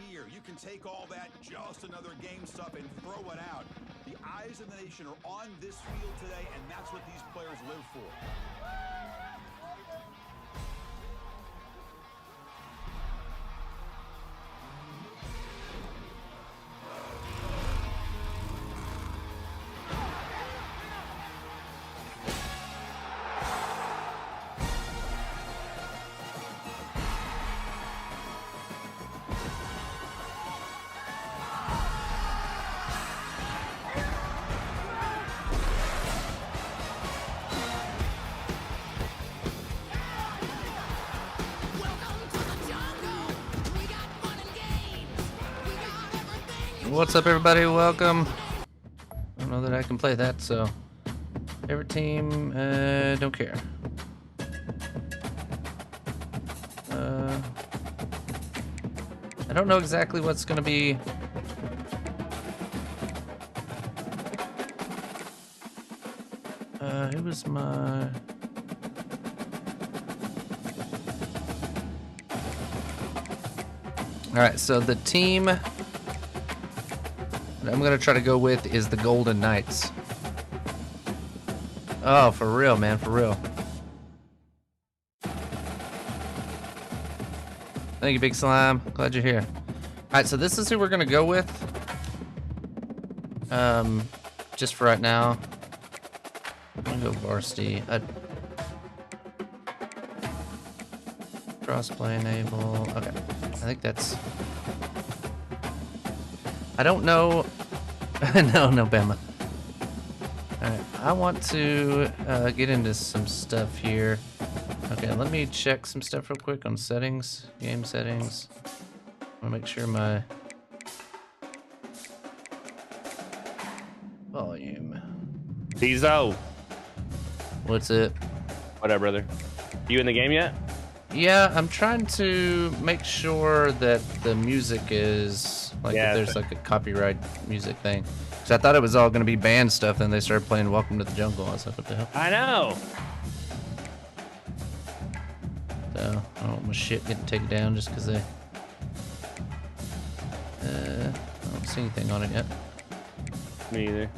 here. You can take all that just another game stuff and throw it out. The eyes of the nation are on this field today, and that's what these players live for. What's up, everybody? Welcome. I don't know that I can play that, so favorite team, don't care. I don't know exactly what's gonna be. Who was my? All right, so the team I'm gonna try to go with is the Golden Knights. Oh, for real, man, for real. Thank you, Big Slime. Glad you're here. All right, so this is who we're gonna go with. Just for right now. I'm gonna go varsity. Crossplay enable. Okay, I think that's. I don't know. No, Bama. Alright, I want to get into some stuff here. Okay, let me check some stuff real quick on settings. Game settings. I want to make sure my volume. Tizo. What's it? What up, brother? You in the game yet? Yeah, I'm trying to make sure that the music is like if there's like a copyright music thing. Cause I thought it was all gonna be banned stuff, then they started playing "Welcome to the Jungle." I was like, what the hell? I know. So I don't want my shit getting taken down just cause they. I don't see anything on it yet. Me either.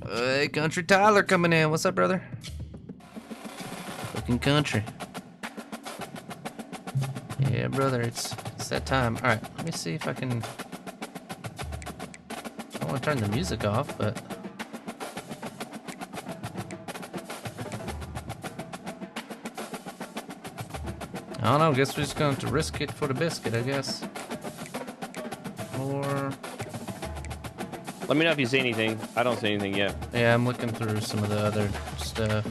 Hey, Country Tyler coming in. What's up, brother? Fucking country. Yeah, brother, it's that time. All right, let me see if I can. I don't want to turn the music off, but. I don't know. Guess we're just going to risk it for the biscuit, I guess. Or. Let me know if you see anything. I don't see anything yet. Yeah, I'm looking through some of the other stuff.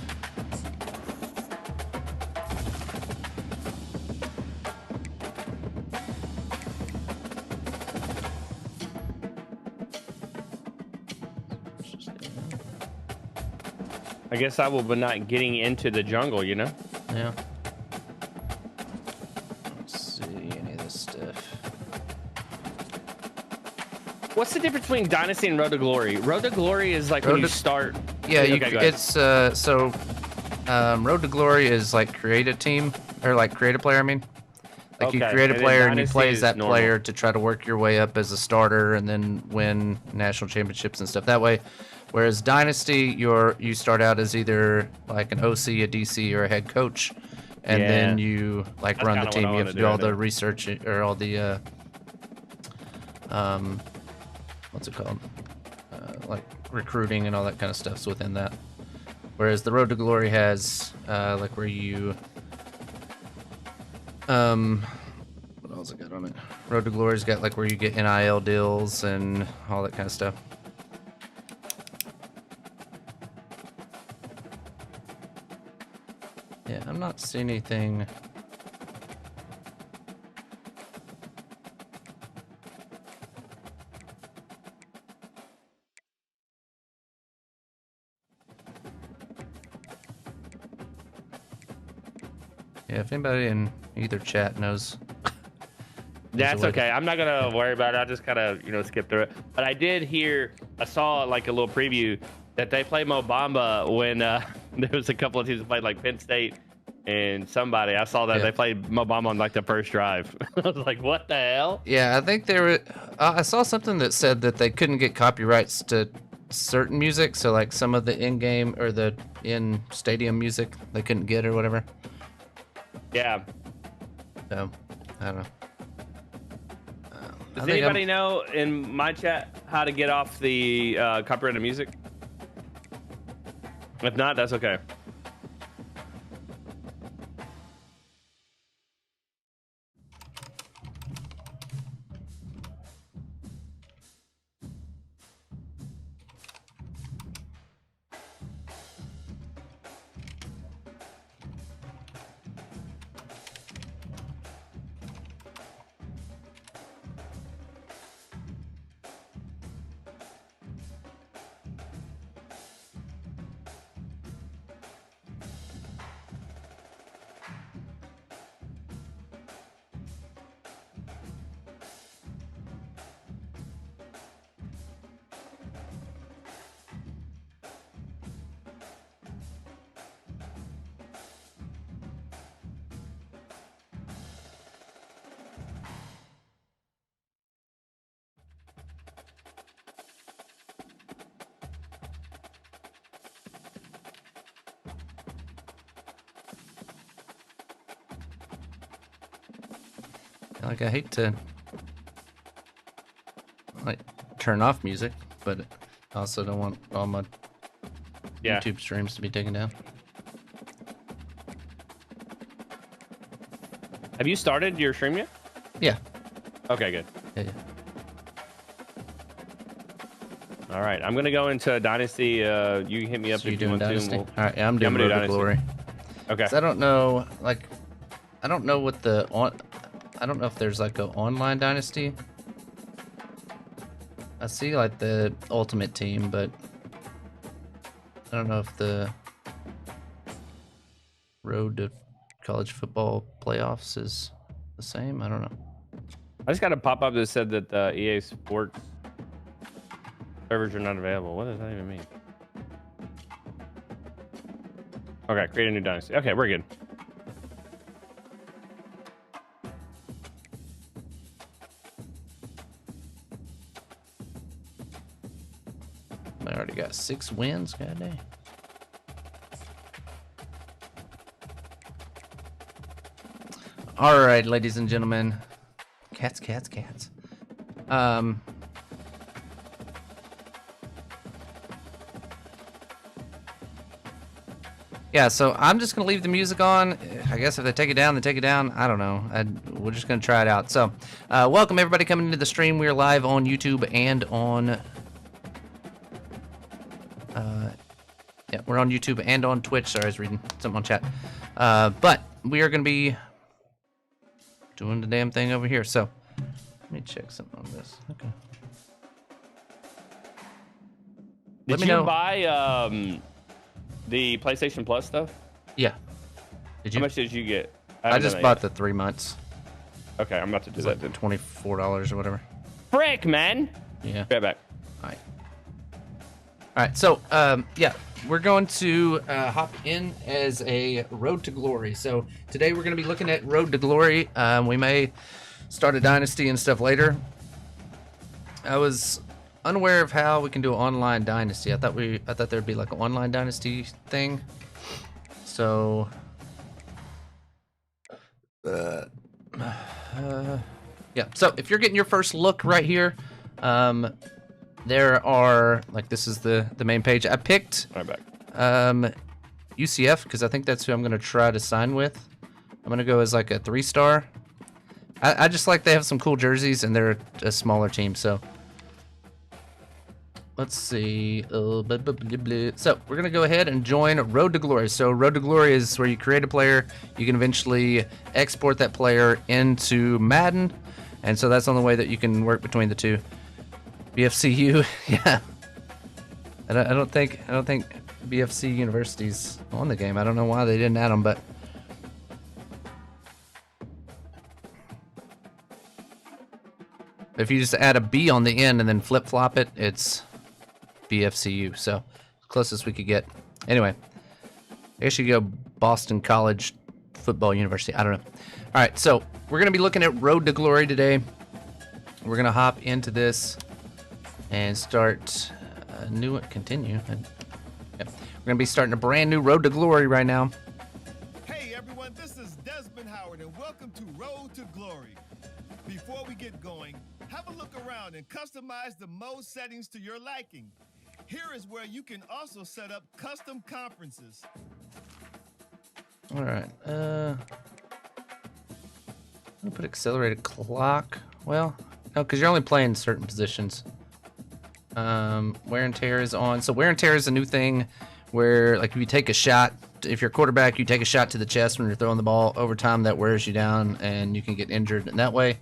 I guess I will, but not getting into the jungle, you know? Yeah. Let's see any of this stuff. What's the difference between Dynasty and Road to Glory? Road to Glory is like when you start. Yeah, okay, it's so Road to Glory is like create a team or like create a player. I mean, like you create a player and you play as that player to try to work your way up as a starter and then win national championships and stuff that way. Whereas Dynasty, you start out as either like an OC, a DC, or a head coach, and then you like run the team. You have to do all the research or all the what's it called? Like recruiting and all that kind of stuff's within that. Whereas the Road to Glory has like where you what else I got on it? Road to Glory's got like where you get NIL deals and all that kind of stuff. Yeah, I'm not seeing anything. Yeah, if anybody in either chat knows That's okay. I'm not gonna worry about it. I'll just kind of skip through it. But I did hear, I saw like a little preview that they played Mo Bamba when there was a couple of teams that played like Penn State and somebody. I saw that they played Mo Bamba on like the first drive. I was like, what the hell? Yeah, I think they were. I saw something that said that they couldn't get copyrights to certain music, so like some of the in-game or the in-stadium music they couldn't get or whatever. Yeah. So I don't know. Does anybody know in my chat how to get off the copyrighted music? If not, that's okay. Like, I hate to like turn off music, but I also don't want all my YouTube streams to be taken down. Have you started your stream yet? Yeah. Okay, good. Yeah. All right, I'm gonna go into Dynasty. You can hit me up So if you want Dynasty? to. All right, yeah, I'm doing Road to Glory. Okay. I don't know, like, I don't know what I don't know if there's like an online Dynasty. I see like the Ultimate Team, but I don't know if the Road to College Football Playoffs is the same. I don't know. I just got a pop-up that said that EA Sports servers are not available. What does that even mean? Okay, create a new Dynasty. Okay, we're good. I already got 6 wins, goddamn. All right, ladies and gentlemen, cats. Yeah, so I'm just gonna leave the music on. I guess if they take it down, they take it down. I don't know. We're just gonna try it out. So, welcome everybody coming into the stream. We are live on YouTube and on. Yeah, we're on YouTube and on Twitch. Sorry, I was reading something on chat. But we are gonna be doing the damn thing over here. So, let me check something on this. Okay. Did you buy the PlayStation Plus stuff? Yeah. Did you? How much did you get? I just bought the 3 months. Okay, I'm about to do that. Like $24 or whatever. Frick, man. Yeah. Right back. All right. So, yeah, we're going to hop in as a Road to Glory. So today we're going to be looking at Road to Glory. We may start a dynasty and stuff later. I was unaware of how we can do an online dynasty. I thought there'd be like an online dynasty thing. So, yeah. So if you're getting your first look right here, there are, like, this is the main page. I picked UCF because I think that's who I'm gonna try to sign with. I'm gonna go as like a 3-star. I just like they have some cool jerseys and they're a smaller team. So let's see. So we're gonna go ahead and join Road to Glory. So Road to Glory is where you create a player. You can eventually export that player into Madden, and so that's the only way that you can work between the two. BFCU, yeah. I don't think BFC University's on the game. I don't know why they didn't add them, but If you just add a B on the end and then flip-flop it, it's BFCU. So, closest we could get. Anyway, I guess you go Boston College Football University. I don't know. All right, so we're going to be looking at Road to Glory today. We're going to hop into this and start a new one. Continue. Yep. We're going to be starting a brand new Road to Glory right now. Hey, everyone, this is Desmond Howard, and welcome to Road to Glory. Before we get going, have a look around and customize the mode settings to your liking. Here is where you can also set up custom conferences. All right. I'm gonna put accelerated clock. Well, no, because you're only playing certain positions. Wear and tear is on. So wear and tear is a new thing where, like, if you take a shot, if you're a quarterback, you take a shot to the chest when you're throwing the ball. Over time, that wears you down, and you can get injured in that way.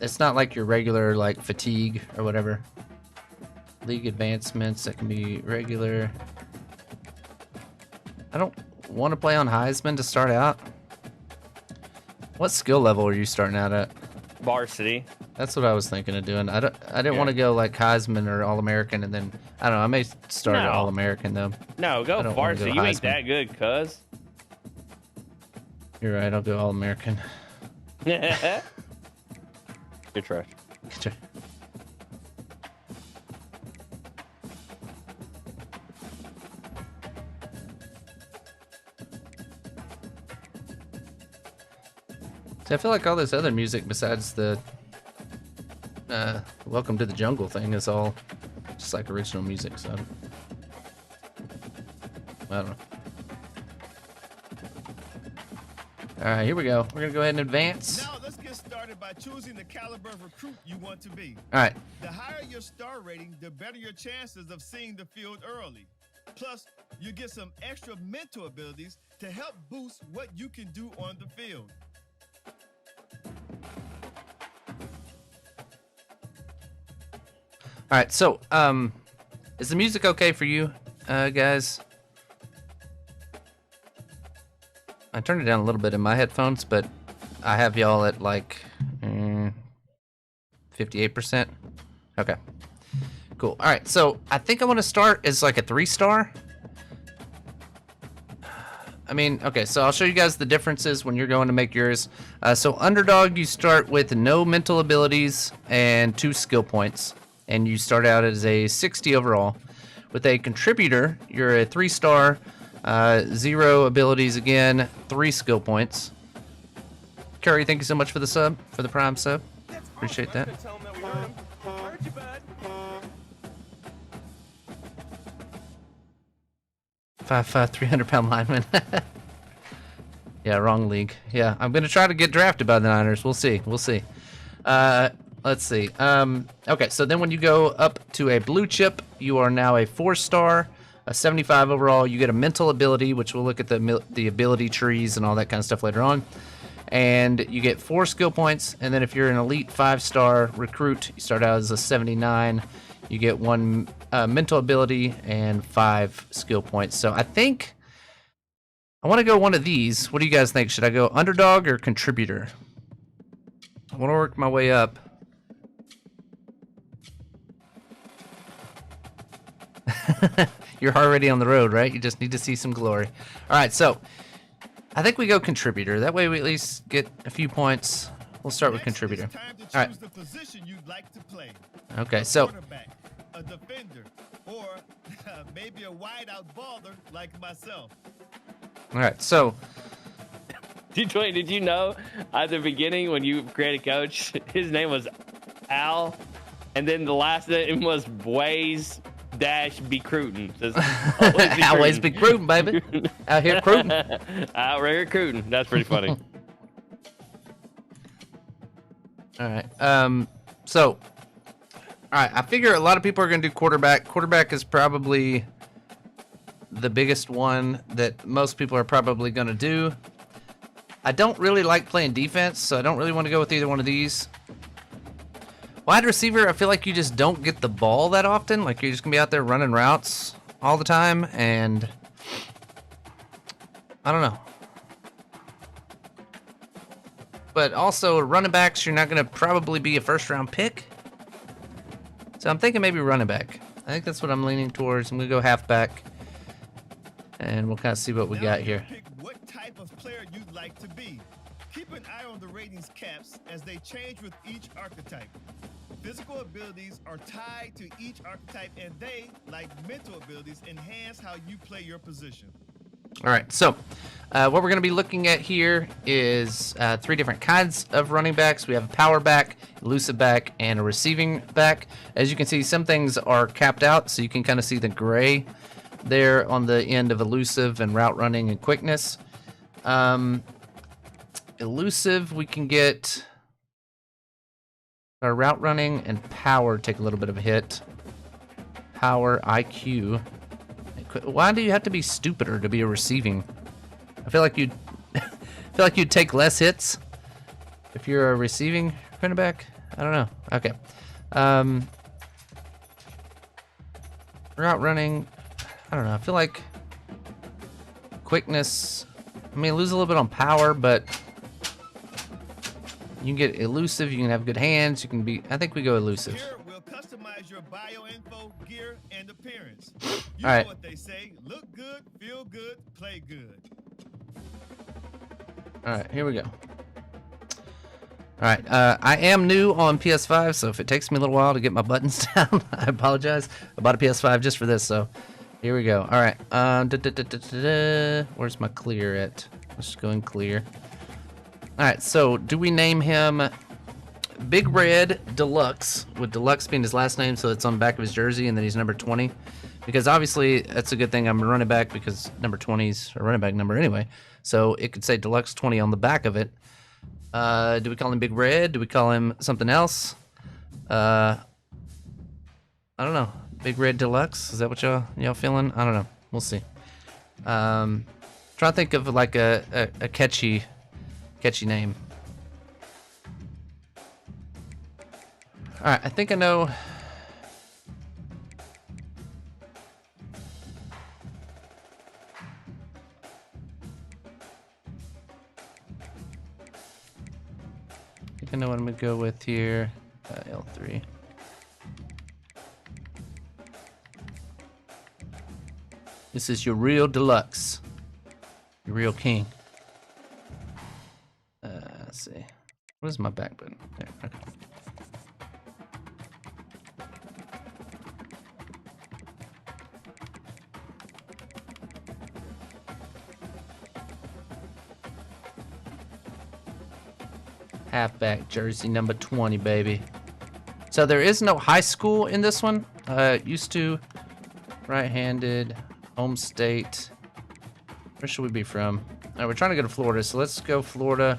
It's not like your regular, like, fatigue or whatever. League advancements, that can be regular. I don't want to play on Heisman to start out. What skill level are you starting out at? Varsity. That's what I was thinking of doing. I didn't want to go like Heisman or All-American, and then I don't know. I may start at All-American though. No, go varsity. You ain't that good, cuz. You're right. I'll go All-American. You're trash. See, I feel like all this other music besides the Welcome to the Jungle thing is all just like original music, so I don't know. Alright, here we go. We're gonna go ahead and advance. Now let's get started by choosing the caliber of recruit you want to be. Alright. The higher your star rating, the better your chances of seeing the field early. Plus, you get some extra mental abilities to help boost what you can do on the field. All right, so is the music okay for you, guys? I turned it down a little bit in my headphones, but I have y'all at like 58%. Okay, cool. All right, so I think I want to start as like a 3-star. I mean, okay, so I'll show you guys the differences when you're going to make yours. So underdog, you start with no mental abilities and 2 skill points. And you start out as a 60 overall. With a contributor, you're a 3-star, 0 abilities again, 3 skill points. Curry, thank you so much for the sub, for the prime sub. Appreciate that. 5'5", 300-pound lineman. Yeah, wrong league. Yeah, I'm gonna try to get drafted by the Niners. We'll see. We'll see. Let's see. Okay, so then when you go up to a blue chip, you are now a 4-star, a 75 overall. You get a mental ability, which we'll look at the ability trees and all that kind of stuff later on. And you get 4 skill points. And then if you're an elite 5-star recruit, you start out as a 79. You get 1 mental ability and 5 skill points. So I think I want to go one of these. What do you guys think? Should I go underdog or contributor? I want to work my way up. You're already on the road, right? You just need to see some glory. All right, so I think we go contributor. That way we at least get a few points. We'll start with contributor. It's time to choose All right. the position you'd like to play. Okay, so Quarterback, a defender, or maybe a wideout baller like myself. all right, so Did you know at the beginning when you created coach, his name was Al, and then the last name was Ways be Cruton. always be recruiting, baby. Out here recruiting. Out here recruiting. That's pretty funny. All right. So, all right. I figure a lot of people are going to do quarterback. Quarterback is probably the biggest one that most people are probably going to do. I don't really like playing defense, so I don't really want to go with either one of these. Wide receiver, I feel like you just don't get the ball that often. Like, you're just going to be out there running routes all the time, and I don't know. but also running backs, you're not going to probably be a first-round pick. So I'm thinking maybe running back. I think that's what I'm leaning towards. I'm going to go halfback, and we'll kind of see what we got here. Pick what type of player you'd like to be. Keep an eye on the ratings caps as they change with each archetype. Physical abilities are tied to each archetype, and they, like mental abilities, enhance how you play your position. All right, so what we're going to be looking at here is 3 different kinds of running backs. We have a power back, elusive back, and a receiving back. As you can see, some things are capped out, so you can kind of see the gray there on the end of elusive and route running and quickness. Elusive, we can get our route running and power take a little bit of a hit. Power, IQ. Why do you have to be stupider to be a receiving? I feel like you'd take less hits if you're a receiving running back. I don't know. Okay. Route running. I don't know. I feel like quickness. I mean, lose a little bit on power, but you can get elusive. You can have good hands. You can be. I think we go elusive. Here we'll customize your bio info, gear, and appearance. All right. Know what they say: look good, feel good, play good. All right, here we go. All right, I am new on PS5, so if it takes me a little while to get my buttons down, I apologize. I bought a PS5 just for this, so here we go. All right, where's my clear at? Let's just go in clear. All right, so do we name him Big Red Deluxe, with Deluxe being his last name, so it's on the back of his jersey, and then he's number 20? Because obviously that's a good thing. I'm a running back because number 20's a running back number anyway. So it could say Deluxe 20 on the back of it. Do we call him Big Red? Do we call him something else? I don't know. Big Red Deluxe? Is that what y'all feeling? I don't know. We'll see. Trying to think of like a catchy name. All right, I think I know. I know what I'm gonna go with here. L3. This is your real deluxe. Your real king. Let's see. What is my back button? There, okay. Halfback jersey number 20, baby. So there is no high school in this one. Used to right-handed, home state. Where should we be from? All right, we're trying to go to Florida, so let's go Florida.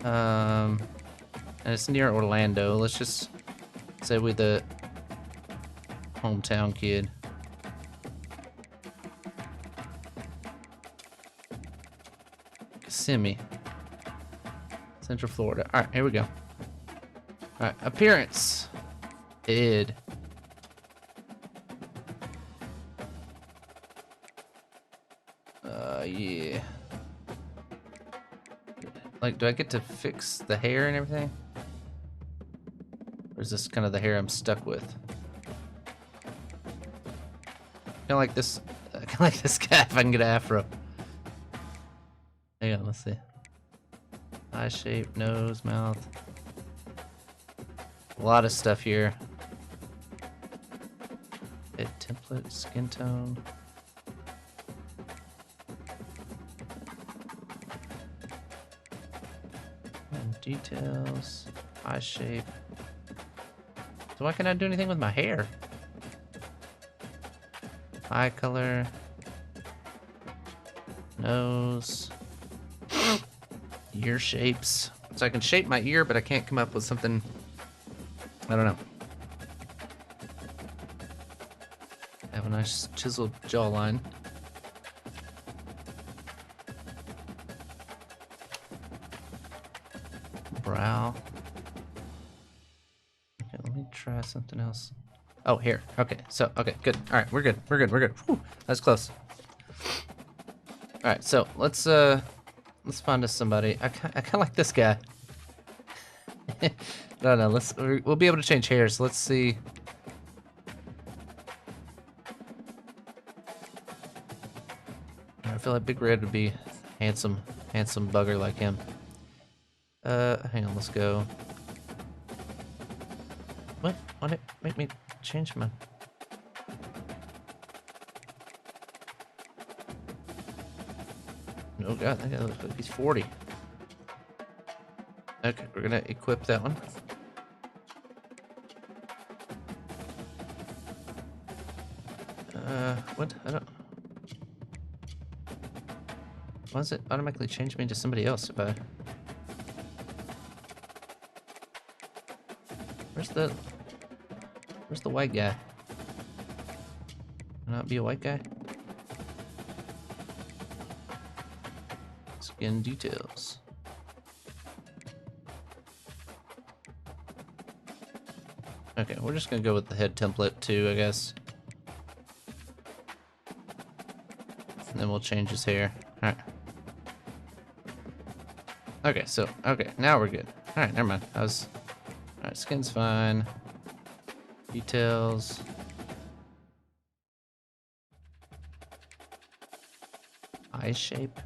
And it's near Orlando. Let's just say we're the hometown kid. Kissimmee. Central Florida. All right, here we go. All right, appearance. Id. Yeah. Like, do I get to fix the hair and everything? Or is this kind of the hair I'm stuck with? Kind of like this guy if I can get an afro. Hang on, let's see. Eye shape, nose, mouth. A lot of stuff here. Head template, skin tone. And details, eye shape. So why can't I do anything with my hair? Eye color. Nose. Ear shapes. So I can shape my ear, but I can't come up with something. I don't know. Have a nice chiseled jawline. Brow. Okay, let me try something else. Oh, here. Okay, so, okay, good. All right, we're good. We're good. We're good. Whew, that's close. All right, so let's let's find us somebody. I kind of like this guy. No, we'll be able to change hair, so let's see. I feel like Big Red would be handsome bugger like him. Hang on, let's go. What? Why did it make me change my... Oh god, that guy looks like he's 40. Okay, we're gonna equip that one. What? I don't... Why does it automatically change me into somebody else if I... Where's the white guy? Can I not be a white guy? Skin details. Okay, we're just gonna go with the head template too, I guess. And then we'll change his hair. Alright. Okay, now we're good. Alright, never mind. Alright, skin's fine. Details. Eye shape.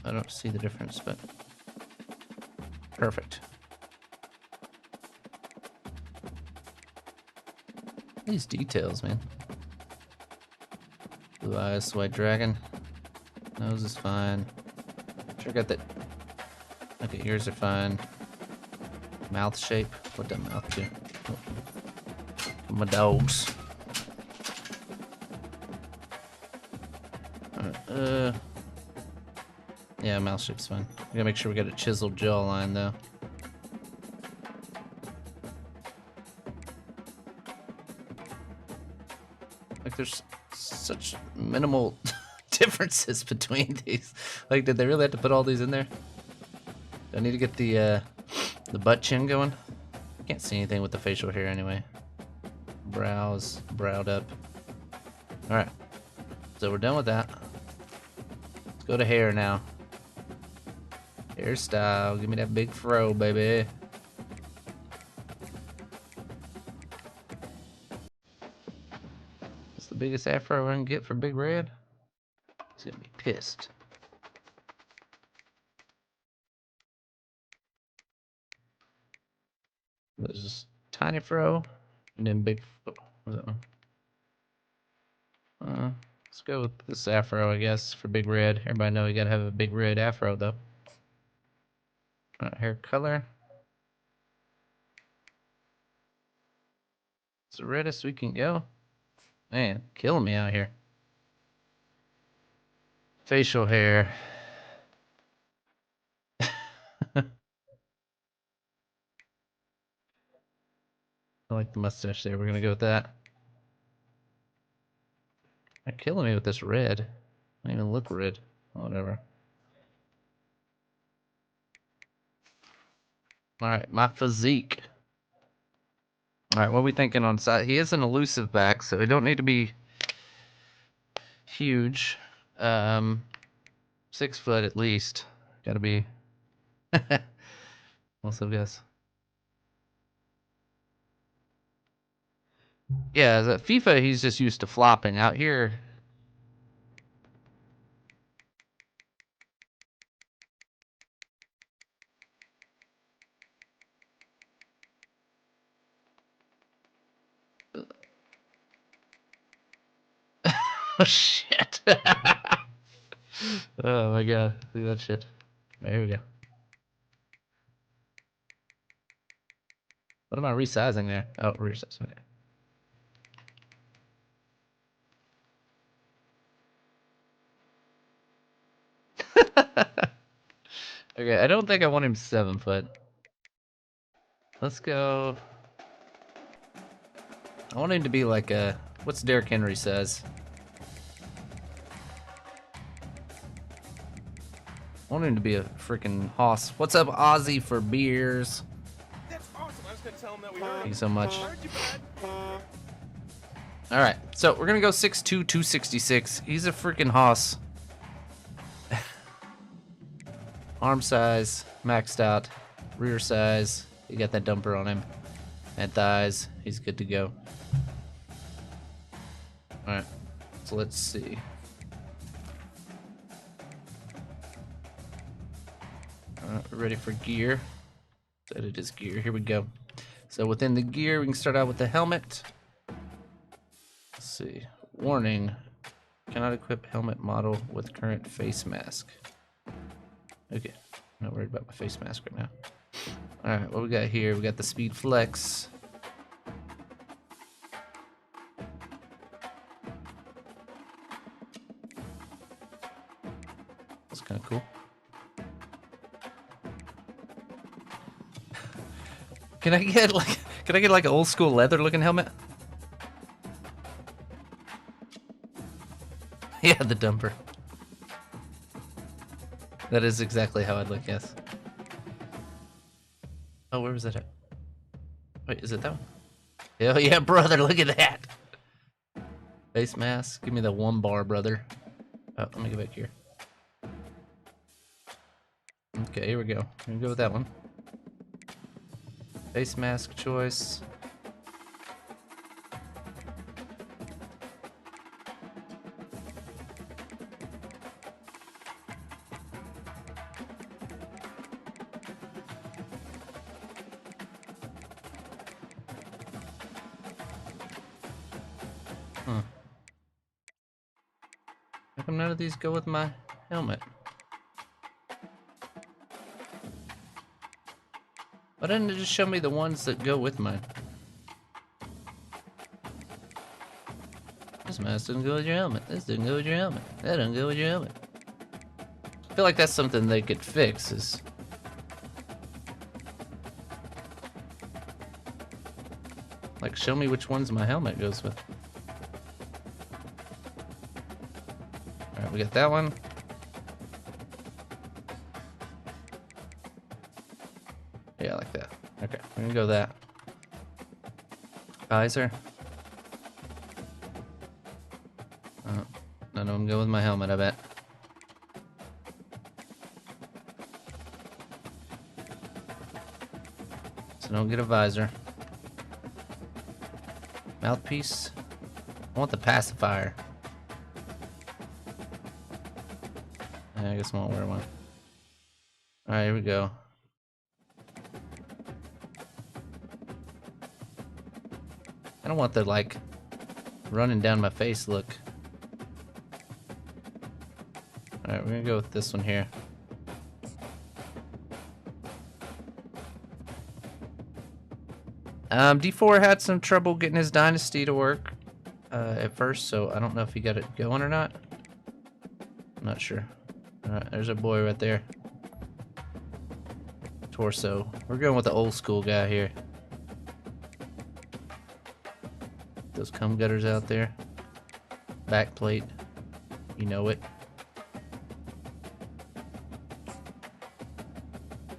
I don't see the difference, but perfect. These details, man. Blue eyes, white dragon. Nose is fine. Sure got that. Okay, ears are fine. Mouth shape. What that mouth do? Oh. My dogs. Yeah, mouth shape's fine. We gotta make sure we got a chiseled jawline though. Like there's such minimal differences between these. Like, did they really have to put all these in there? Do I need to get the butt chin going? Can't see anything with the facial hair anyway. Brows, browed up. Alright. So we're done with that. Let's go to hair now. Hairstyle. Give me that big fro, baby. That's the biggest afro I can get for Big Red. He's gonna be pissed. There's this tiny fro, and then big. What's that one? Let's go with this afro, I guess, for Big Red. Everybody know you gotta have a Big Red afro, though. Hair color. It's the reddest we can go. Man, killing me out here. Facial hair. I like the mustache there. We're gonna go with that. They're killing me with this red. I don't even look red. Whatever. Alright, my physique. Alright, what are we thinking on side? He is an elusive back, so he don't need to be huge. 6 foot at least. Gotta be. What's up, guys? Yeah, the FIFA, he's just used to flopping. Out here, oh shit. Oh my god, look at that shit. There we go. What am I resizing there? Oh, resizing it. Okay, I don't think I want him 7 foot. Let's go. I want him to be like a. What's Derrick Henry says? I want him to be a freaking hoss. What's up, Ozzy for beers? That's awesome. I was gonna tell him that we heard. Thank you so much. Heard you, bud. All right, so we're gonna go 6'2", 266. He's a freaking hoss. Arm size, maxed out. Rear size, you got that dumper on him. And thighs, he's good to go. All right, so let's see. We're ready for gear. Set it as gear. Here we go. So within the gear, we can start out with the helmet. Let's see. Warning. Cannot equip helmet model with current face mask. Okay. I'm not worried about my face mask right now. Alright, what we got here? We got the speed flex. That's kind of cool. Can I get like an old school leather looking helmet? Yeah, the dumper. That is exactly how I'd look, yes. Oh, where was that at? Wait, is it that one? Hell yeah, brother, look at that! Face mask, give me the 1 bar, brother. Oh, let me go back here. Okay, here we go. I'm gonna go with that one. Face mask choice. How come none of these go with my helmet? Why didn't it just show me the ones that go with mine? This mask doesn't go with your helmet. This doesn't go with your helmet. That doesn't go with your helmet. I feel like that's something they could fix, is... like, show me which ones my helmet goes with. Alright, we got that one. Yeah, like that. Okay, we're gonna go that. Visor. None of them go with my helmet, I bet. So don't get a visor. Mouthpiece. I want the pacifier. I guess I won't wear one. Alright, here we go. I don't want the, like, running down my face look. Alright, we're gonna go with this one here. D4 had some trouble getting his dynasty to work at first, so I don't know if he got it going or not. I'm not sure. Alright, there's a boy right there. Torso. We're going with the old school guy here. Those cum gutters out there. Back plate. You know it.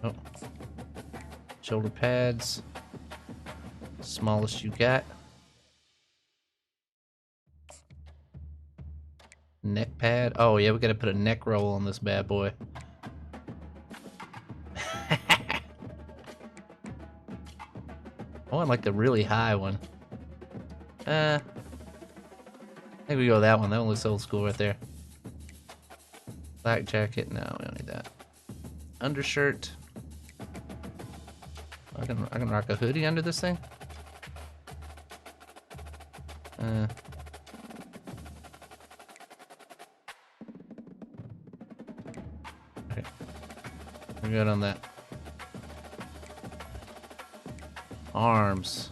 Oh. Shoulder pads. Smallest you got. Neck pad. Oh yeah, we gotta put a neck roll on this bad boy. I want like the really high one. I think we go with that one. That one looks old school right there. Black jacket. No, we don't need that. Undershirt. I can rock a hoodie under this thing. Okay. We're good on that. Arms.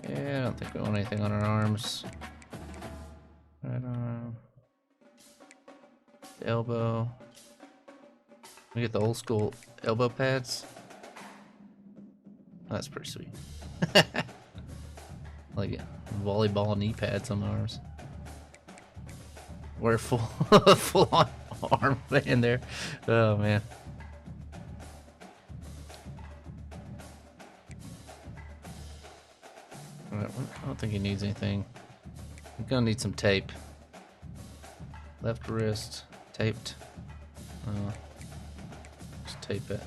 Yeah, I don't think we want anything on our arms. Right arm. Elbow. We get the old school elbow pads. Oh, that's pretty sweet. Like volleyball knee pads on my arms. wear full full on armband there. Oh man. Alright, I don't think he needs anything. He's gonna need some tape. Left wrist taped. Just tape it.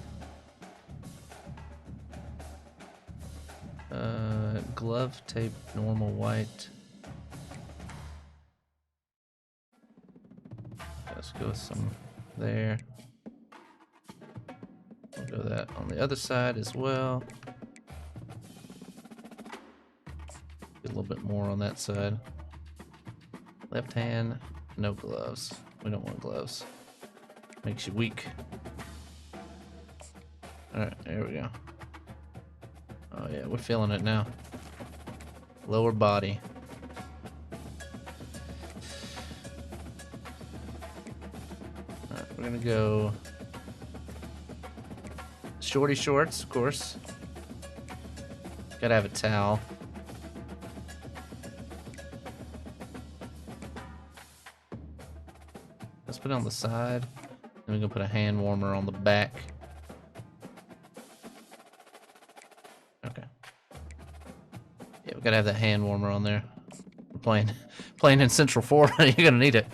Glove tape, normal white. Let's go with some there. We'll go that on the other side as well. Get a little bit more on that side. Left hand, no gloves. We don't want gloves. Makes you weak. Alright, there we go. Oh yeah, we're feeling it now. Lower body. Alright, we're gonna go shorty shorts, of course. Gotta have a towel. Let's put it on the side. Then we're gonna put a hand warmer on the back. Okay. Yeah, we gotta have that hand warmer on there. We're playing in Central Florida. You're gonna need it.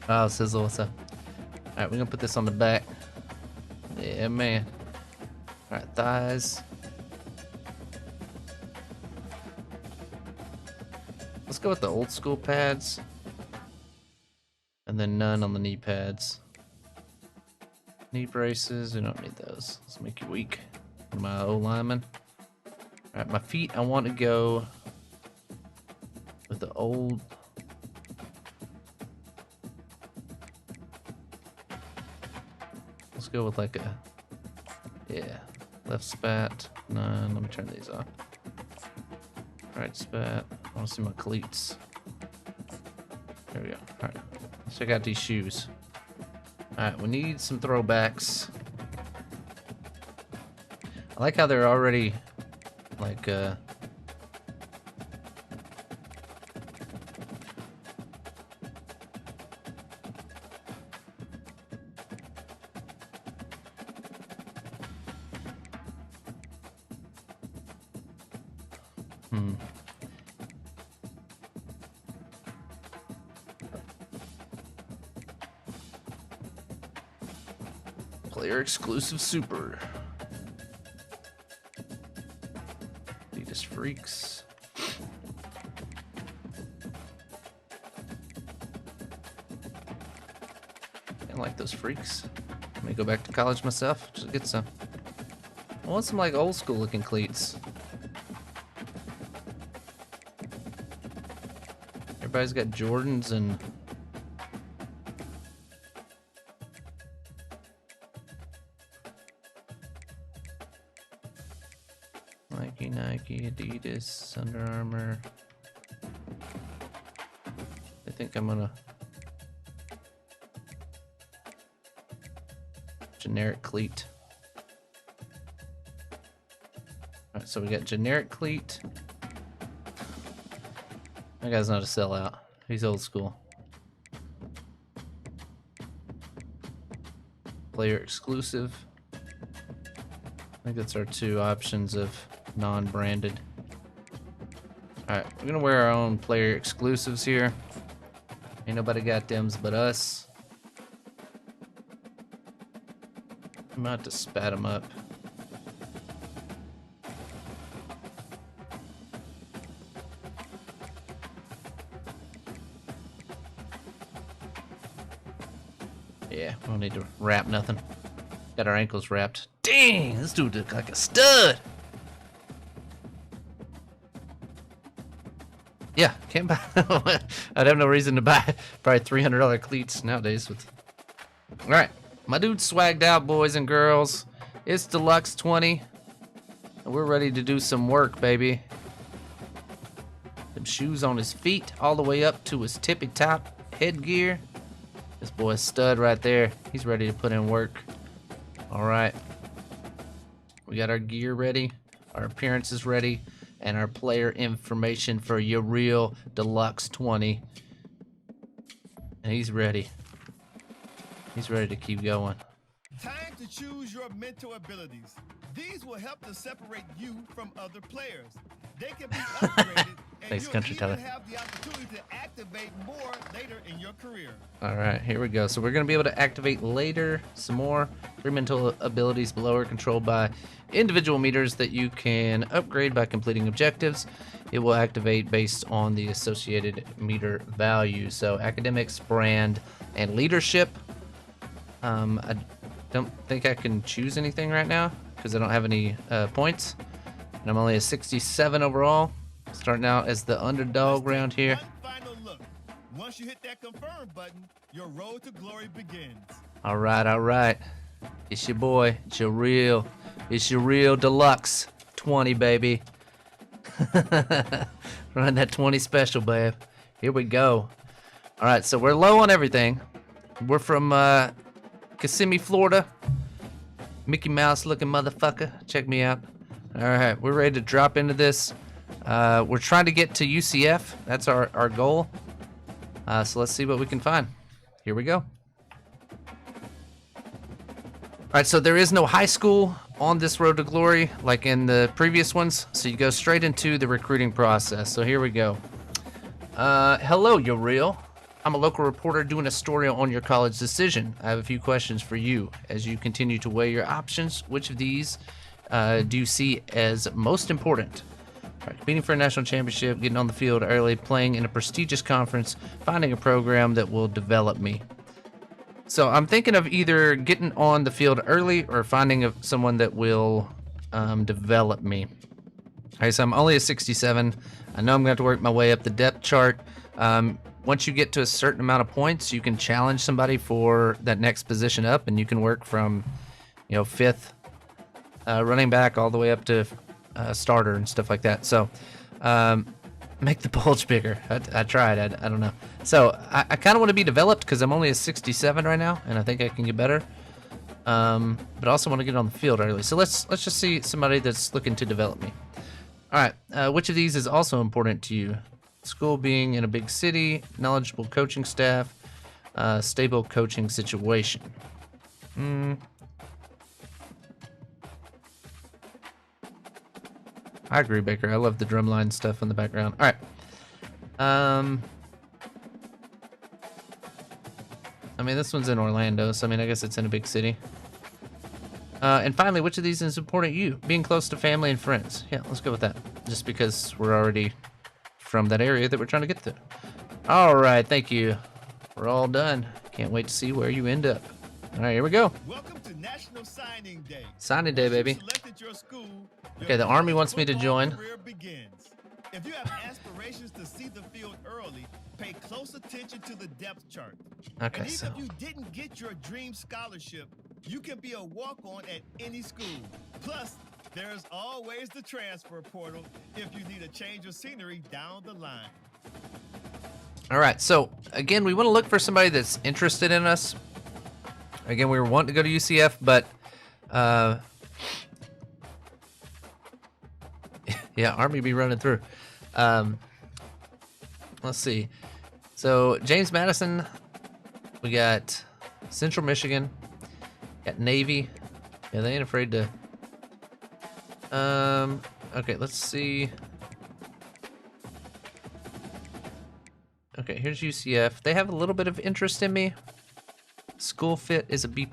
Oh, Sizzle, what's up? Alright, we're gonna put this on the back. Yeah, man. Alright, thighs. Let's go with the old school pads. And then none on the knee pads. Knee braces, we don't need those. Let's make you weak. My O-lineman. Alright, my feet, I want to go with the old. Let's go with like a, yeah, left spat, none. Let me turn these off. Right spat. I want to see my cleats. There we go. Alright, let's check out these shoes. Alright, we need some throwbacks. I like how they're already like player exclusive super. Adidas freaks. I like those freaks. Let me go back to college myself. Just get some. I want some like old school looking cleats. Everybody's got Jordans and Nike, Adidas, Under Armour. I think I'm gonna generic cleat. Alright, so we got generic cleat. That guy's not a sellout. He's old school. Player exclusive. I think that's our two options of non-branded. Alright, we're gonna wear our own player exclusives here. Ain't nobody got thems but us. I'm about to spat them up. Yeah, we don't need to wrap nothing. Got our ankles wrapped. Dang, this dude look like a stud. Yeah, can't buy. I'd have no reason to buy probably $300 cleats nowadays. With all right, my dude's swagged out, boys and girls. It's Deluxe 20, and we're ready to do some work, baby. Them shoes on his feet, all the way up to his tippy top headgear. This boy's stud right there. He's ready to put in work. All right, we got our gear ready. Our appearance is ready. and our player information for your real Deluxe 20. And he's ready. He's ready to keep going. Time to choose your mental abilities. These will help to separate you from other players. They can be upgraded, and Thanks, you'll Country even Teller. have the opportunity to activate more later in your career. All right, here we go. So we're going to be able to activate later some more. 3 mental abilities below are controlled by individual meters that you can upgrade by completing objectives. It will activate based on the associated meter value. So academics, brand, and leadership. I don't think I can choose anything right now because I don't have any points. And I'm only a 67 overall. Starting out as the underdog around here. One final look. Once you hit that confirm button, your road to glory begins. All right. It's your boy. It's your real Deluxe 20, baby. Run that 20 special, babe. Here we go. All right, so we're low on everything. We're from Kissimmee, Florida. Mickey Mouse looking motherfucker. Check me out. All right, we're ready to drop into this. We're trying to get to UCF. That's our goal. So let's see what we can find. Here we go. All right, so there is no high school on this road to glory like in the previous ones. So you go straight into the recruiting process. So here we go. Hello, you're real. I'm a local reporter doing a story on your college decision. I have a few questions for you. As you continue to weigh your options, which of these do you see as most important? All right, competing for a national championship, getting on the field early, playing in a prestigious conference, finding a program that will develop me. So I'm thinking of either getting on the field early or finding someone that will develop me. All right, so I'm only a 67. I know I'm going to have to work my way up the depth chart. Once you get to a certain amount of points, you can challenge somebody for that next position up, and you can work from, 5th running back all the way up to starter and stuff like that. So make the bulge bigger. I tried. I don't know. So I kind of want to be developed because I'm only a 67 right now, and I think I can get better. But I also want to get on the field early. So let's just see somebody that's looking to develop me. All right. Which of these is also important to you? School being in a big city, knowledgeable coaching staff, stable coaching situation. I agree, Baker. I love the drumline stuff in the background. All right. I mean, this one's in Orlando, so I mean, I guess it's in a big city. And finally, which of these is important to you? Being close to family and friends. Yeah, let's go with that. Just because we're already from that area that we're trying to get to. All right, thank you. We're all done. Can't wait to see where you end up. All right, here we go. Welcome to National Signing Day. Signing day, baby. Selected your school, Okay, the Army wants me to join. career begins. If you have aspirations to see the field early, pay close attention to the depth chart. Okay, And even so if you didn't get your dream scholarship, you can be a walk-on at any school. Plus, there's always the transfer portal if you need a change of scenery down the line. all right, so again, we want to look for somebody that's interested in us. Again, we were wanting to go to UCF, but yeah, Army be running through. Let's see. So James Madison, we got Central Michigan, got Navy. Yeah, they ain't afraid to. Okay, let's see. Okay, here's UCF. They have a little bit of interest in me. School fit is a B+.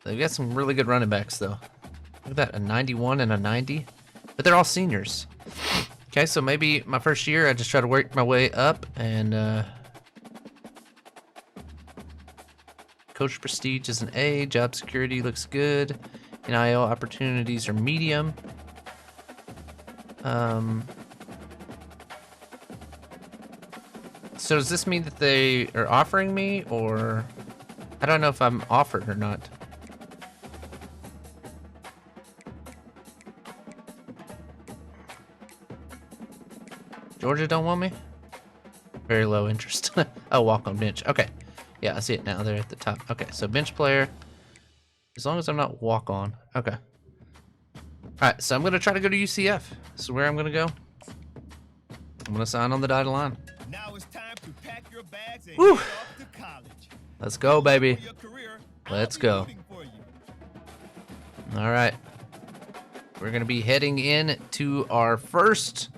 They've got some really good running backs, though. Look at that, a 91 and a 90. But they're all seniors. Okay, so maybe my first year, I just try to work my way up and coach prestige is an A. Job security looks good. NIL opportunities are medium. So does this mean that they are offering me, or I don't know if I'm offered or not. Georgia don't want me? Very low interest. Oh, walk on bench. Okay. Yeah, I see it now. They're at the top. Okay, so bench player. As long as I'm not walk on. Okay. Alright, so I'm going to try to go to UCF. This is where I'm going to go. I'm going to sign on the dotted line. Now it's time to pack your bags and Whew. head off to college. Let's go, baby. For your career, Let's I'll be go. rooting for you. Alright. We're going to be heading in to our first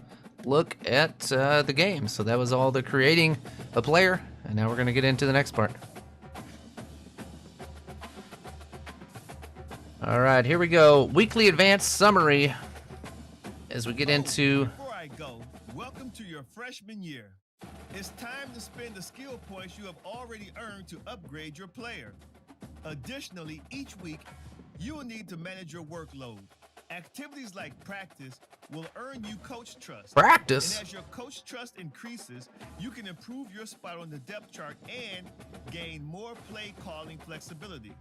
look at the game. So that was all the creating a player. And now we're going to get into the next part. Alright, here we go. Weekly advanced summary as we get into... Before I go, welcome to your freshman year. It's time to spend the skill points you have already earned to upgrade your player. Additionally, each week, you will need to manage your workload. Activities like practice will earn you coach trust. Practice? And as your coach trust increases, you can improve your spot on the depth chart and gain more play calling flexibility.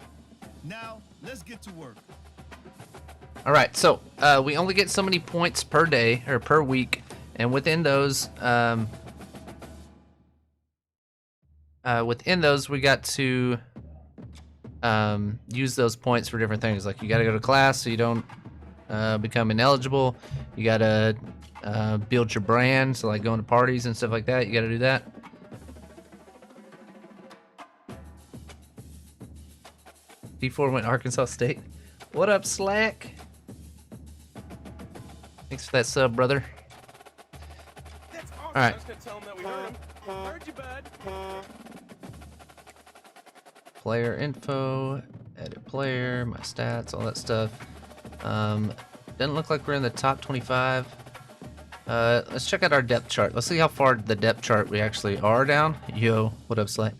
Now, let's get to work. Alright, so we only get so many points per day, or per week, and within those, we got to use those points for different things. Like, you gotta go to class so you don't become ineligible. You gotta build your brand, so like going to parties and stuff like that, you gotta do that. D4 went Arkansas State. What up, Slack? Thanks for that sub, brother. That's awesome. All right. I was gonna tell him that we heard him. Heard you, bud. Player info, edit player, my stats, all that stuff. Doesn't look like we're in the top 25. Let's check out our depth chart. Let's see how far the depth chart we actually are down. Yo, what up, Slay?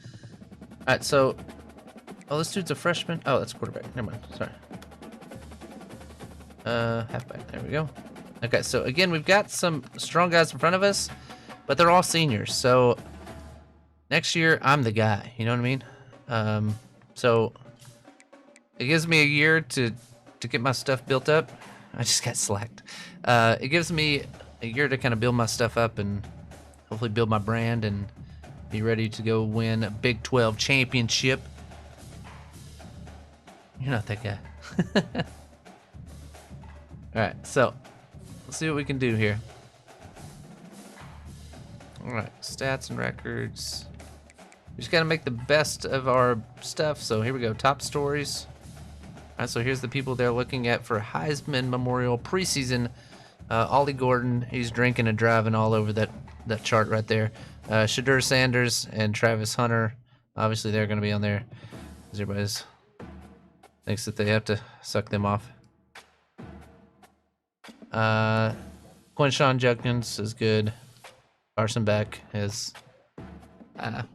Alright, so... Oh, this dude's a freshman. Oh, that's quarterback. Never mind. Sorry. Halfback. There we go. Okay, so again, we've got some strong guys in front of us, but they're all seniors. So next year, I'm the guy. You know what I mean? So it gives me a year to get my stuff built up. I just got slacked. It gives me a year to kind of build my stuff up and hopefully build my brand and be ready to go win a Big 12 championship. You're not that guy. Alright, so let's see what we can do here. Alright, stats and records. We just gotta make the best of our stuff. So here we go, top stories. Alright, so here's the people they're looking at for Heisman Memorial preseason. Ollie Gordon, he's drinking and driving all over that chart right there. Shadur Sanders and Travis Hunter, obviously they're gonna be on there. Everybody's thinks that they have to suck them off. Quinshawn Judkins is good. Carson Beck is...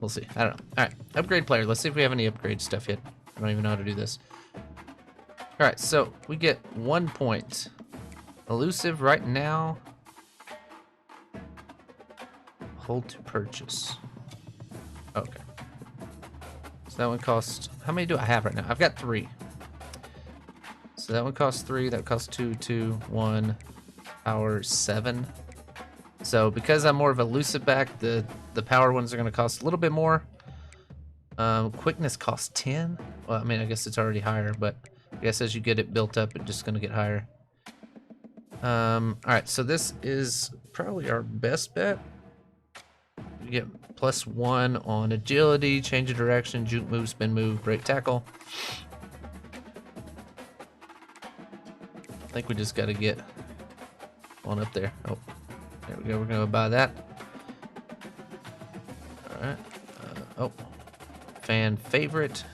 we'll see. I don't know. Alright, upgrade player. Let's see if we have any upgrade stuff yet. I don't even know how to do this. Alright, so we get 1 point. Elusive right now. Hold to purchase. Okay. So that one costs... How many do I have right now? I've got 3. So that one costs 3, that costs 2, 2, 1, power 7. So because I'm more of a elusive back, the power ones are going to cost a little bit more. Quickness costs 10. Well, I mean, I guess it's already higher, but I guess as you get it built up, it's just going to get higher. Alright, so this is probably our best bet. You get +1 on agility, change of direction, juke move, spin move, break tackle. I think we just got to get one up there. Oh, there we go. We're going to buy that. All right. Oh, fan favorite.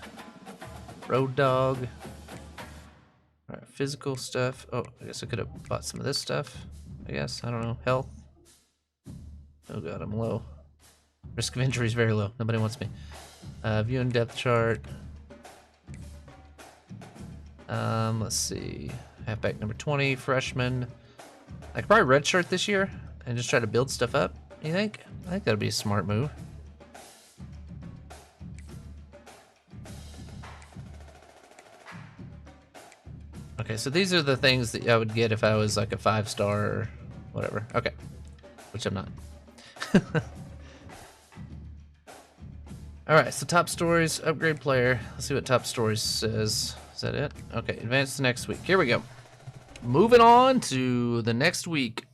Road dog. All right, physical stuff. Oh, I guess I could have bought some of this stuff. I guess. I don't know. Health. Oh, God, I'm low. Risk of injury is very low. Nobody wants me. Viewing depth chart. Let's see. Halfback number 20, freshman. I could probably redshirt this year and just try to build stuff up. You think? I think that'd be a smart move. Okay, so these are the things that I would get if I was like a 5-star or whatever. Okay, which I'm not. All right, so top stories, upgrade player. Let's see what top stories says. Is that it? Okay, advance to next week. Here we go. moving on to the next week.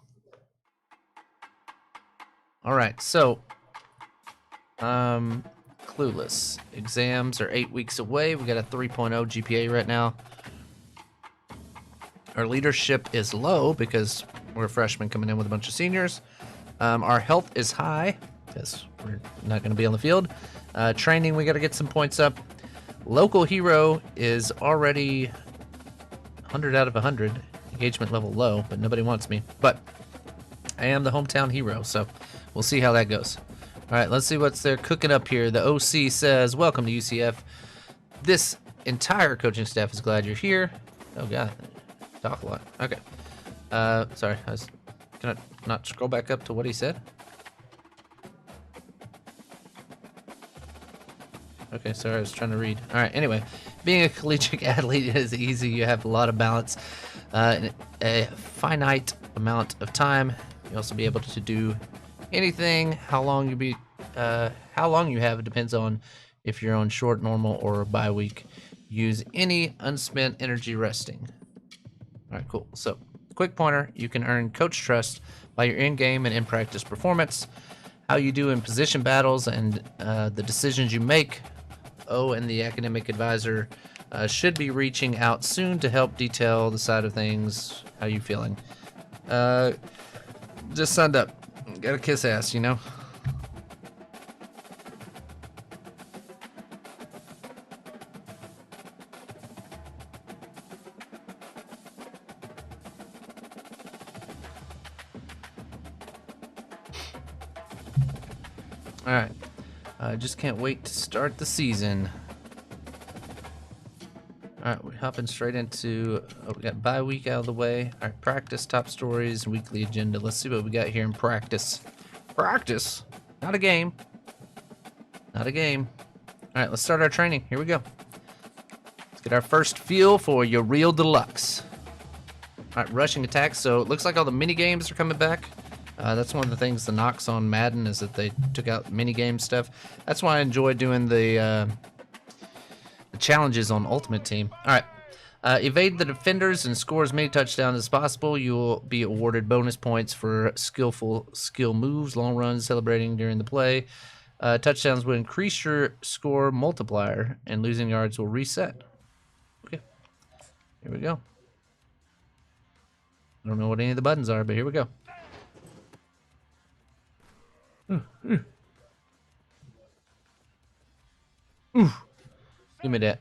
All right, so Clueless. Exams are 8 weeks away. We got a 3.0 GPA right now. Our leadership is low because we're freshmen coming in with a bunch of seniors. Our health is high because we're not going to be on the field. Training, we got to get some points up. Local hero is already 100 out of 100. Engagement level low, but nobody wants me. But I am the hometown hero, so we'll see how that goes. All right, let's see what's they're cooking up here. The OC says, welcome to UCF. This entire coaching staff is glad you're here. Oh, God. Talk a lot. Okay. Sorry. Can I not scroll back up to what he said? Okay, sorry. I was trying to read. All right. Anyway, being a collegiate athlete is easy. You have a lot of balance. A finite amount of time. You also be able to do anything. How long you have depends on if you're on short, normal, or bye week. Use any unspent energy resting. All right, cool. So, quick pointer: you can earn coach trust by your in-game and in-practice performance, how you do in position battles, and the decisions you make. Oh, and the academic advisor should be reaching out soon to help detail the side of things. How you feeling? Just signed up. Gotta kiss ass, you know? Alright. I just can't wait to start the season. Alright, we're hopping straight into... Oh, we got bye week out of the way. Alright, practice, top stories, weekly agenda. Let's see what we got here in practice. Practice? Not a game. Not a game. Alright, let's start our training. Here we go. Let's get our first feel for your real deluxe. Alright, rushing attacks. So it looks like all the mini games are coming back. That's one of the things, the knocks on Madden, is that they took out mini game stuff. That's why I enjoy doing the challenges on Ultimate Team. All right. Evade the defenders and score as many touchdowns as possible. You will be awarded bonus points for skill moves, long runs, celebrating during the play. Touchdowns will increase your score multiplier, and losing yards will reset. Okay. Here we go. I don't know what any of the buttons are, but here we go. Ooh. Give me that.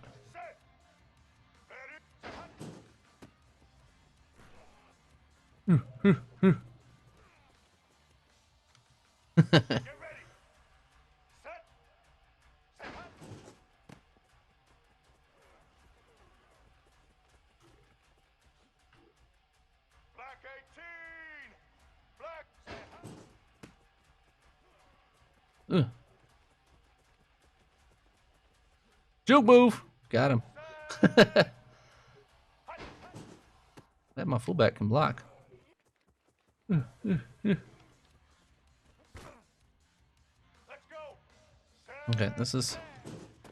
Juke move. Got him. That my fullback can block. Okay, this is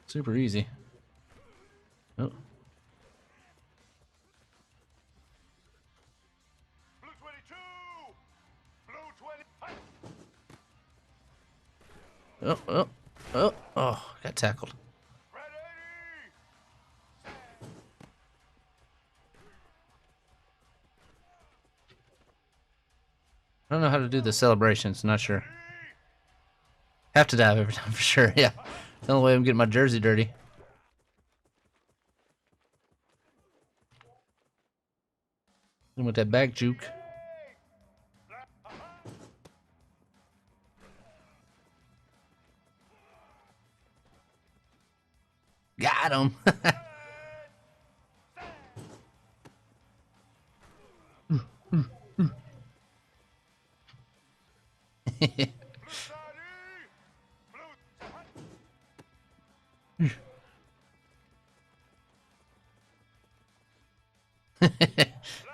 super easy. Oh. Oh, got tackled. I don't know how to do the celebrations, not sure. Have to dive every time for sure, yeah. The only way I'm getting my jersey dirty. And with that back juke. Got him.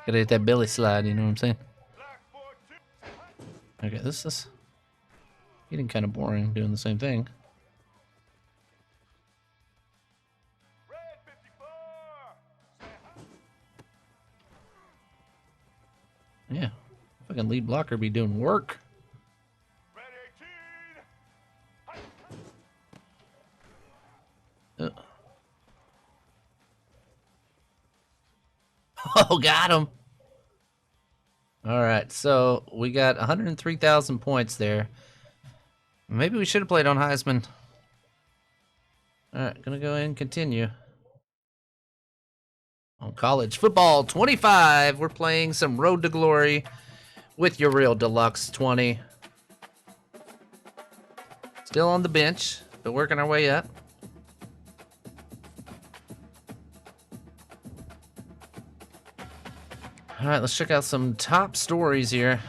Gotta hit that belly slide, you know what I'm saying? Okay, this is getting kind of boring doing the same thing. Yeah. Fucking lead blocker be doing work. Oh, got him. All right, so we got 103,000 points there. Maybe we should have played on Heisman. All right, gonna go ahead and continue. On college football 25, we're playing some Road to Glory with your real deluxe 20. Still on the bench, but working our way up. All right, let's check out some top stories here.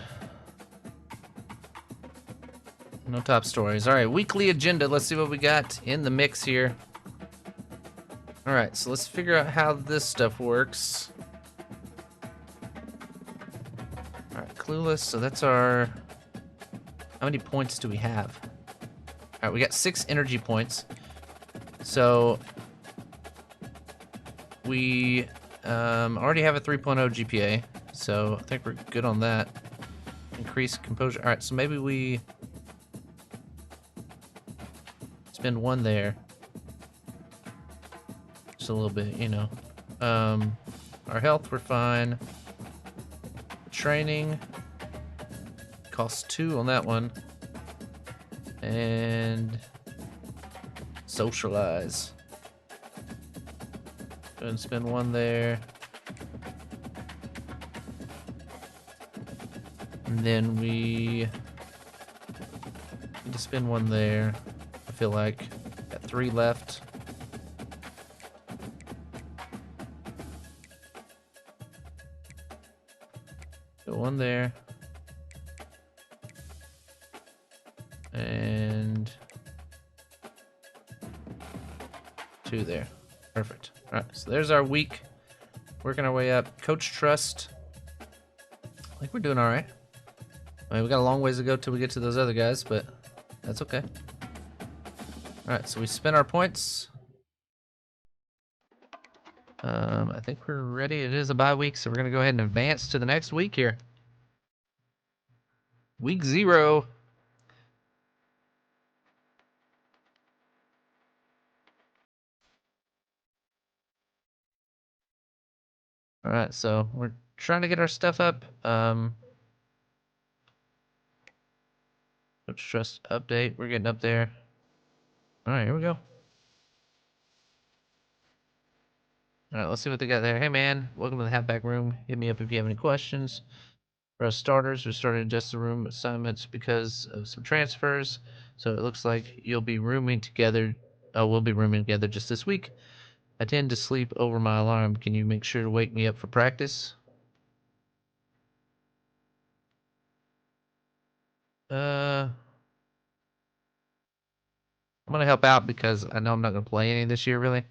No top stories. All right, weekly agenda. Let's see what we got in the mix here. All right, so let's figure out how this stuff works. All right, clueless. So that's our... How many points do we have? All right, we got 6 energy points. So we already have a 3.0 GPA, so I think we're good on that. Increase composure. All right, so maybe we spend 1 there. Just a little bit, you know. Our health, we're fine. Training costs 2 on that one. And socialize. Go ahead and spend 1 there. And then we need to spend 1 there. I feel like got 3 left. Go 1 there. And 2 there. Perfect. All right, so there's our week. Working our way up. Coach Trust. I think we're doing all right. I mean, we got a long ways to go till we get to those other guys, but that's okay. All right, so we spent our points. I think we're ready. It is a bye week, so we're gonna go ahead and advance to the next week here. Week 0. All right, so we're trying to get our stuff up. Coach Trust update. We're getting up there. All right, here we go. All right, let's see what they got there. Hey, man, welcome to the Halfback Room. Hit me up if you have any questions. For us starters, we started to adjust the room assignments because of some transfers. So it looks like you'll be rooming together. We'll be rooming together just this week. I tend to sleep over my alarm. Can you make sure to wake me up for practice? I'm gonna help out because I know I'm not gonna play any this year, really.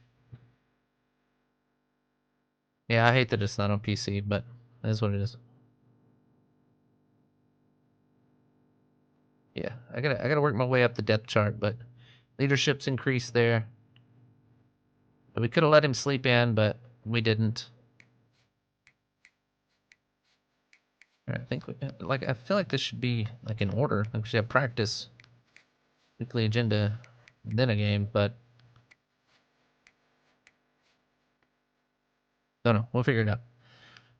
Yeah, I hate that it's not on PC, but that is what it is. Yeah, I gotta work my way up the depth chart, but leadership's increased there. We could have let him sleep in, but we didn't. I think I feel like this should be like in order. Like we should have practice, weekly agenda, then a game, but no, we'll figure it out.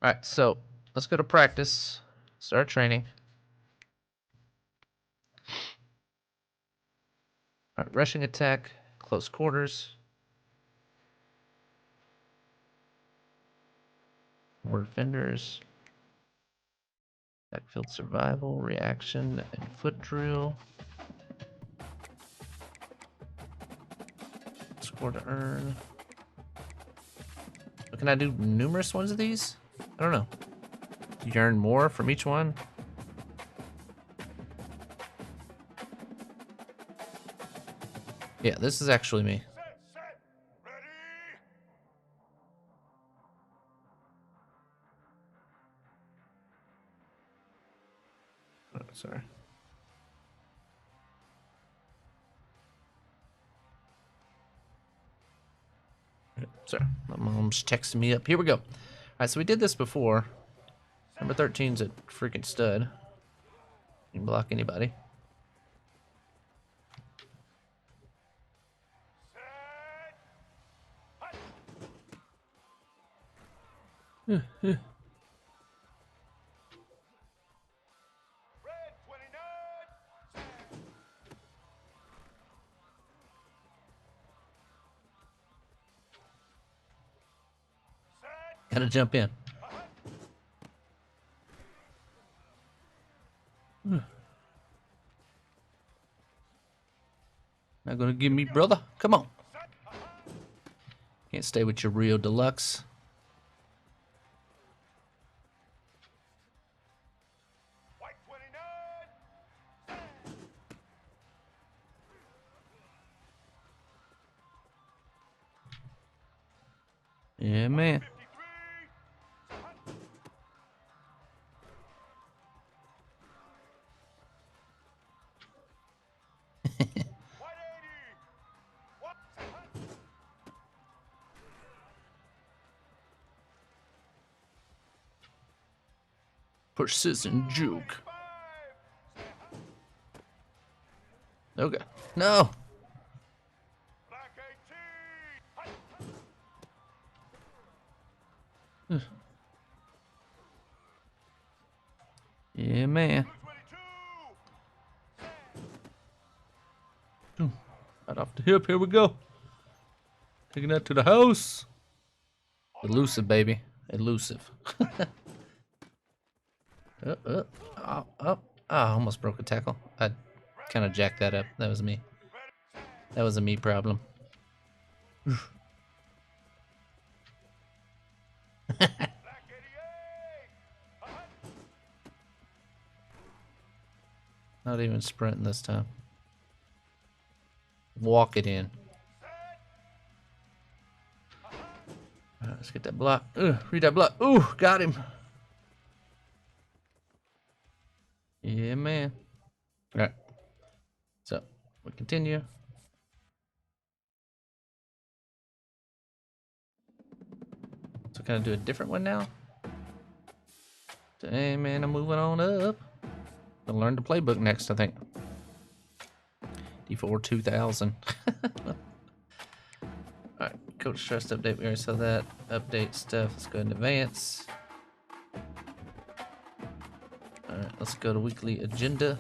All right, so let's go to practice. Start training. All right, rushing attack, close quarters. More defenders. Backfield survival, reaction, and foot drill. Score to earn. Can I do numerous ones of these? I don't know. Do you earn more from each one? Yeah, this is actually me. Set, ready. Oh, sorry. Sorry, my mom's texting me up. Here we go. All right, so we did this before. Number 13's a freaking stud. You can block anybody. Gotta jump in. Not gonna give me, brother. Come on. Can't stay with your Rio Deluxe. Yeah, man. Persistent juke. Okay. No. Yeah, man. Right off the hip. Here we go. Taking that to the house. Elusive, baby. Elusive. Oh, I almost broke a tackle. I kind of jacked that up. That was me. That was a me problem. Not even sprinting this time. Walk it in. Alright, let's get that block. Read that block. Ooh, got him. Yeah, man. Alright. So, we continue. So, can I do a different one now? Hey, man, I'm moving on up. I'll learn the playbook next, I think. D4 2000. Alright, Coach Trust update. We already saw that. Update stuff. Let's go in advance. Alright, let's go to weekly agenda.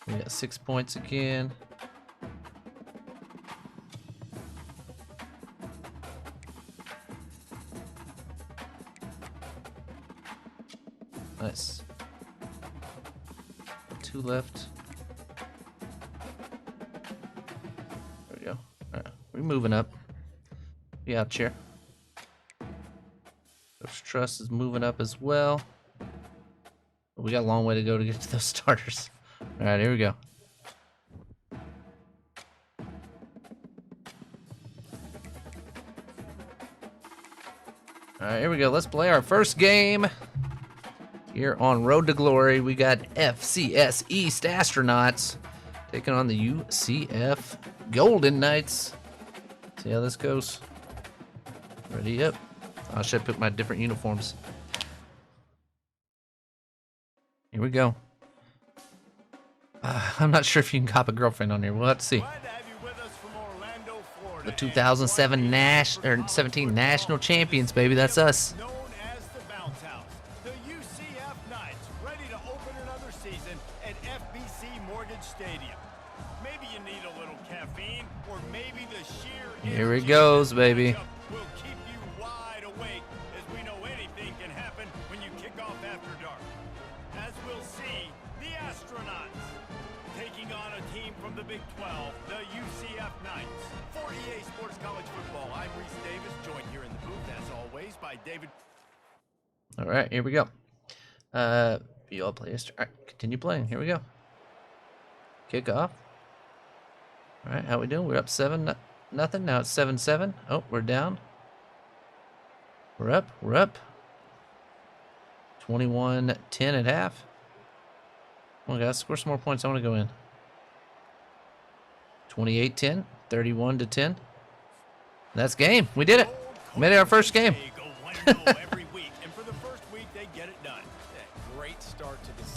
We got 6 points again. Nice. 2 left. There we go. Alright, we're moving up. Be out here. Coach Trust is moving up as well. We got a long way to go to get to those starters. Alright, here we go. Alright, here we go. Let's play our first game. Here on Road to Glory, we got FCS East Astronauts taking on the UCF Golden Knights. See how this goes. Ready up. I should put my different uniforms. Here we go. I'm not sure if you can cop a girlfriend on here. We'll have to see. The 2007 17 national champions, baby. That's us. Known as the Bounce House, the UCF Knights, ready to open another season at FBC Mortgage Stadium. Maybe you need a little caffeine, or maybe the sheer Here it goes, baby. will keep you wide awake, as we know anything can happen when you kick off after dark. As we'll see, the Astronauts taking on a team from the Big 12, the UCF Knights. For EA Sports College Football, I'm Reese Davis, joined here in the booth, as always, by David. All right, here we go. You all play history. All right, continue playing. Here we go. Kick off. All right, how we doing? We're up 7-0. Now it's 7-7. Oh, we're down. We're up. We're up. 21-10 at half. Come on, guys, score some more points. I want to go in. 28-10. 31-10. That's game. We did it. Made it our first game.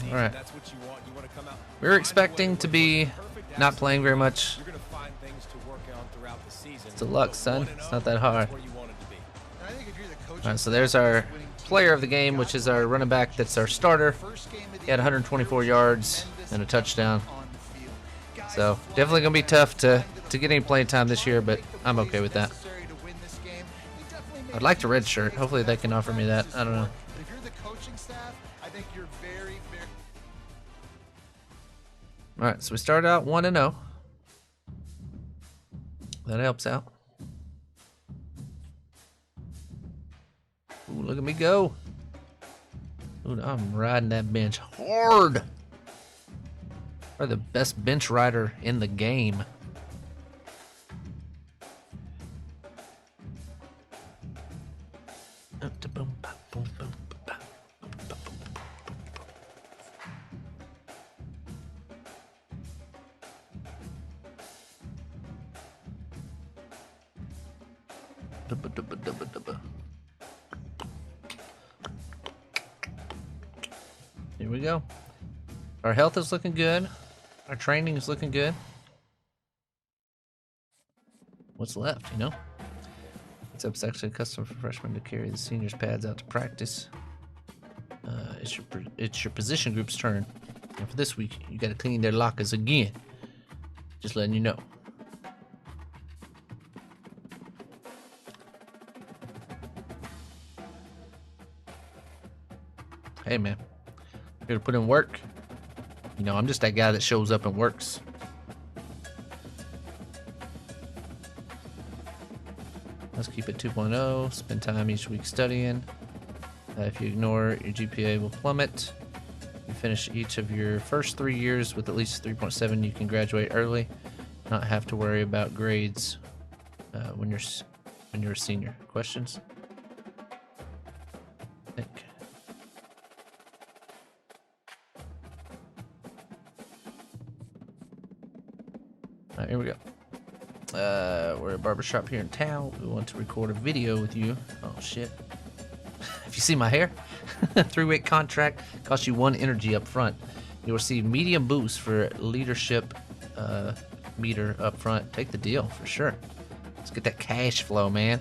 All right. That's what you want. You want to come out. We were expecting to be not playing very much. You're going to find things to work on throughout the season. It's a luck, son. It's not that hard. That's where you want it to be. And I think if you're the coach, All right, so there's our player of the game, which is our running back. That's our starter. He had 124 yards and a touchdown. So definitely gonna be tough to get any playing time this year, but I'm okay with that. I'd like to redshirt. Hopefully they can offer me that. I don't know. But if you're the coaching staff, I think you're very, very. All right, so we started out 1-0. That helps out. Ooh, look at me go. Ooh, I'm riding that bench hard. I'm the best bench rider in the game. Here we go. Our health is looking good. Our training is looking good. What's left, you know? It's up section custom for freshmen to carry the seniors' pads out to practice. It's your position group's turn. And for this week, you got to clean their lockers again. Just letting you know. Hey man, here to put in work. You know, I'm just that guy that shows up and works. Let's keep it 2.0. Spend time each week studying. If you ignore, your GPA will plummet. You finish each of your first 3 years with at least 3.7. You can graduate early, not have to worry about grades when you're a senior. Questions? I think. All right, here we go. We're at a barbershop here in town. We want to record a video with you. Oh shit. If you see my hair, 3-week contract costs you 1 energy up front. You'll receive medium boost for leadership meter up front. Take the deal for sure. Let's get that cash flow, man.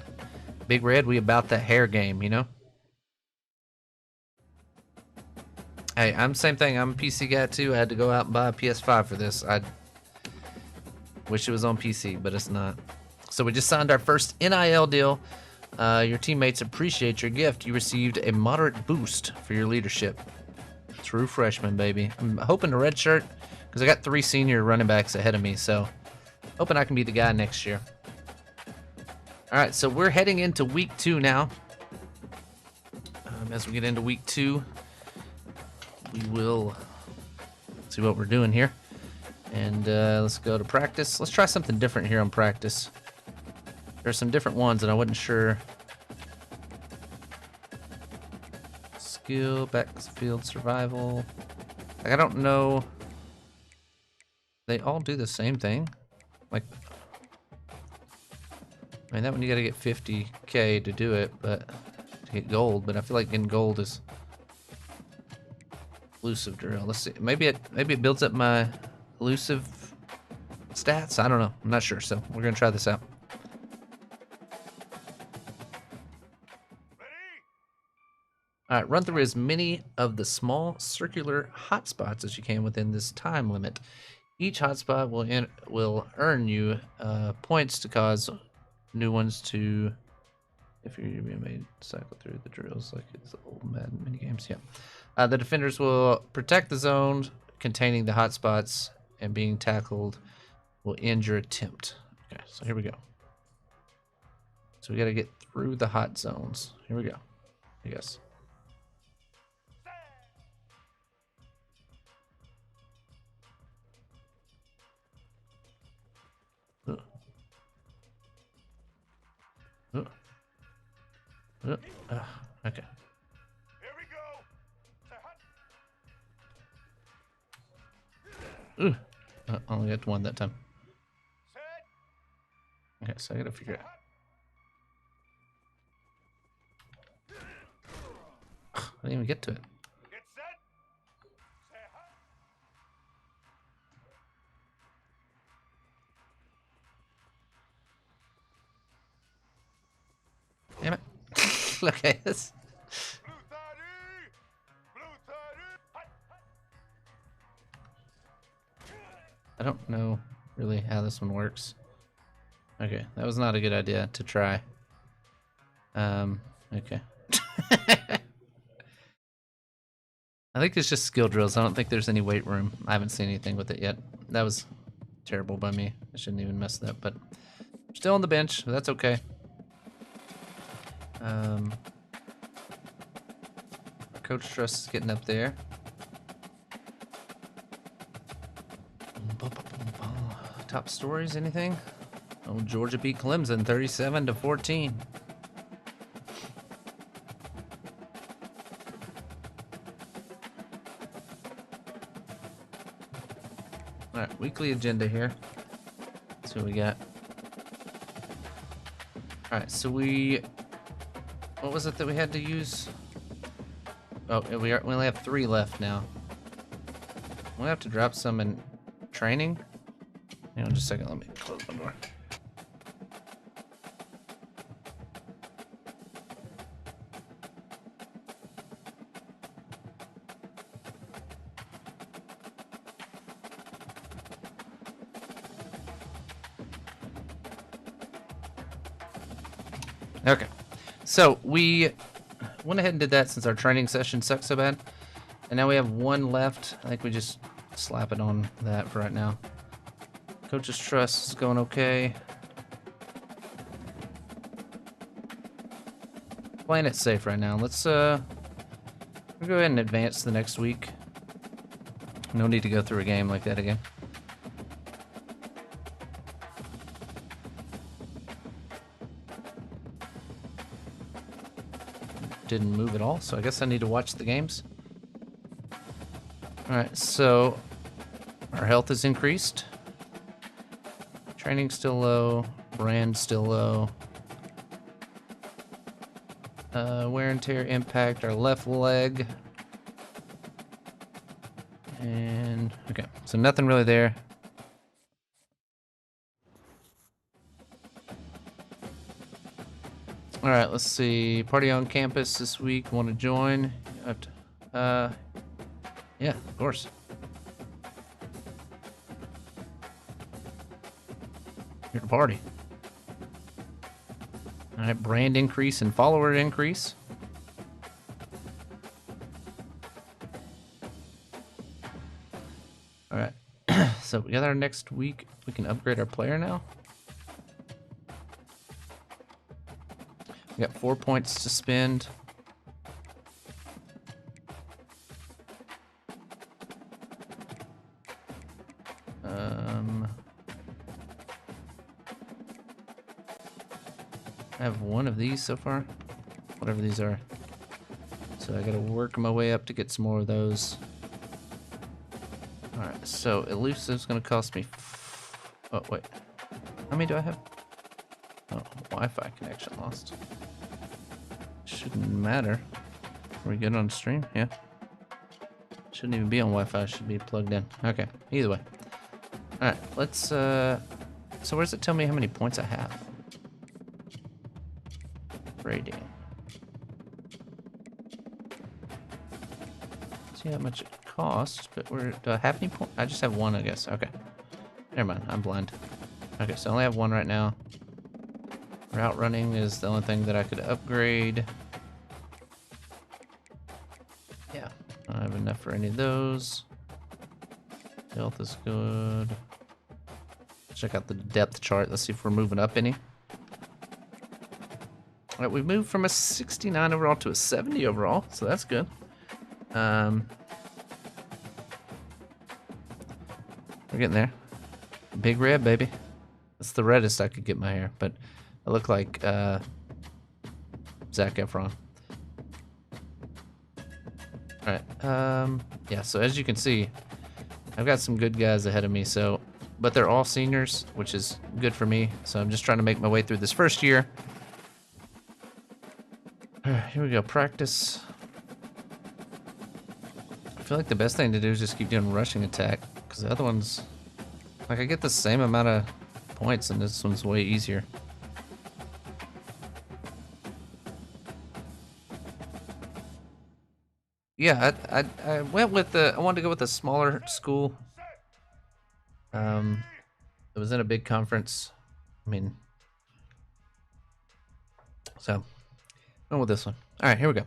Big Red, we about that hair game, you know? Hey, I'm the same thing. I'm a PC guy too. I had to go out and buy a PS5 for this. I wish it was on PC, but it's not. So we just signed our first NIL deal. Your teammates appreciate your gift. You received a moderate boost for your leadership. True freshman, baby. I'm hoping to redshirt because I got 3 senior running backs ahead of me. So hoping I can be the guy next year. All right, so we're heading into week 2 now. As we get into week 2, we will see what we're doing here. And let's go to practice. Let's try something different here on practice. There's some different ones and I wasn't sure. Skill, backfield survival. Like, I don't know. They all do the same thing. Like, I mean, that one you gotta get 50K to do it, but to get gold. But I feel like getting gold is elusive drill. Let's see. Maybe it builds up my elusive stats. I don't know. I'm not sure. So we're gonna try this out. All right, run through as many of the small circular hotspots as you can within this time limit. Each hotspot will earn you points to cause new ones to. If you're being made cycle through the drills like it's the old Madden minigames, yeah. The defenders will protect the zone containing the hotspots, and being tackled will end your attempt. Okay, so here we go. So we got to get through the hot zones. Here we go. Yes. Okay. Here we go. Ooh. I only got 1 that time. Okay, so I gotta figure it out. I didn't even get to it. Get set. Okay. This... I don't know really how this one works. Okay, that was not a good idea to try. Okay. I think it's just skill drills. I don't think there's any weight room. I haven't seen anything with it yet. That was terrible by me. I shouldn't even mess that up, but still on the bench. That's okay. Coach Trust is getting up there. Top stories, anything? Oh, Georgia beat Clemson 37-14. Alright, weekly agenda here. Let's see what we got. Alright, so what was it that we had to use? Oh, we only have 3 left now. We'll have to drop some in training. Hang on just a second, let me close my door. Okay, so we went ahead and did that since our training session sucked so bad. And now we have 1 left. I think we just slap it on that for right now. Coach's Trust is going okay. Playing it safe right now. Let's we'll go ahead and advance to the next week. No need to go through a game like that again. Didn't move at all, so I guess I need to watch the games. Alright, so our health is increased. Training's still low. Brand still low. Wear and tear impact our left leg. And okay, so nothing really there. All right, let's see. Party on campus this week. Want to join? You have to, yeah, of course. Here to party. All right, brand increase and follower increase. All right, so we got our next week. We can upgrade our player now. We got 4 points to spend. I have 1 of these so far, whatever these are. So I gotta work my way up to get some more of those. All right, so elusive's gonna cost me. Oh wait, how many do I have? Oh, Wi-Fi connection lost. Shouldn't matter. Are we good on stream? Yeah. Shouldn't even be on Wi-Fi. Should be plugged in. Okay. Either way. All right. Let's. So where does it tell me how many points I have? Rating. See how much it costs, but do I have any points? I just have 1, I guess. Okay. Never mind. I'm blind. Okay, so I only have 1 right now. Route running is the only thing that I could upgrade. Yeah, I don't have enough for any of those. Health is good. Check out the depth chart. Let's see if we're moving up any. All right, we moved from a 69 overall to a 70 overall, so that's good. We're getting there. Big red, baby. That's the reddest I could get my hair, but I look like Zac Efron. Alright, yeah, so as you can see, I've got some good guys ahead of me, so, but they're all seniors, which is good for me, so I'm just trying to make my way through this first year. Alright, here we go, practice. I feel like the best thing to do is just keep doing rushing attack, because the other ones, like I get the same amount of points and this one's way easier. Yeah, I went with I wanted to go with a smaller school. It was in a big conference. I mean, so went with this one. All right, here we go.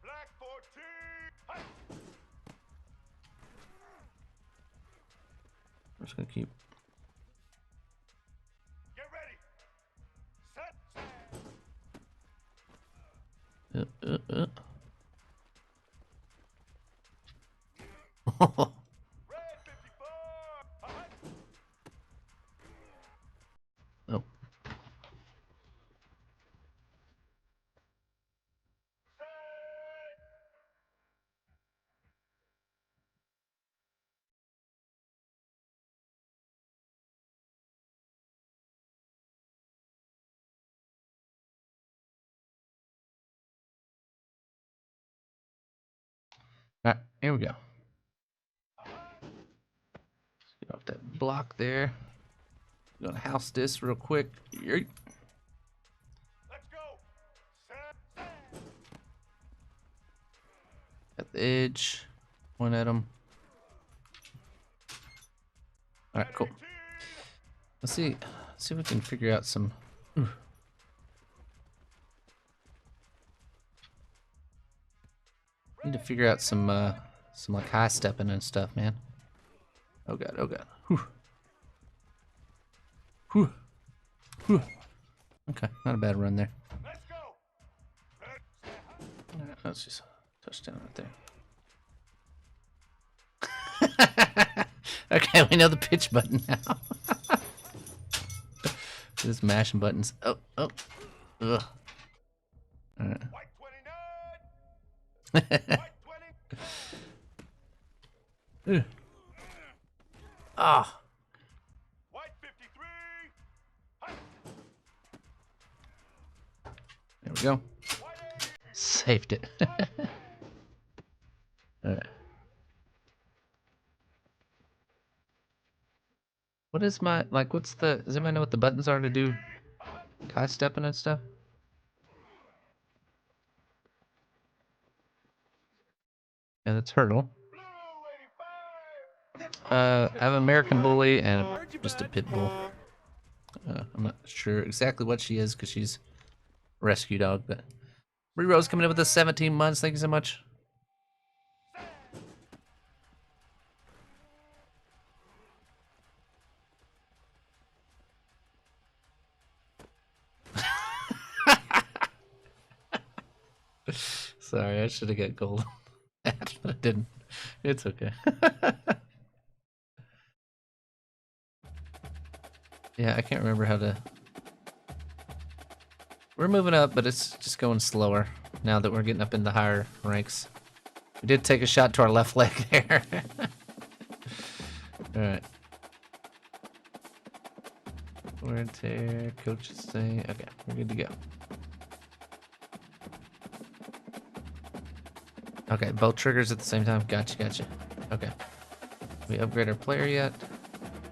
Black 14. I'm just gonna keep. Get ready. Set. Red 54. Oh. All right, here we go. Get off that block there. Gonna house this real quick. Yeet. Let's go. Set. At the edge. Point at him. All right, cool. Let's see if we can figure out some. Ooh. Need to figure out some like high stepping and stuff, man. Oh god, oh god. Whew. Whew. Whew. Okay, not a bad run there. Let's go. Alright, that's just a touchdown right there. Okay, we know the pitch button now. Just mashing buttons. Oh, oh. Ugh. Alright. White 29. White 20. Ah. White 53. There we go. Saved it. Alright. What is my, like, what's the, does anybody know what the buttons are to do high stepping and stuff? Yeah, that's hurdle. I have an American Bully and just a pit bull. I'm not sure exactly what she is because she's a rescue dog, but Bree Rose coming in with the 17 months. Thank you so much. Sorry, I should have got gold, but I didn't. It's okay. Yeah, I can't remember how to. We're moving up, but it's just going slower now that we're getting up in the higher ranks. We did take a shot to our left leg there. Alright. We're tear, coach is saying. Okay, we're good to go. Okay, both triggers at the same time. Gotcha, gotcha. Okay. We upgrade our player yet?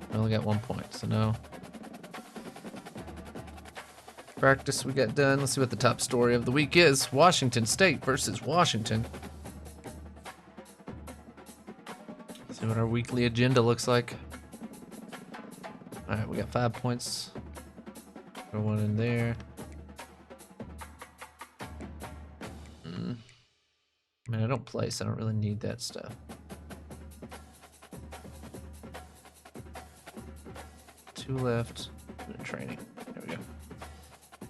We only got 1 point, so no. Practice we got done. Let's see what the top story of the week is. Washington State versus Washington. Let's see what our weekly agenda looks like. Alright, we got 5 points. Throw one in there. I mean, I don't play, so I don't really need that stuff. Two left. Training. There we go.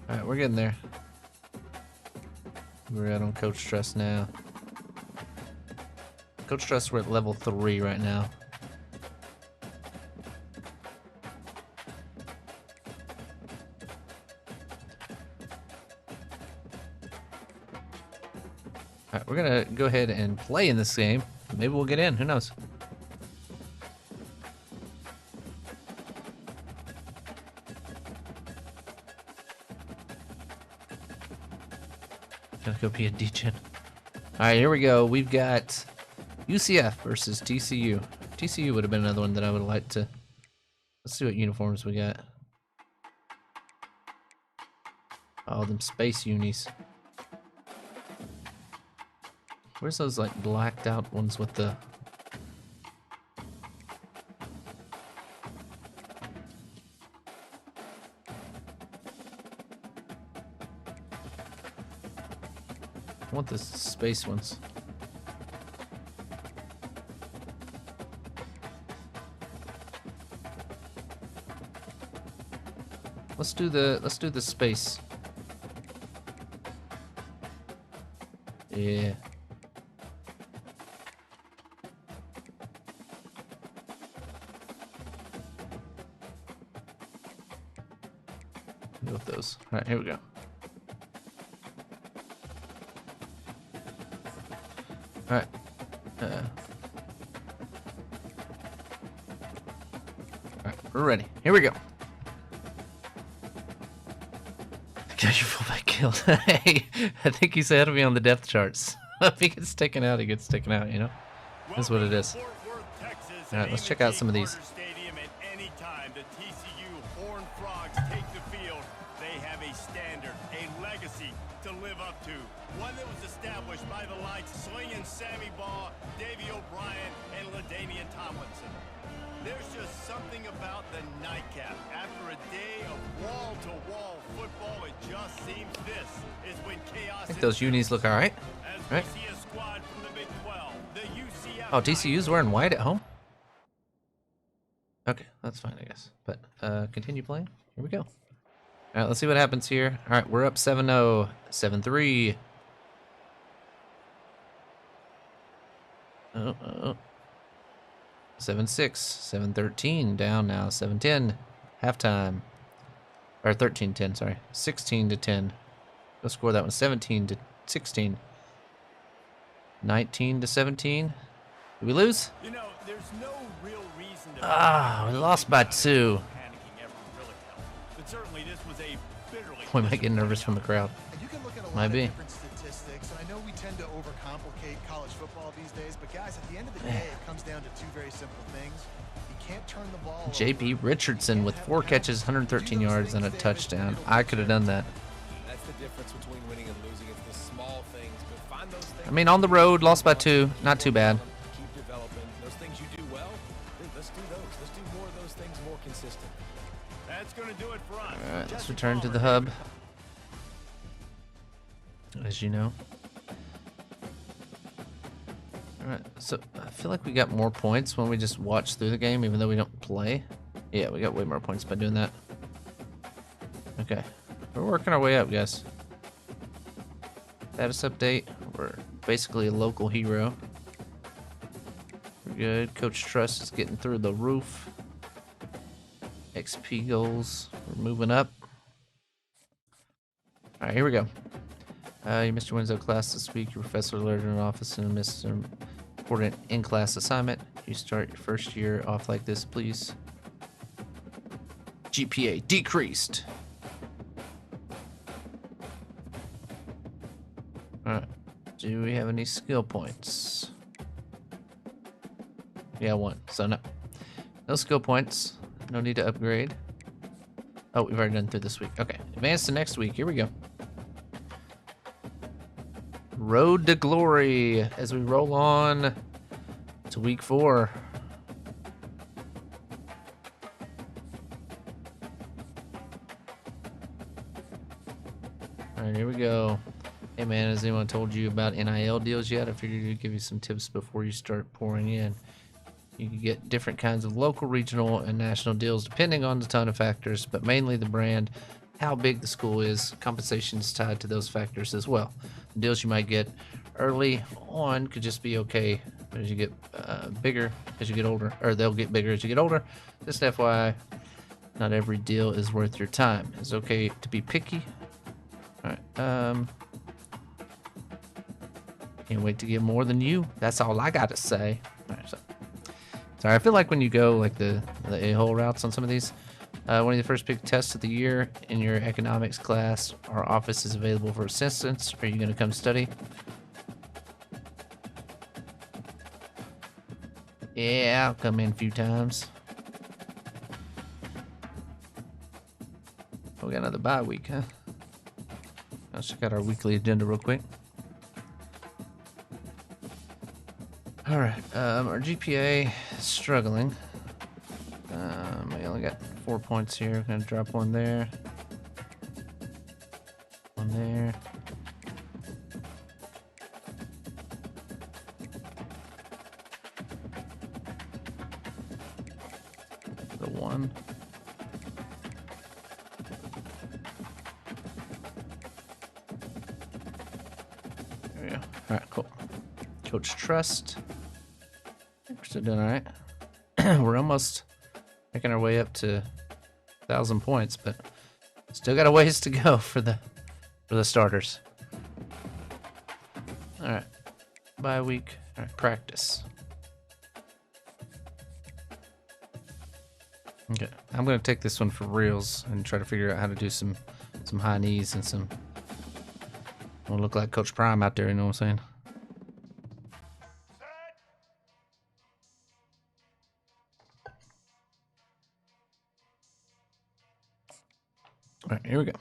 Alright, we're getting there. We're out on Coach Trust now. Coach Trust, we're at level 3 right now. Alright, we're gonna go ahead and play in this game. Maybe we'll get in, who knows? Gotta go be a degen. Alright, here we go. We've got UCF versus TCU. TCU would have been another one that I would have liked to Let's see what uniforms we got. Oh, them space unis. Where's those like blacked out ones with the... I want the space ones. Let's do the space. Yeah. Go with those. All right, here we go. All right. All right, we're ready. Here we go. Got your fullback killed. Hey, I think he's ahead of me on the depth charts. If he gets taken out, he gets taken out, you know? That's what it is. All right, let's check out some of these. Stadium at any time the TCU Horned Frogs take the field, they have a standard, a legacy to live up to. One that was established by the likes of Slingin' Sammy Baugh, Davey O'Brien, and LaDainian Tomlinson. There's just something about the nightcap. After a day of wall-to-wall football, it just seems this is when chaos... I think those unis look all right. Right? Oh, TCU's wearing white at home? Okay, that's fine, I guess. But, continue playing. Here we go. All right, let's see what happens here. All right, we're up 7-0, 7-3. Oh. 7-6, 7-13, down now, 7-10, halftime. Or 13-10, sorry. 16-10. Go score that one, 17-16. 19-17. Did we lose? You know, there's no real reason to we lost by 2. panicking ever really helped. But certainly this was a bitterly We might get nervous from the crowd. And you can look at a lot Might of be. different statistics, and I know we tend to overcomplicate college football these days, but guys, at the end of the day, it comes down to two very simple things. You can't turn the ball JP over. Richardson with 4 catches, 113 yards, and a touchdown. I could have done that. That's the difference between winning and losing. It's the small things, but find those things. I mean, on the road, lost by 2. Not too bad. Keep developing those things you do well. Let's do those. Let's do more of those things more consistent. That's going to do it for us. All right, let's Jesse return to Palmer the here. hub. As you know. Alright, so I feel like we got more points when we just watch through the game, even though we don't play. Yeah, we got way more points by doing that. Okay, we're working our way up, guys. Status update. We're basically a local hero. We're good. Coach Trust is getting through the roof. XP goals. We're moving up. Alright, here we go. You missed your Wednesday class this week. Your professor alerted in office and missed an important in-class assignment. You start your first year off like this, please. GPA decreased. Alright. Do we have any skill points? Yeah, 1. So no skill points. No need to upgrade. Oh, we've already done through this week. Okay. Advance to next week. Here we go. Road to glory as we roll on to week 4. All right, here we go. Hey man, has anyone told you about NIL deals yet? I figured to give you some tips before you start pouring in. You can get different kinds of local, regional, and national deals depending on a ton of factors, but mainly the brand, how big the school is. Compensation is tied to those factors as well. The deals you might get early on could just be okay as you get bigger as you get older, or they'll get bigger as you get older. Just FYI, not every deal is worth your time. It's okay to be picky. All right. Can't wait to get more than you. That's all I gotta say. All right, sorry, I feel like when you go like the a-hole routes on some of these, one of the first big tests of the year in your economics class, our office is available for assistance. Are you going to come study? Yeah, I'll come in a few times. we got another bye week, huh? Let's check out our weekly agenda real quick. All right, our GPA is struggling. We only got 4 points here. Gonna drop one there. One there. The one. There we go. All right, cool. Coach Trust. We're still doing all right. We're almost making our way up to 1,000 points, but still got a ways to go for the starters. All right, bye week. All right, practice. Okay, I'm gonna take this one for reals and try to figure out how to do some high knees and some. I don't look like Coach Prime out there. You know what I'm saying? All right, here we go.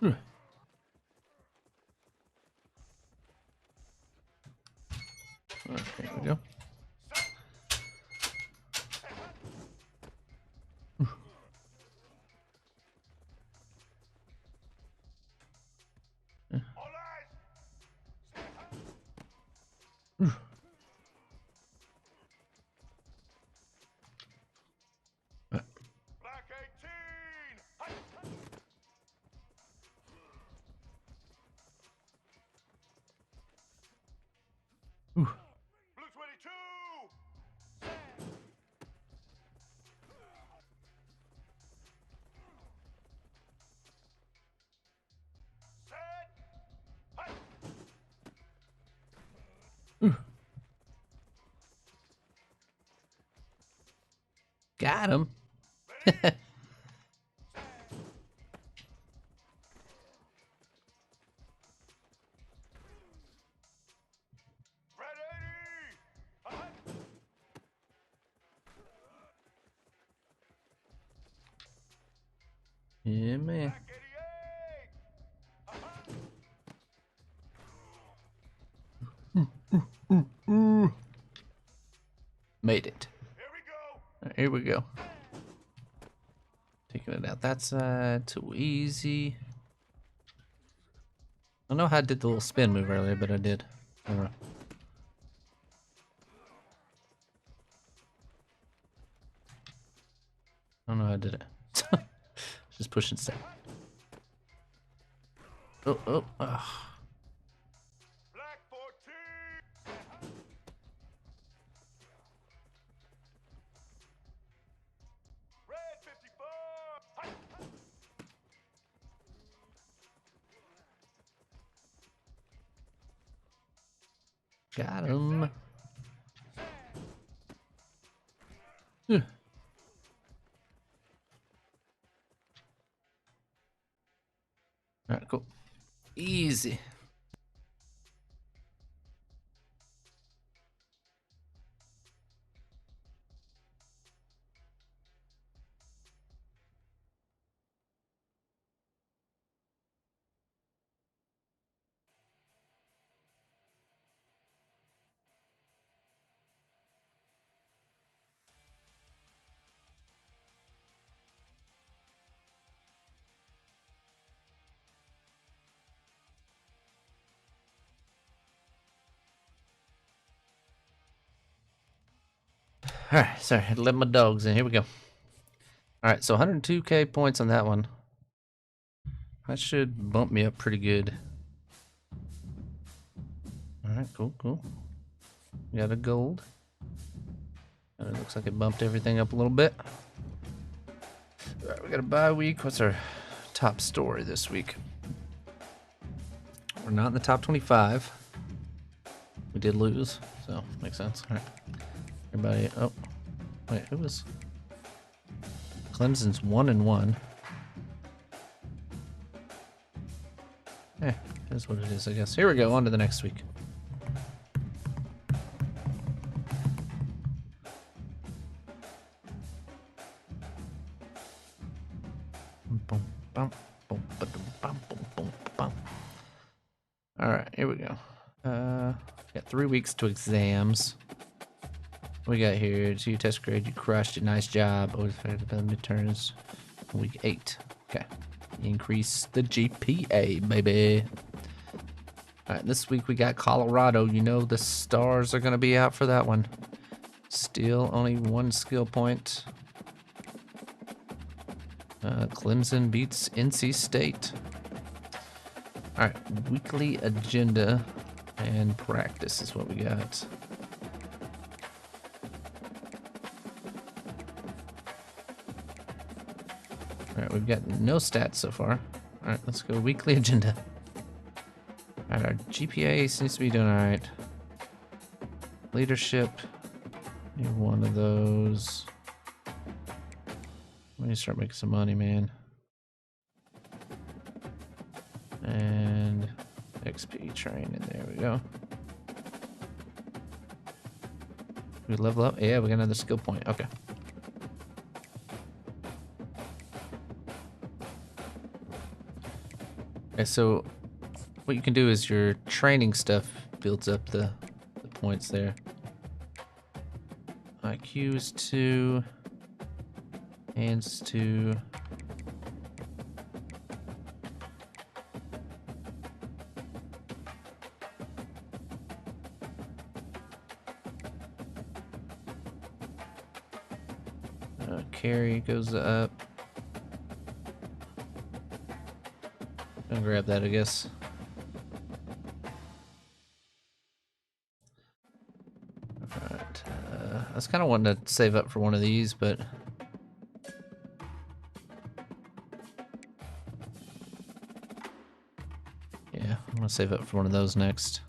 All right, here we go. Black 18. Blue 22. Set. Got him. Red 80. Yeah, man. Black 88. Made it. Here we go. All right, here we go. Taking it out that side. Too easy. I don't know how I did the little spin move earlier, but I did. I don't know. I don't know how I did it. Just pushing stuff. Oh, oh, oh. Black 14. Red 54. Got him. Yeah. All right, cool. Easy. All right, sorry, I had to let my dogs in. Here we go. All right, so 102k points on that one. That should bump me up pretty good. All right, cool, cool. We got a gold. And it looks like it bumped everything up a little bit. All right, we got a bye week. What's our top story this week? We're not in the top 25. We did lose, so makes sense. All right. Everybody, oh, wait, who was? Clemson's 1-1. Eh, that's what it is, I guess. Here we go, on to the next week. All right, here we go. Got 3 weeks to exams. What we got here? 2 test grade. You crushed it. Nice job. Always fair to the midterms. Week 8. Okay. Increase the GPA, baby. All right, this week we got Colorado. You know the stars are gonna be out for that one. Still only 1 skill point. Clemson beats NC State. All right, weekly agenda and practice is what we got. All right, we've got no stats so far. All right, let's go weekly agenda. All right, our GPA seems to be doing all right. Leadership, need 1 of those. We need to start making some money, man. And XP training, there we go. We level up? Yeah, we got another skill point. Okay. Okay, so what you can do is your training stuff builds up the points there. IQ is 2. Hands 2. Carry goes up. I'll grab that, I guess. Alright, I was kind of wanting to save up for one of these, but yeah, I'm gonna save up for one of those next.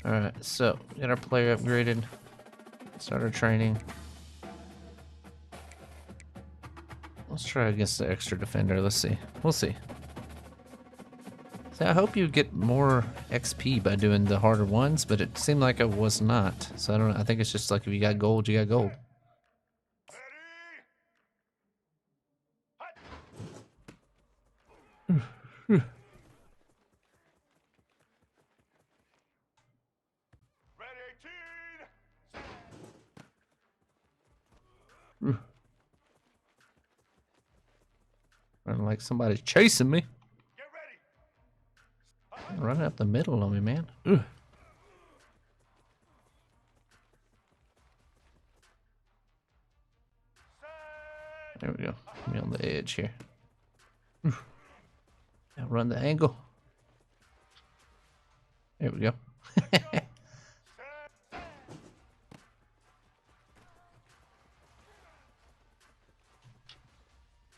Alright, so we got our player upgraded. Start our training. Let's try against the extra defender. Let's see. We'll see. So I hope you get more XP by doing the harder ones, but it seemed like I was not. So I don't know. I think it's just like if you got gold, you got gold. Ready, 18. Running like somebody's chasing me. Get ready. Running up the middle on me, man. Ugh. There we go. Get me on the edge here. Oof. Now run the angle. There we go.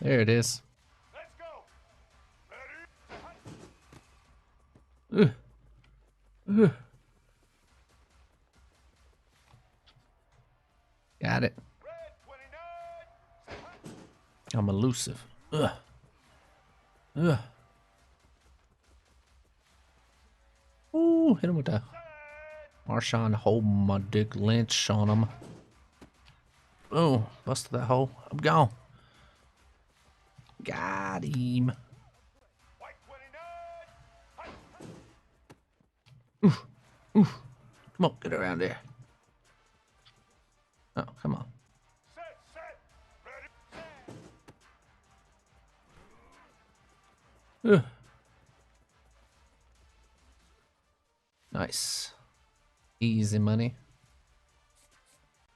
There it is. Let's go. Ready. Got it. Red 29. I'm elusive. Ugh. Ugh. Ooh, hit him with that. Marshawn hold my dick lynch on him. Boom. Busted that hole. I'm gone. Got him. White 29. Oof. Oof. Come on, get around there. Oh, come on. Set. Ready. Ugh. Nice. Easy money.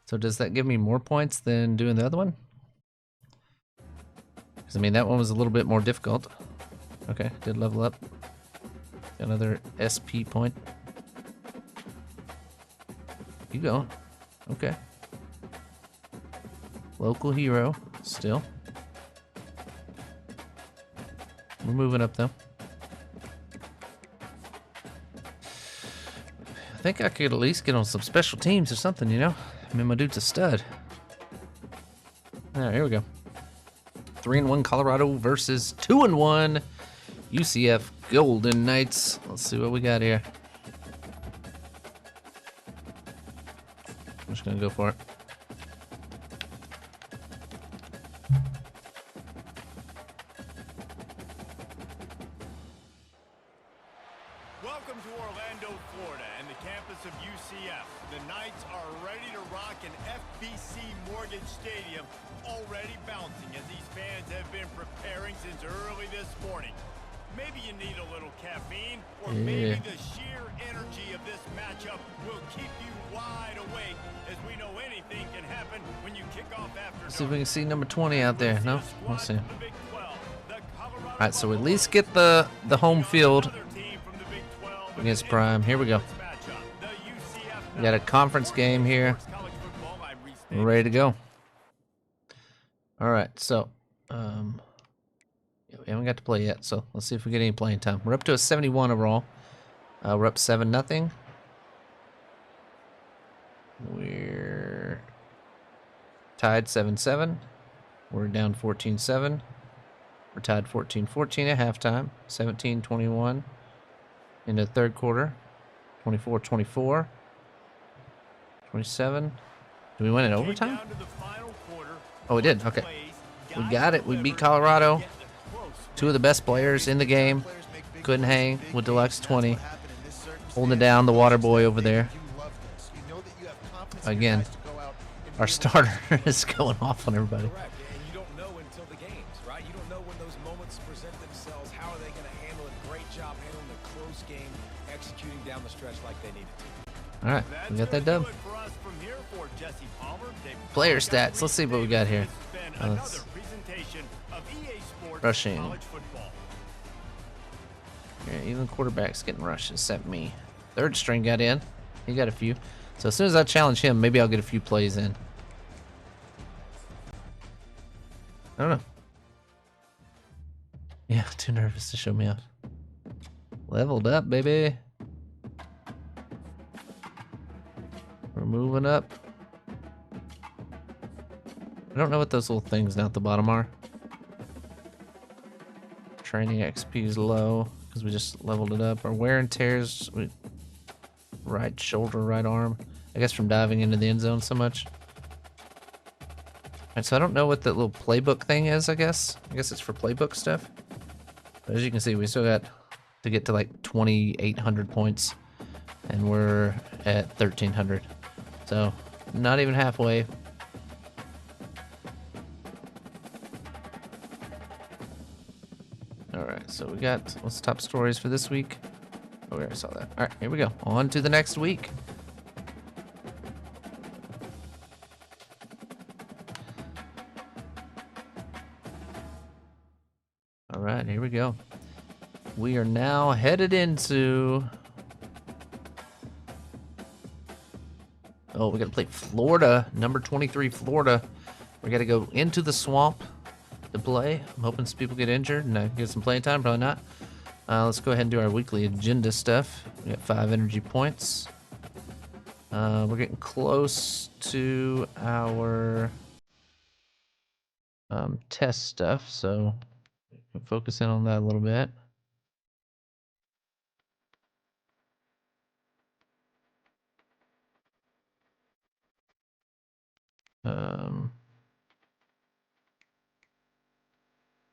So does that give me more points than doing the other one? Because I mean, that one was a little bit more difficult. Okay, did level up. Another SP point. You go. Okay. Local hero, still. We're moving up though. I think I could at least get on some special teams or something, you know? I mean, my dude's a stud. Alright, here we go. 3-1 Colorado versus 2-1 UCF Golden Knights. Let's see what we got here. I'm just gonna go for it. Welcome to Orlando, Florida, and the campus of UCF. The Knights are ready to rock an FBC Mortgage Stadium, already bouncing as these fans have been preparing since early this morning. Maybe you need a little caffeine, or maybe the sheer energy of this matchup will keep you wide awake, as we know anything can happen when you kick off after dark. See if we can see number 20 out there. No, we'll see. All right, so at least get the home field against Prime. Here we go. We got a conference game here. We're ready to go. All right, so we haven't got to play yet, so let's see if we get any playing time. We're up to a 71 overall. We're up 7-0. We're tied 7-7. We're down 14-7. We're tied 14-14 at halftime. 17-21 in the third quarter. 24-24. 27. Did we win in overtime? Oh, we did. Okay. We got it. We beat Colorado. Two of the best players in the game. Couldn't hang with Deluxe 20. Holding it down, the water boy over there. Again, our starter is going off on everybody. Correct, and you don't know until the games, right? You don't know when those moments present themselves. How are they going to handle it? Great job handling the close game, executing down the stretch like they needed to. All right, we got that done. Player stats. Let's see what we got here. Rushing. Yeah, even quarterback's getting rushed except me. Third string got in. He got a few. So as soon as I challenge him, maybe I'll get a few plays in. I don't know. Yeah, too nervous to show me out. Leveled up, baby. We're moving up. I don't know what those little things down at the bottom are. Training XP is low because we just leveled it up. Our wear and tears, right shoulder, right arm. I guess from diving into the end zone so much. And so I don't know what that little playbook thing is, I guess. I guess it's for playbook stuff. But as you can see, we still got to get to like 2,800 points. And we're at 1,300. So not even halfway. Alright, so we got, what's the top stories for this week? Oh, we already saw that. Alright, here we go. On to the next week. Alright, here we go. We are now headed into... Oh, we gotta play Florida. Number 23, Florida. We gotta go into the swamp to play. I'm hoping some people get injured and get some playing time. Probably not. Let's go ahead and do our weekly agenda stuff. We got 5 energy points. We're getting close to our test stuff, so we'll focus in on that a little bit.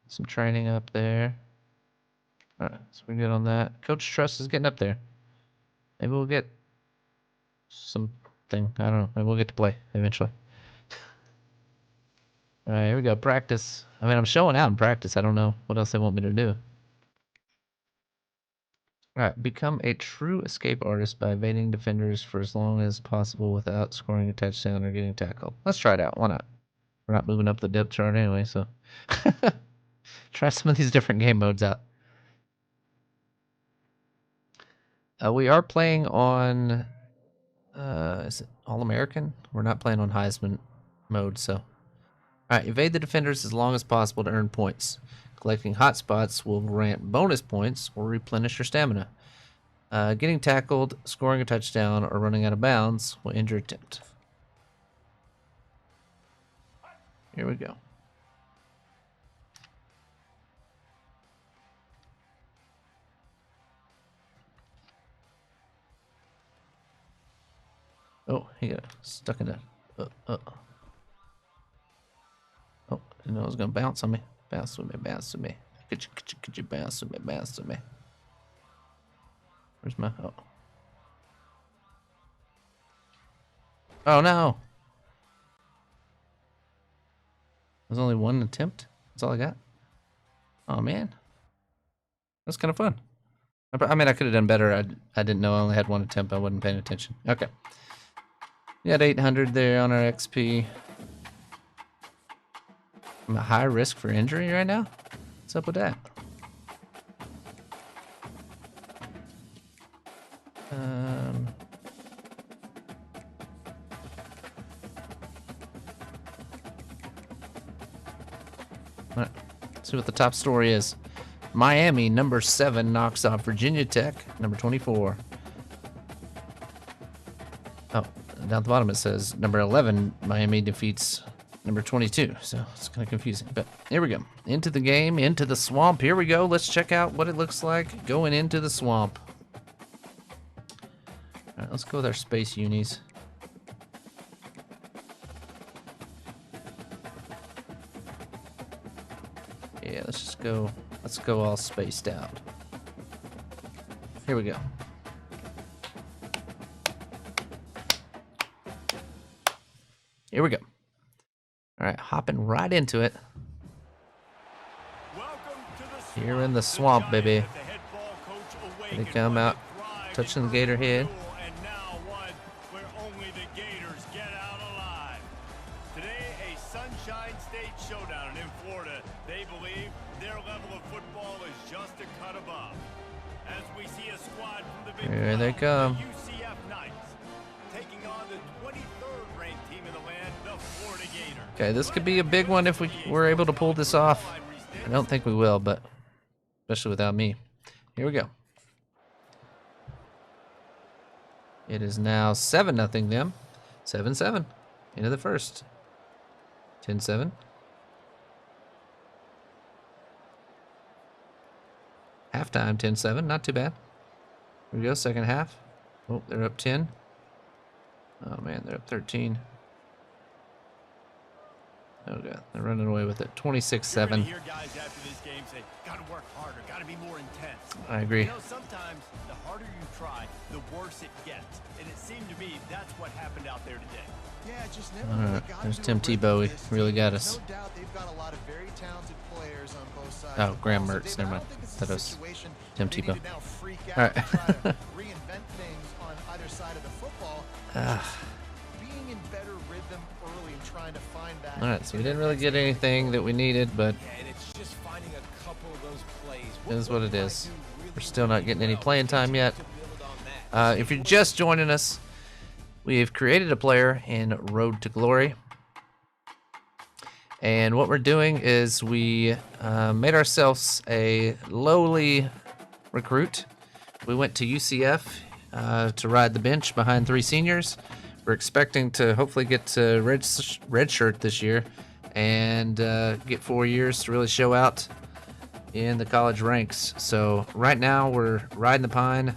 Some training up there. Alright, so we can get on that. Coach Trust is getting up there. Maybe we'll get something. I don't know. Maybe we'll get to play eventually. Alright, here we go. Practice. I mean, I'm showing out in practice. I don't know what else they want me to do. Alright, become a true escape artist by evading defenders for as long as possible without scoring a touchdown or getting tackled. Let's try it out. Why not? We're not moving up the depth chart anyway, so... Try some of these different game modes out. We are playing on... is it All-American? We're not playing on Heisman mode, so... Alright, evade the defenders as long as possible to earn points. Collecting hotspots will grant bonus points or replenish your stamina. Getting tackled, scoring a touchdown, or running out of bounds will end your attempt. Here we go. Oh, he got stuck in that. Oh, didn't know it was gonna bounce on me. Bounce with me, bounce with me. Could you bounce with me, bounce with me? Where's my... Oh. Oh, no. There's only one attempt? That's all I got? Oh, man. That's kind of fun. I mean, I could have done better. I didn't know I only had one attempt. I wasn't paying attention. Okay. We got 800 there on our XP. I'm at high risk for injury right now? What's up with that? Alright, let's see what the top story is. Miami, number 7, knocks off Virginia Tech, number 24. Oh, down at the bottom it says number 11, Miami defeats number 22. So it's kind of confusing. But here we go. Into the game, into the swamp. Here we go. Let's check out what it looks like going into the swamp. Alright, let's go with our space unis. Yeah, let's go all spaced out. Here we go. Here we go. All right, hopping right into it. Here in the swamp, baby. They come out, touching the gator head. Showdown in Florida. They believe their level of football is just a cut above. As we see a squad from the Big Here they 12, come. the UCF Knights, taking on the 23rd ranked team in the land, the Florida Gators. Okay, this could be a big one if we're able to pull this off. I don't think we will, but especially without me. Here we go. It is now 7-0 them. 7-7. Into the first. 10-7. Halftime, 10-7. Not too bad. Here we go, second half. Oh, they're up 10. Oh, man, they're up 13. Oh, God, they're running away with it. 26-7. Hear guys after this game say, gotta work harder, gotta be more intense. I agree. You know, sometimes the harder you try, the worse it gets. And it seemed to me that's what happened out there today. Yeah, just never All really right, got there's into Tim a rhythm Tebow. with He this really team. got There's us. No doubt they've got a lot of very talented players on both sides. Oh, of the Graham ball. So, Mertz, David, never I mind. don't think it's That a was situation Tim they need Tebow. to now freak out All right. and try to reinvent things on either side of the football. Being in better rhythm early and trying to find that. All right, so we didn't really get anything that we needed, but Yeah, and it's just finding a couple of those plays. it is what it do I is. do really, We're still not getting any well playing to time yet. build on that? If you're just joining us, we have created a player in Road to Glory. And what we're doing is we made ourselves a lowly recruit. We went to UCF to ride the bench behind 3 seniors. We're expecting to hopefully get to red shirt this year and get 4 years to really show out in the college ranks. So right now we're riding the pine,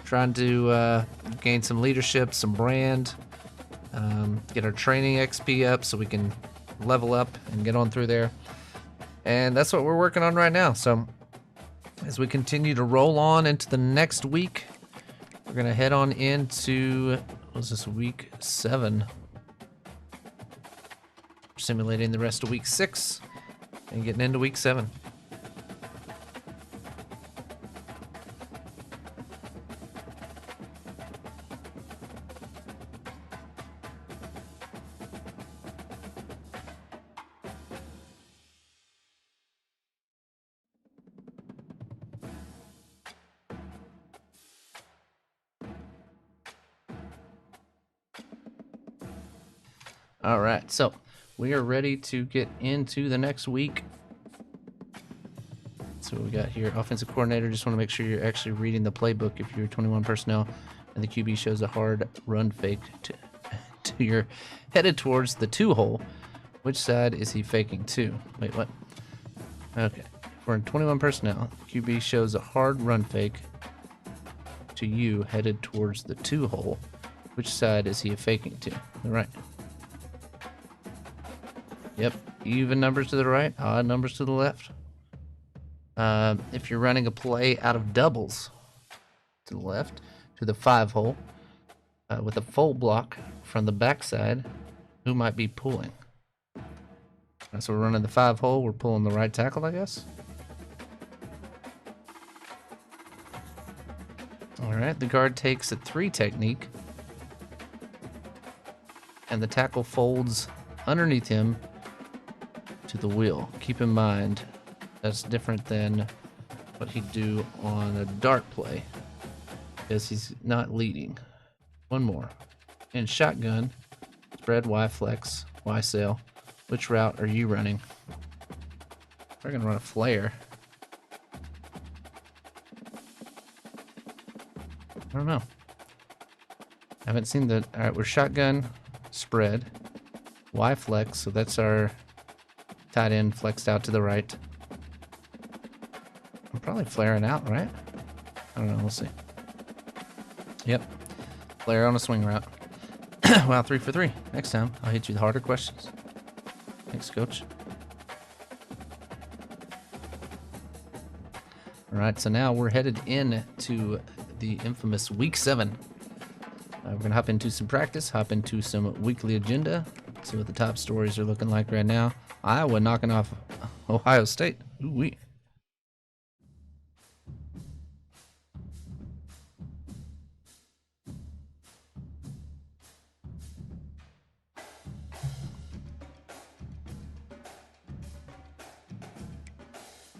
trying to gain some leadership, some brand, get our training XP up so we can level up and get on through there. And that's what we're working on right now. So as we continue to roll on into the next week, we're going to head on into, what was this, week 7. Simulating the rest of week 6 and getting into week 7. All right, so we are ready to get into the next week. So what we got here, offensive coordinator. Just want to make sure you're actually reading the playbook if you're 21 personnel, and the QB shows a hard run fake to your headed towards the 2 hole. Which side is he faking to? Wait, what? Okay, we're in 21 personnel. QB shows a hard run fake to you headed towards the 2 hole. Which side is he faking to? The right. Yep, even numbers to the right, odd numbers to the left. If you're running a play out of doubles, to the left to the 5 hole with a full block from the backside. Who might be pulling? So we're running the 5 hole. We're pulling the right tackle, I guess. All right, the guard takes a 3 technique, and the tackle folds underneath him to the wheel. Keep in mind, that's different than what he'd do on a dart play, because he's not leading. One more. In shotgun, spread Y flex, Y sail. Which route are you running? We're gonna run a flare. I don't know. I haven't seen the. All right, we're shotgun, spread, Y flex. So that's our tight end flexed out to the right. I'm probably flaring out, right? I don't know. We'll see. Yep, flare on a swing route. Wow, 3 for 3. Next time, I'll hit you with harder questions. Thanks, coach. All right, so now we're headed in to the infamous Week 7. We're going to hop into some practice, hop into some weekly agenda, see what the top stories are looking like right now. Iowa knocking off Ohio State. Ooh-wee.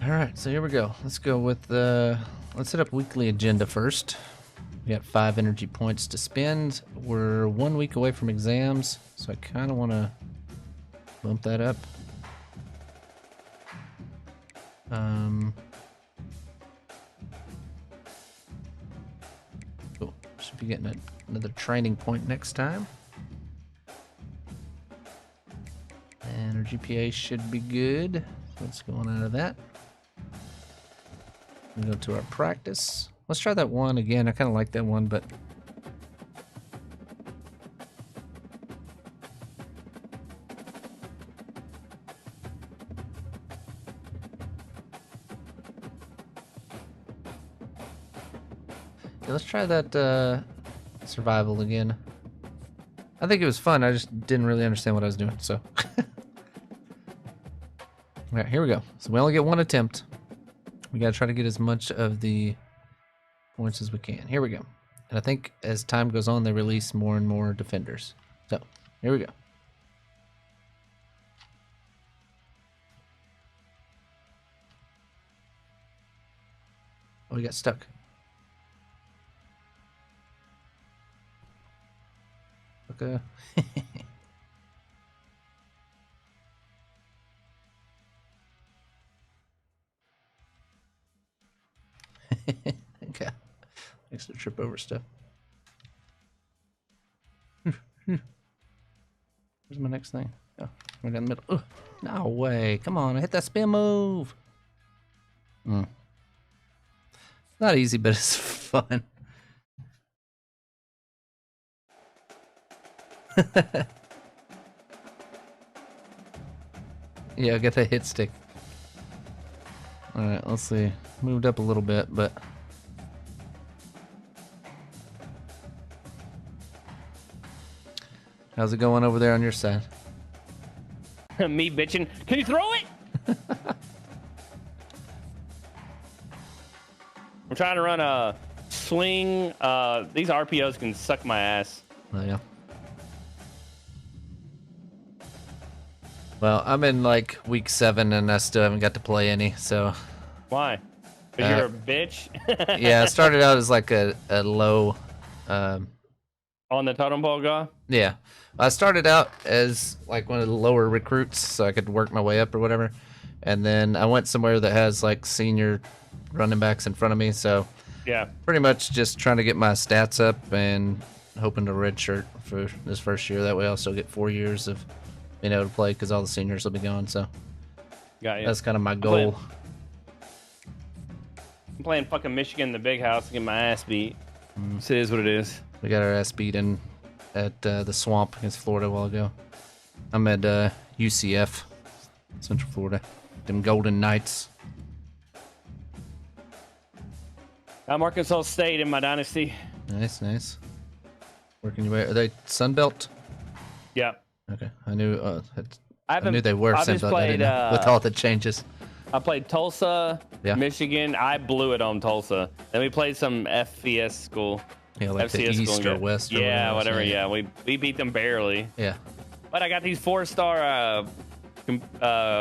All right, so here we go. Let's go with let's set up weekly agenda first. We got 5 energy points to spend. We're 1 week away from exams, so I kind of want to bump that up. Cool. Should be getting another training point next time. And our GPA should be good. What's going out of that? We go to our practice. Let's try that one again. I kind of like that one, but yeah, let's try that survival again. I think it was fun. I just didn't really understand what I was doing, so. All right, here we go. So we only get 1 attempt. We got to try to get as much of the points as we can. Here we go. And I think as time goes on, they release more and more defenders. So, here we go. Oh, we got stuck. Okay. Okay. Makes it trip over stuff. Where's my next thing? Oh, right down the middle. Ugh, no way. Come on, I hit that spin move. Not easy, but it's fun. Yeah, get that hit stick. Alright, let's see. Moved up a little bit, but how's it going over there on your side? Me bitching. Can you throw it? I'm trying to run a swing. These RPOs can suck my ass. Oh, yeah. Well, I'm in like week 7 and I still haven't got to play any, so. Why? Because you're a bitch? Yeah, I started out as like a low. On the totem pole guy? Yeah. I started out as like one of the lower recruits so I could work my way up or whatever. And then I went somewhere that has like senior running backs in front of me, so. Yeah. Pretty much just trying to get my stats up and hoping to redshirt for this first year. That way I'll still get 4 years of being able to play because all the seniors will be gone. So Got you. that's kind of my goal. I'm playing fucking Michigan in the big house to get my ass beat. It is what it is. We got our ass beat in at the swamp against Florida a while ago. I'm at UCF, Central Florida. Them Golden Knights. I'm Arkansas State in my dynasty. Nice, nice. Working your way. Are they Sunbelt? Yeah. Okay, I knew. I I knew they were I've just Sunbelt. I played, didn't know with all the changes. I played Tulsa, Yeah. Michigan. I blew it on Tulsa. Then we played some FCS school. Yeah, like the FCS East or West. Or yeah, whatever. Yeah. Yeah, we beat them barely. Yeah. But I got these 4-star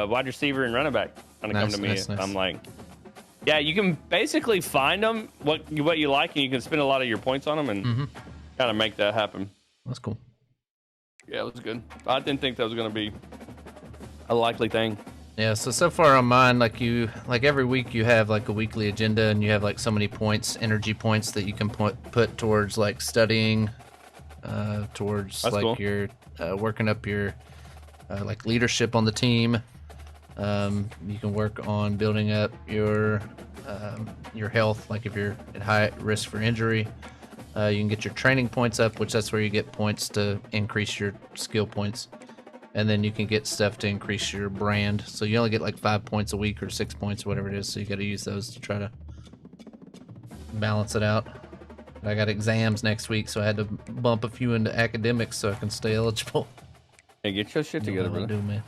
wide receiver and running back gonna come to me. Nice. I'm like, yeah, you can basically find them what you like, and you can spend a lot of your points on them and kind of make that happen. That's cool. Yeah, it was good. I didn't think that was gonna be a likely thing. Yeah, so far on mine, like every week you have like a weekly agenda, and you have like so many points, energy points that you can put towards like studying, towards That's like cool. your working up your like leadership on the team. You can work on building up your health, like if you're at high risk for injury. You can get your training points up, which that's where you get points to increase your skill points. And then you can get stuff to increase your brand. So you only get like 5 points a week or 6 points or whatever it is. So you got to use those to try to balance it out. I got exams next week, so I had to bump a few into academics so I can stay eligible. Hey, get your shit together, brother. Man.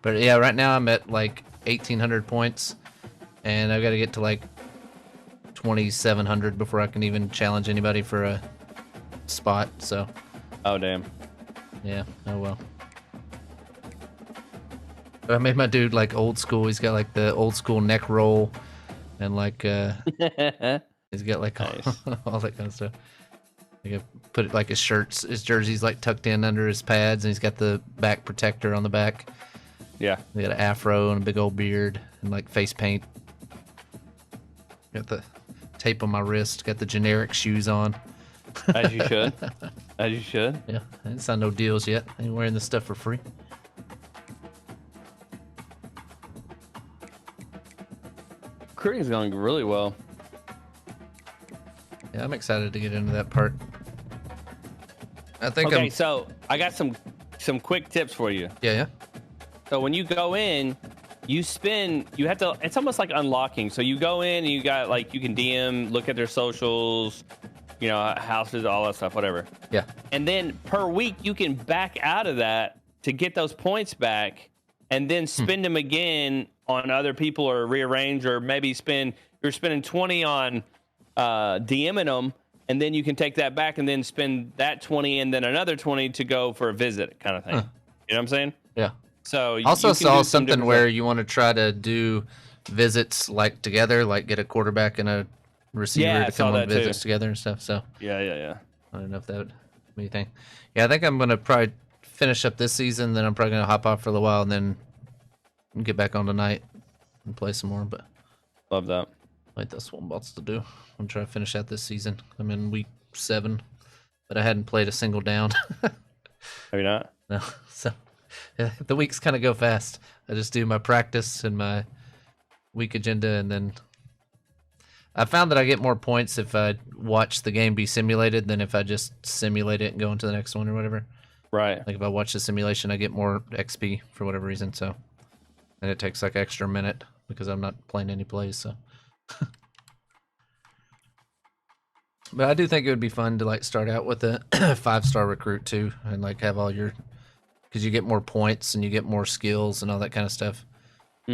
But yeah, right now I'm at like 1,800 points, and I've got to get to like 2,700 before I can even challenge anybody for a spot. So. Oh damn. Yeah. Oh well. I made my dude like old school. He's got like the old school neck roll, and like he's got like all that kind of stuff. You can put it like his jersey's like tucked in under his pads, and he's got the back protector on the back. Yeah. He got an afro and a big old beard and like face paint. Got the tape on my wrist. Got the generic shoes on. As you should. As you should. Yeah, I ain't signed no deals yet. I ain't wearing this stuff for free. Recruiting's going really well. Yeah, I'm excited to get into that part. I think Okay, so I got some quick tips for you. Yeah. So when you go in, you have to, it's almost like unlocking. So you go in and you got like, you can DM, look at their socials, you know, houses, all that stuff, whatever. Yeah. And then per week, you can back out of that to get those points back and then spend them again on other people or rearrange, or maybe you're spending 20 on DMing them, and then you can take that back and then spend that 20 and then another 20 to go for a visit kind of thing. You know what I'm saying? Yeah. So also you can saw do some something different where stuff. you want to try to do visits like together, like get a quarterback and a receiver Yeah, I to saw come on that too. visits together and stuff. So Yeah. I don't know if that would be anything. Yeah, I think I'm gonna probably finish up this season, then I'm probably gonna hop off for a little while and then get back on tonight and play some more. But Love that. like that's what I'm about to do. I'm trying to finish out this season. I'm in week 7, but I hadn't played a single down. Have you not? No, so yeah, the weeks kind of go fast. I just do my practice and my week agenda, and then I found that I get more points if I watch the game be simulated than if I just simulate it and go into the next one or whatever. Right. Like if I watch the simulation, I get more XP for whatever reason. So, and it takes like extra minute because I'm not playing any plays. So, but I do think it would be fun to like start out with a 5-star recruit too, and like have all your, because you get more points and you get more skills and all that kind of stuff.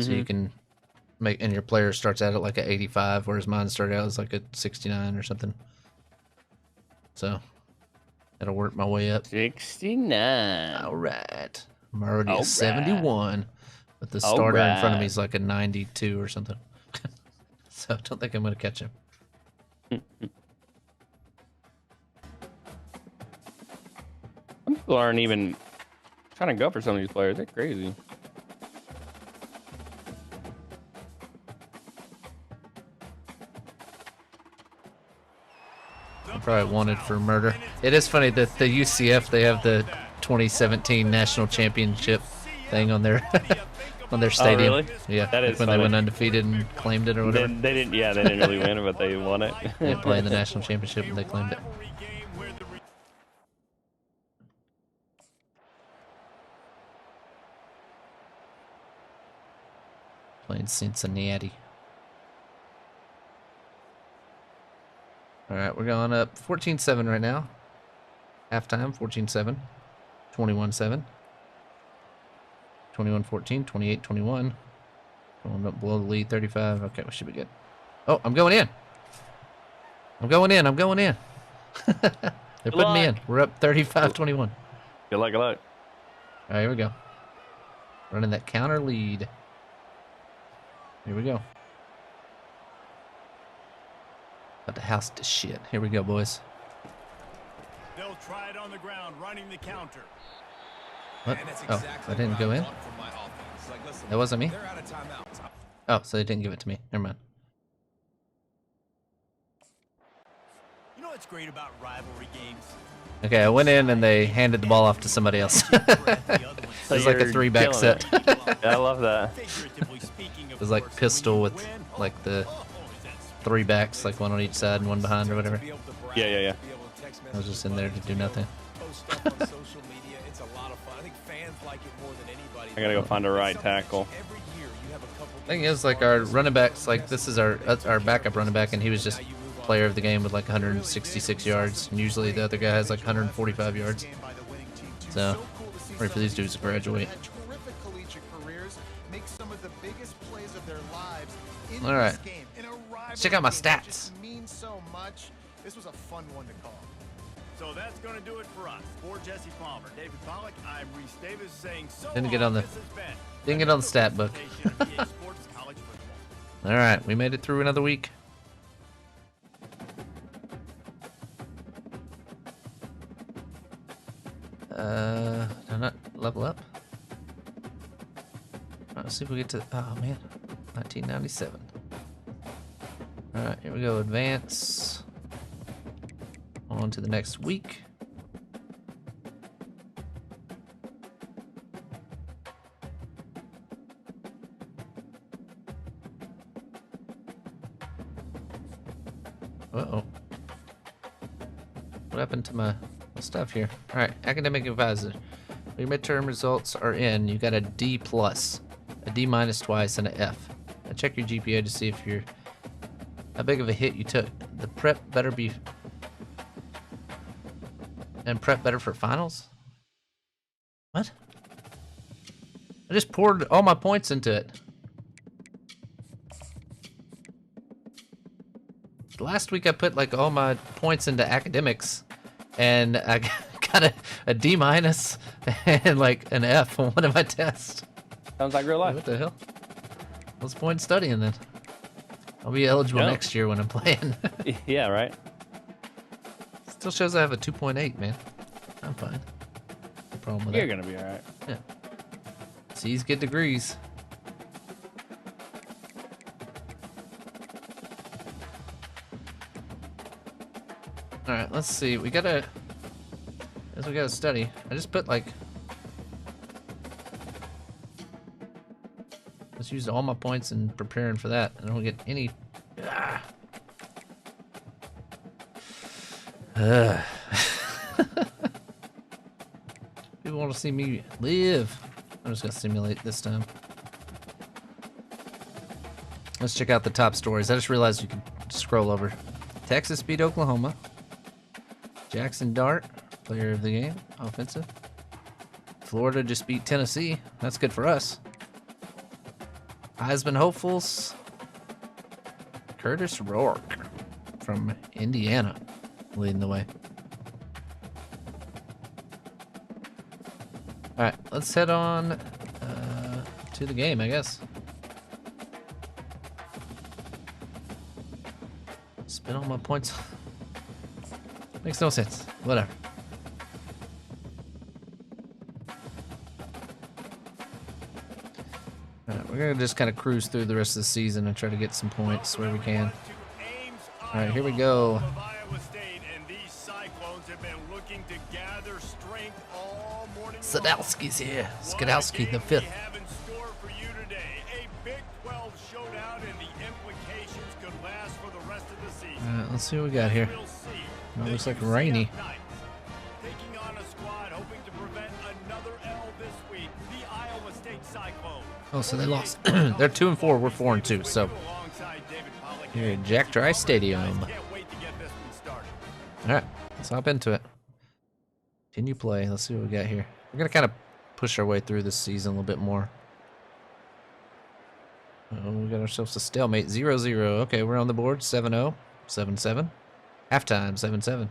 So you can make, and your player starts out at like a 85, whereas mine started out as like a 69 or something. So that'll work my way up. 69. All right. I'm already All at right. 71, but the All starter in front of right. me is like a 92 or something. So I don't think I'm going to catch him. Some people aren't even trying to go for some of these players. They're crazy. I'm probably wanted for murder. It is funny that the UCF, they have the 2017 national championship thing on their on their stadium. really? Yeah, That like is when funny. they went undefeated and claimed it or whatever. They didn't. Yeah, they didn't really win, but they won it. They play in the national championship and they claimed it. Playing Cincinnati. All right, we're going up 14-7 right now. Halftime, 14-7. 21-7. 21-14. 28-21. Going up below the lead, 35. Okay, we should be good. Oh, I'm going in. I'm going in. They're putting me in. We're up 35-21. Good luck, good luck. All right, here we go. Running that counter lead. Here we go. About to house this shit. Here we go, boys. They'll try it on the ground, running the counter. What? And that's Oh, exactly that didn't what go I in? want from my offense. Like, listen, That wasn't me? they're out of timeouts. Oh, so they didn't give it to me. Never mind. You know what's great about rivalry games? Okay, I went in and they handed the ball off to somebody else. It was like a You're 3-back killing set. Yeah, I love that. It was like pistol with like the 3 backs, like one on each side and one behind or whatever. Yeah. I was just in there to do nothing. I gotta go find a right tackle. Thing is, like our running backs, like this is our backup running back, and he was just player of the game with like 166 yards, and usually the other guy has like 145 yards. So, ready for these dudes to graduate. All right, let's check out my stats. This was a fun one to call. So that's going to do it for us. For Jesse Palmer, David Pollack, I'm Reese Davis saying so Didn't get on the long. This has been didn't get on the stat book. presentation of EA Sports College Football. All right, we made it through another week. Did I not level up? Let's see if we get to. Oh man, 1997. All right, here we go. Advance. On to the next week. Uh-oh. What happened to my stuff here? All right, academic advisor. Your midterm results are in. You got a D+, a D- twice, and an F. Now check your GPA to see if you're how big of a hit you took. The prep better be and prep better for finals. What? I just poured all my points into it. Last week I put like all my points into academics, and I got a D- and like an F on one of my tests. Sounds like real life. What the hell? What's the point in studying then? I'll be eligible next year when I'm playing. Yeah, right. Still shows I have a 2.8, man. I'm fine. No problem with You're that. gonna be all right. Yeah. C's get degrees. All right, let's see. We gotta study. I just put like. Just used all my points in preparing for that. I don't get any. People want to see me live. I'm just gonna simulate this time. Let's check out the top stories. I just realized you can scroll over. Texas beat Oklahoma. Jackson Dart, player of the game, offensive. Florida just beat Tennessee. That's good for us. Heisman hopefuls. Curtis Rourke from Indiana leading the way. All right, let's head on to the game, I guess. Spend all my points. Makes no sense. Whatever. Alright, we're gonna just kind of cruise through the rest of the season and try to get some points where we can. Alright, here we go. Sadowski's here. Skadowski the fifth. Alright, let's see what we got here. Oh, it looks like rainy. Taking on a squad hoping to prevent another L this week, the Iowa State Cyclone. Oh, so they lost. They're 2-4. We're 4-2. So here at Jack Dry Stadium. Can't wait to get this one Alright, let's hop into it. Continue play. Let's see what we got here. We're going to kind of push our way through this season a little bit more. Oh, we got ourselves a stalemate. 0-0. Okay, we're on the board. 7-0. 7-7. Halftime. 7-7.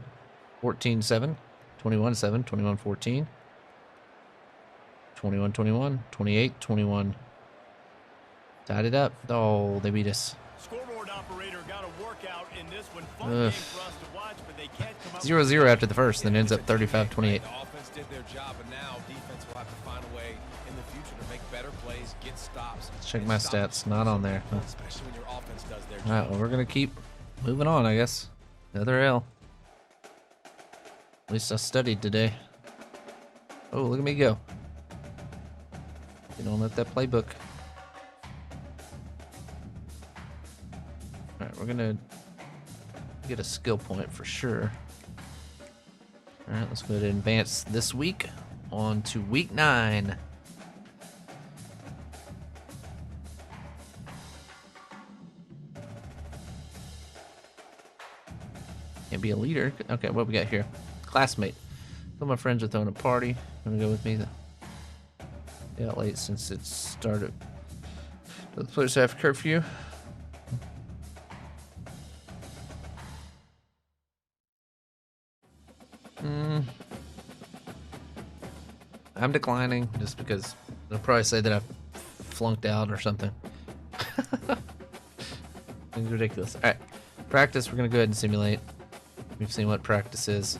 14-7. 21-7. 21-14. 21-21. 28-21. Tied it up. Oh, they beat us. Scoreboard operator got a workout in this one. Fun game for us to watch, but they can't come up 0-0 after the first, then ends up 35-28. The offense did their job, and now defense will have to find a way in the future to make better plays, get stops. Let's check my stats. Not on there. Huh. Especially when your offense does their All right, job. well, we're going to keep moving on, I guess. Another L. At least I studied today. Oh, look at me go. You don't let that playbook. All right, we're going to get a skill point for sure. All right, let's go ahead and advance this week on to week 9. Can't be a leader. Okay, what we got here? Classmate. Some of my friends are throwing a party. Gonna go with me. Yeah, late since it started. Do the players have curfew? I'm declining just because they'll probably say that I've flunked out or something. It's ridiculous. All right, practice. We're gonna go ahead and simulate. We've seen what practice is.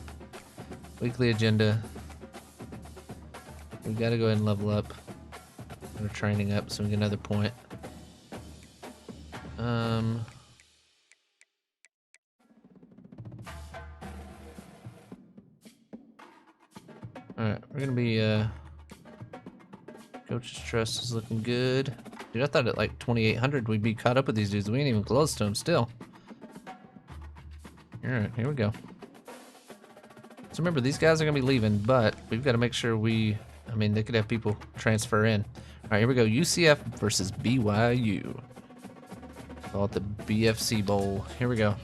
Weekly agenda. We gotta go ahead and level up. We're training up, so we get another point. Alright, we're gonna be Coach's trust is looking good. Dude, I thought at like 2,800 we'd be caught up with these dudes. We ain't even close to them still. Alright, here we go. So remember, these guys are gonna be leaving, but we've got to make sure I mean, they could have people transfer in. Alright, here we go. UCF versus BYU. Call it the BFC Bowl. Here we go.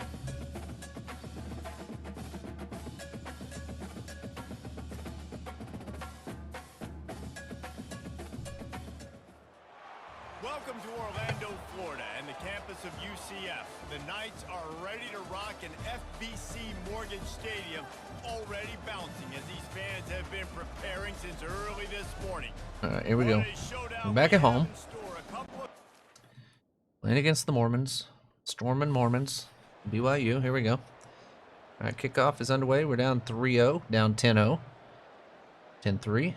Welcome to Orlando, Florida, and the campus of UCF. The Knights are ready to rock an FBC Mortgage Stadium, already bouncing as these fans have been preparing since early this morning. All right, here we go. We're back at home. Playing against the Mormons. Stormin' Mormons. BYU, here we go. All right, kickoff is underway. We're down 3-0, down 10-0. 10-3.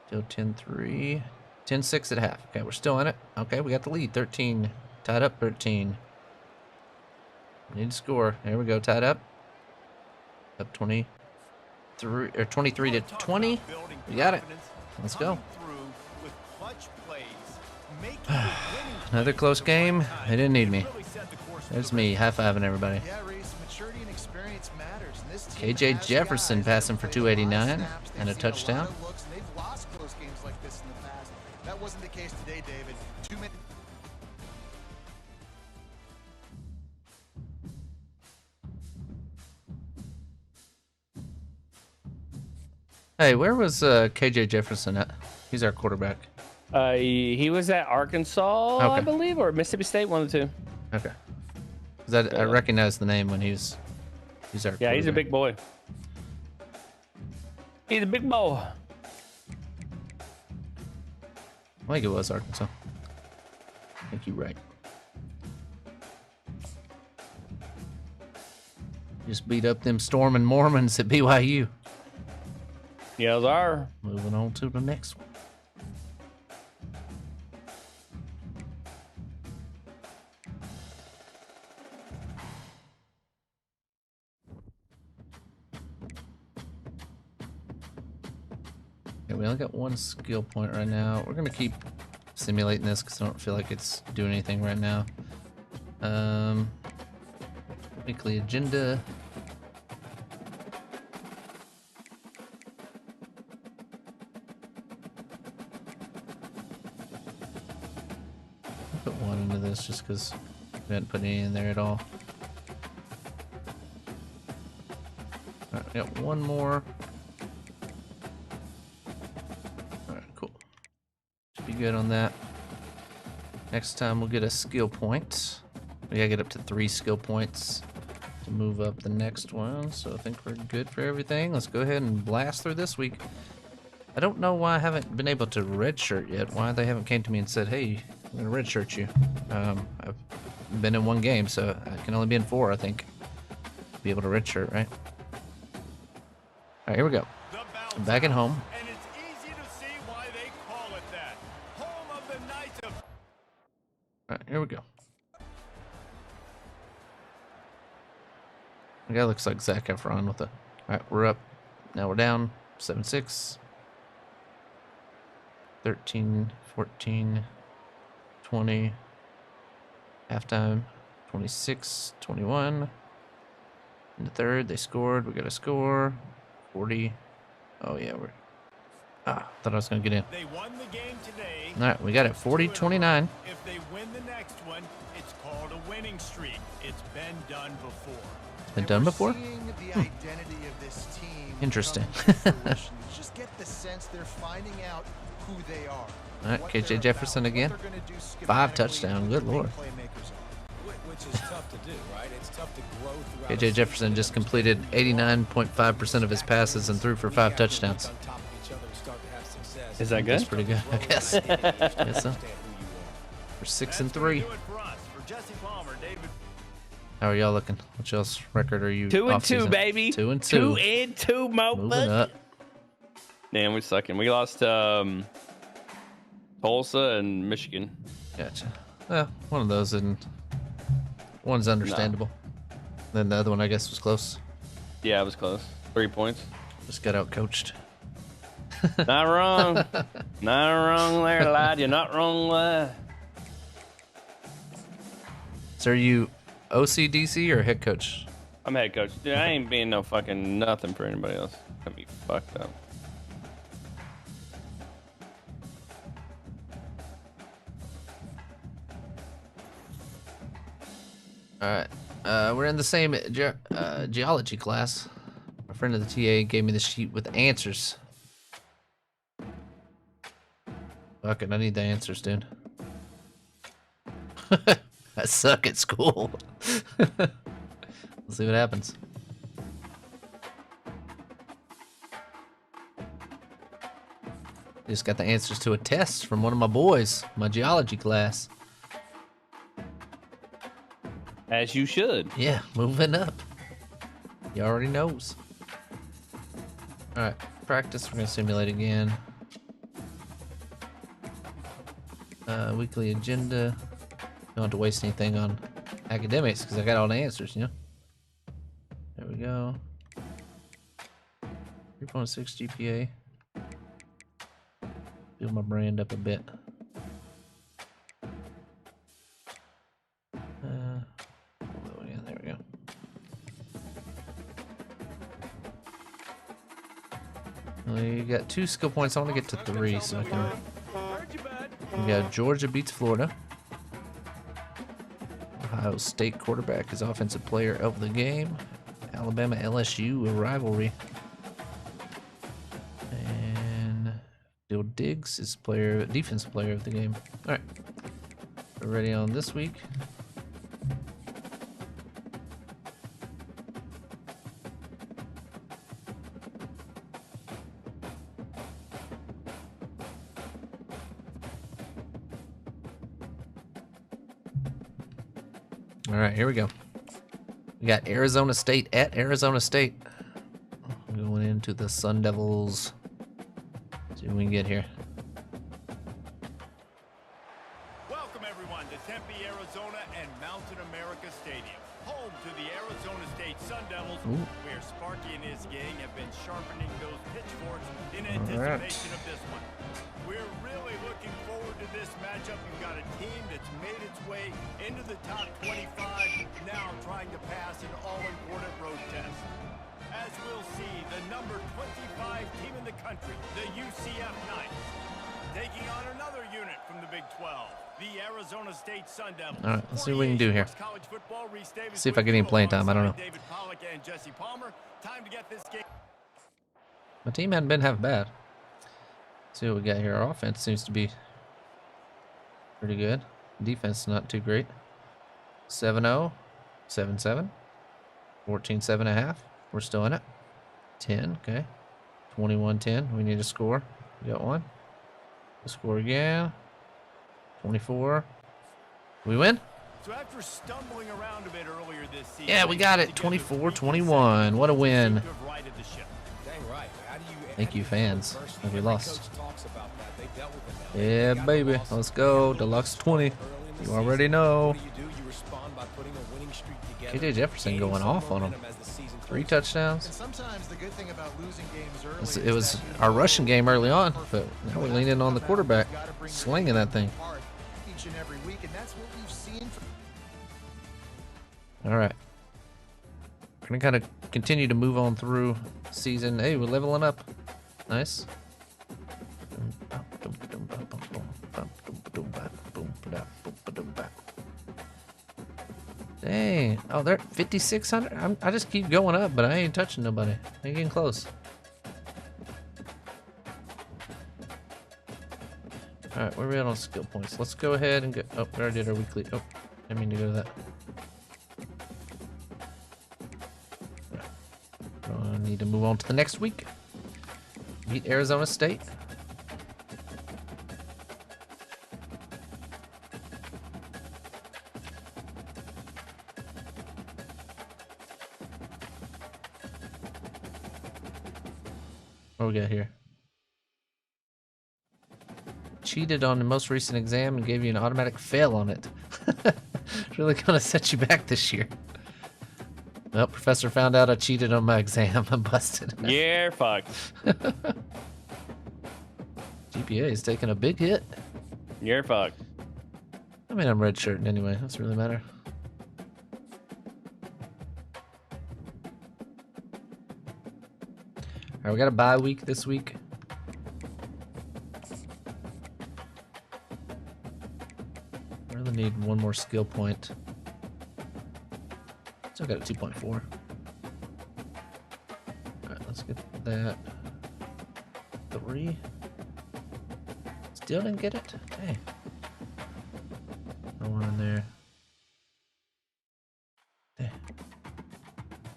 Still 10-3. 10-6 at half. Okay, we're still in it. Okay, we got the lead. 13. Tied up 13. Need to score. There we go. Tied up. Up 23 or 23 to 20. We got it. Let's go. Another close game. They didn't need me. There's me high-fiving everybody. Yeah, Reese, maturity and experience matters. And this team KJ has Jefferson guys passing for that play a lot of 289 snaps. They've and a seen lot touchdown. of looks, and they've lost close games like this in the past. That wasn't the case today, David. Too many. Hey, where was KJ Jefferson at? He's our quarterback. He was at Arkansas, I Okay. believe, or Mississippi State, one of the two. Okay. 'Cause I recognized the name when he's our Yeah, he's a quarterback. big boy. He's a big boy. I think it was Arkansas. I think you're right. Just beat up them storming Mormons at BYU. Yes, sir. Moving on to the next one. Okay, we only got one skill point right now. We're gonna keep simulating this because I don't feel like it's doing anything right now. Weekly agenda. Put one into this just because we hadn't put any in there at all. All right, we got one more. All right, cool. Should be good on that. Next time we'll get a skill point. We gotta get up to 3 skill points to move up the next one. So I think we're good for everything. Let's go ahead and blast through this week. I don't know why I haven't been able to redshirt yet. Why they haven't came to me and said, "Hey, I'm gonna redshirt you." I've been in 1 game, so I can only be in 4, I think. Be able to redshirt, right? All right, here we go. I'm back at home. And it's easy to see why they call it that. Home of the Knights of... All right, here we go. The guy looks like Zac Efron with a... All right, we're up. Now we're down. 7-6. 13, 14, 20. Halftime. 26, 21. In the third, they scored. We got a score. 40. Oh, yeah, we're... Ah, thought I was going to get in. They won the game today. All right, we got it. 40-29. If they win the next one, it's called a winning streak. It's been done before. Been done before? Seeing the identity of this team Interesting. come to fruition. You just get the sense they're finding out who they are. All right, what KJ they're Jefferson about, again. what they're gonna do 5 schematically, touchdowns. who Good the lord. playmakers are. Which is tough to do, right? It's tough to grow throughout. KJ Jefferson just completed 89.5% of his passes and threw for 5 touchdowns. Is that That's good? pretty good, I guess. Guess so. We're 6 and 3. Do it for us. For Jesse Palmer, David. How are y'all looking? What y'all's record are you? 2 and 2, off-season? baby. 2 and 2. 2 and 2, Moving motherfucker. up. Damn, we're sucking. We lost Tulsa and Michigan. Gotcha. Well, one of those isn't. One's understandable. Then the other one, I guess, was close. Yeah, it was close. 3 points. Just got out coached. Not wrong. Not wrong there, lad. You're not wrong, lad. So are you OCDC or head coach? I'm head coach. Dude, I ain't being no fucking nothing for anybody else. Gonna be fucked up. All right. We're in the same geology class. My friend of the TA gave me the sheet with answers. Fuck it, I need the answers, dude. I suck at school. Let's see what happens. Just got the answers to a test from one of my boys, my geology class. As you should. Yeah, moving up. He already knows. Alright, practice. We're going to simulate again. Weekly agenda. Don't have to waste anything on academics because I got all the answers, you know? There we go. 3.6 GPA. Build my brand up a bit. There we go. We got 2 skill points. I want to get to 3 so I can. We got Georgia beats Florida. Ohio State quarterback is offensive player of the game. Alabama LSU, a rivalry. And Bill Diggs is defensive player of the game. All right, we're ready on this week. All right, here we go. We got Arizona State at Arizona State. Going into the Sun Devils. See what we can get here. Welcome, everyone, to Tempe, Arizona and Mountain America Stadium, home to the Arizona State Sun Devils, where Sparky and his gang have been sharpening those pitchforks in anticipation of this one. We're really looking forward to this matchup. You've got a team that's made its way into the top 25, now trying to pass an all-important road test. As we'll see, the number 25 team in the country, the UCF Knights. taking on another unit from the Big 12, the Arizona State Sun Devils. All right, let's see what we can do here. College football, Reese Davis See if I get any playing time. I don't know. David Pollack and Jesse Palmer. Time to get this game. My team hadn't been half bad. Let's see what we got here. Our offense seems to be pretty good. Defense not too great. 7-0, 7-7, 14-7.5. We're still in it. 10, okay. 21-10. We need to score. We got one. We'll score again. 24. We win? So after stumbling around a bit earlier this season, Yeah, we got it. 24-21. What a win. Dang right. How do you Thank you, fans. And we lost. Coach talks about that. They dealt with it now. Yeah, Got baby. the loss. Let's go. Deluxe 20. You already know. What do? You respond by putting a winning streak together. KJ Jefferson Gaining going some off on him. momentum as the season 3 closes. touchdowns. And sometimes the good thing about losing games early It was is that our you rushing game early on, but perfect. now we're leaning on the quarterback, slinging that thing. Each and every week, and that's what we've seen from All right. We're going to kind of continue to move on through season. Hey, we're leveling up. Nice. Dang. Oh, they're 5,600. I just keep going up, but I ain't touching nobody. I ain't getting close. All right, where are we at on skill points? Let's go ahead and go. Oh, we already did our weekly. Oh, I didn't mean to go to that. I need to move on to the next week. Beat Arizona State. What we got here? Cheated on the most recent exam and gave you an automatic fail on it. It's really gonna set you back this year. Well, professor found out I cheated on my exam. I'm busted. You're fucked. GPA is taking a big hit. You're fucked. I mean, I'm redshirting anyway. Doesn't really matter. Alright, we got a bye week this week. I really need one more skill point. Still got a 2.4. Alright, let's get that. 3. Still didn't get it? Dang. No one in there. Dang.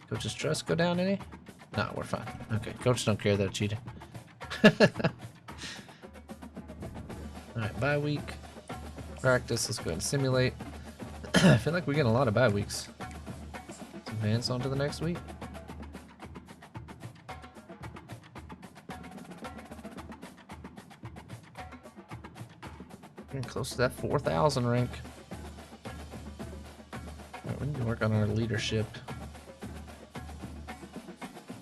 Coach's trust go down any? No, we're fine. Okay, coach don't care that I cheated. Alright, bye week. Practice, let's go ahead and simulate. I feel like we're getting a lot of bye weeks. Let's advance on to the next week. Getting close to that 4,000 rank. Alright, we need to work on our leadership.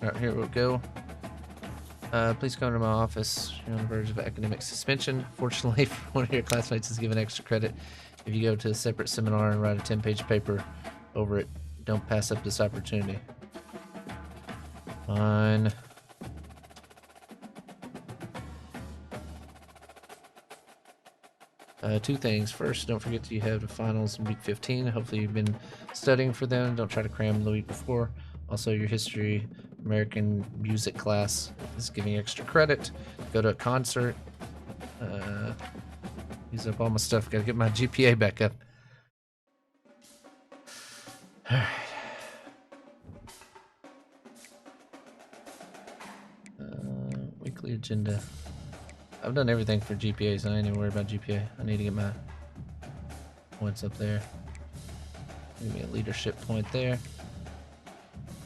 Alright, here we go. Please come to my office. You're on the verge of academic suspension. Fortunately, one of your classmates is given extra credit. If you go to a separate seminar and write a 10-page paper over it, don't pass up this opportunity. Fine. Two things. First, don't forget that you have the finals in week 15. Hopefully you've been studying for them. Don't try to cram the week before. Also, your history, American music class is giving you extra credit. Go to a concert. Use up all my stuff. Gotta get my GPA back up. Alright. Weekly agenda. I've done everything for GPA, so I ain't even worried about GPA. I need to get my points up there. Give me a leadership point there.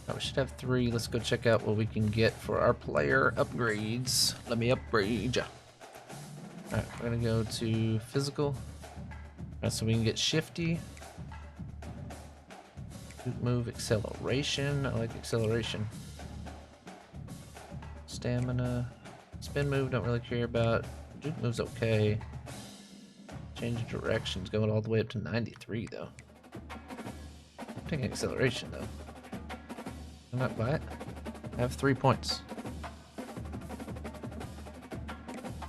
Oh, we should have 3. Let's go check out what we can get for our player upgrades. Let me upgrade ya. Alright, we're gonna go to physical. Alright, so we can get shifty. Move acceleration. I like acceleration. Stamina. Spin move, don't really care about. Juke move's okay. Change of directions, going all the way up to 93 though. I'm taking acceleration though. I'm not buy it. I have 3 points.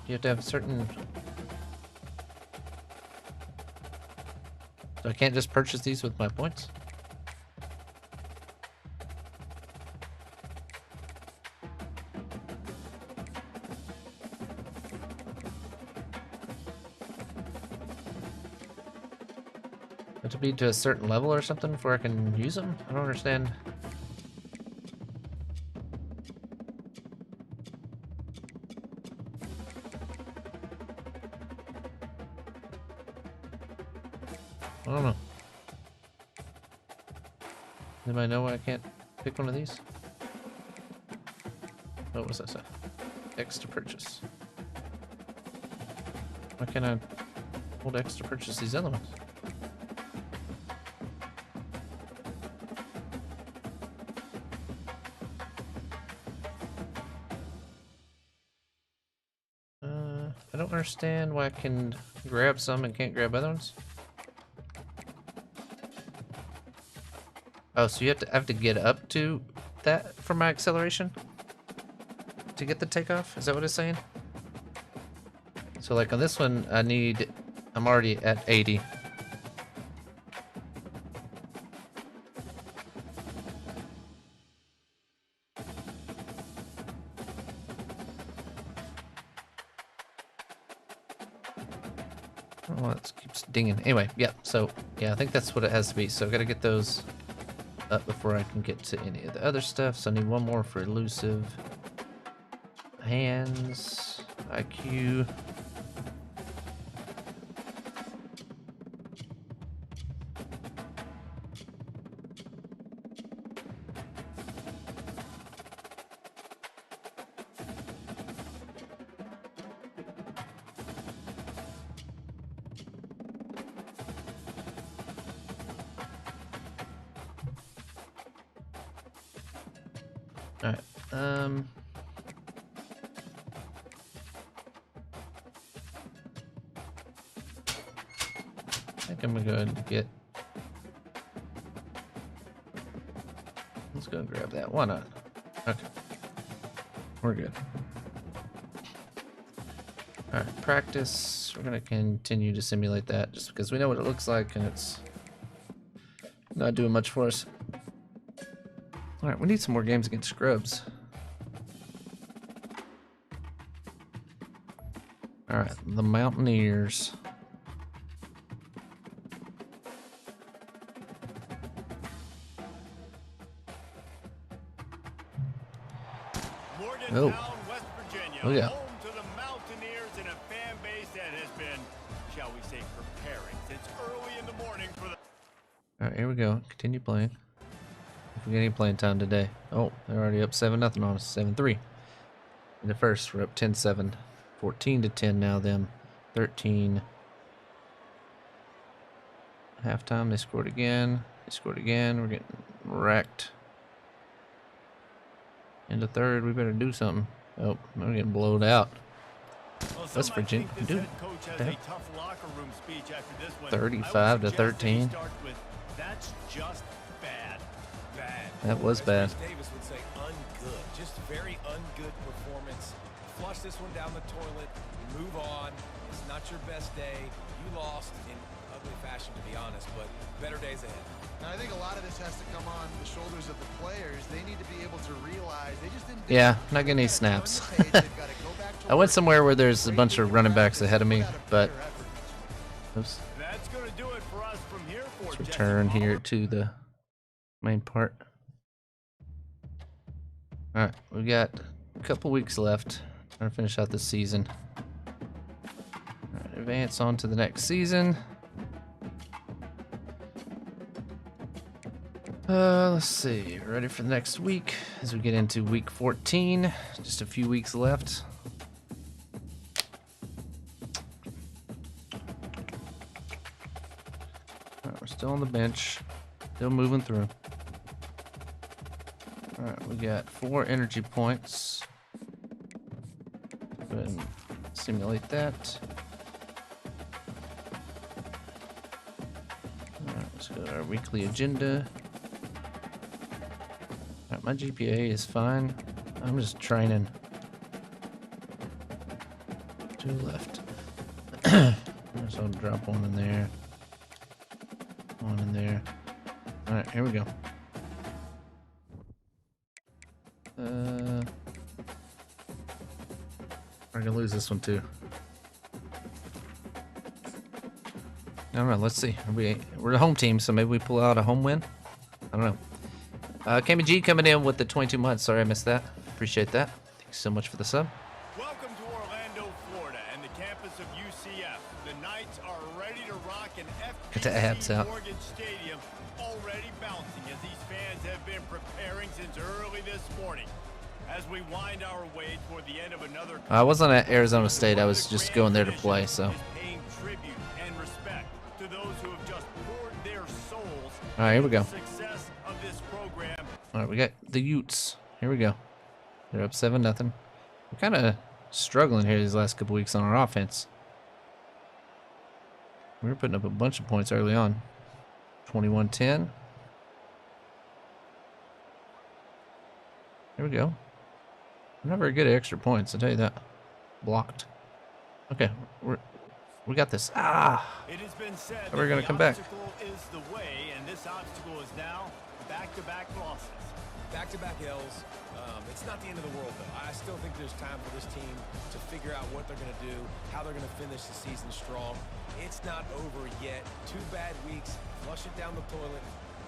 You have to have certain So I can't just purchase these with my points? Have to be to a certain level or something before I can use them? I don't understand. I don't know. Anybody know why I can't pick one of these? Oh, what was that say? X to purchase. Why can't I hold X to purchase these other ones? I don't understand why I can grab some and can't grab other ones. Oh, so you have to get up to that for my acceleration to get the takeoff? Is that what it's saying? So like on this one, I'm already at 80. Oh, it keeps dinging. Anyway, yeah, so yeah, I think that's what it has to be. So I gotta get those up before I can get to any of the other stuff. So I need one more for elusive. Hands, IQ. Alright, I think I'm gonna go ahead and get... Let's go and grab that. Why not? Okay. We're good. Alright, practice. We're gonna continue to simulate that just because we know what it looks like and it's not doing much for us. Alright, we need some more games against scrubs. Alright, the Mountaineers. Morgantown, West Virginia, Oh yeah. home to the Mountaineers and a fan base that has been, shall we say, preparing since early in the morning for the... Alright, here we go. Continue playing. If we get any playing time today. Oh, they're already up 7-0 on us. 7-3. In the first, we're up 10-7. 14-10 now, them. 13. Halftime, they scored again. They scored again. We're getting wrecked. In the third, we better do something. Oh, we're getting blown out. Well, West Virginia, dude. coach has a tough locker room speech after this one. 35-13. That's just bad. Bad. That was bad. Davis would say ungood. Just very ungood performance. Flush this one down the toilet. Move on. It's not your best day. You lost in ugly fashion, to be honest, but better days ahead. Now, I think a lot of this has to come on the shoulders of the players. They need to be able to realize they just didn't. Yeah, not getting any snaps. I went somewhere where there's a bunch of running backs ahead of me, but oops. That's going to do it for us from here. Let's return here to the main part. All right, we got a couple weeks left. Trying to finish out this season. All right, advance on to the next season. Let's see. Ready for the next week as we get into week 14. Just a few weeks left. All right, we're still on the bench. Still moving through. All right, we got 4 energy points. Go ahead and simulate that. All right, let's go to our weekly agenda. Alright, my GPA is fine. I'm just training. 2 left. So I'll drop one in there. One in there. All right, here we go. We're gonna lose this one too. I don't know. Let's see. We're a home team, so maybe we pull out a home win. I don't know. KMG coming in with the 22 months. Sorry I missed that. Appreciate that. Thanks so much for the sub. Welcome to Orlando, Florida, and the campus of UCF. The Knights are ready to rock an Get the abs FBC out. Morgan Stadium, already bouncing as these fans have been preparing since early this morning. As we wind our way toward the end of another, I wasn't at Arizona State. I was just going there to play. So. is paying tribute and respect to those who have just poured their souls. All right, here we go. into the success of this program. All right, we got the Utes. Here we go. They're up 7-0. We're kind of struggling here these last couple weeks on our offense. We were putting up a bunch of points early on. 21-10. Here we go. We're not very good at extra points, I'll tell you that. Blocked. Okay, we got this. Ah! It has been said We're gonna that come the back. obstacle is the way, and this obstacle is now back-to-back losses. Back-to-back L's. It's not the end of the world, though. I still think there's time for this team to figure out what they're going to do, how they're going to finish the season strong. It's not over yet. 2 bad weeks. Flush it down the toilet.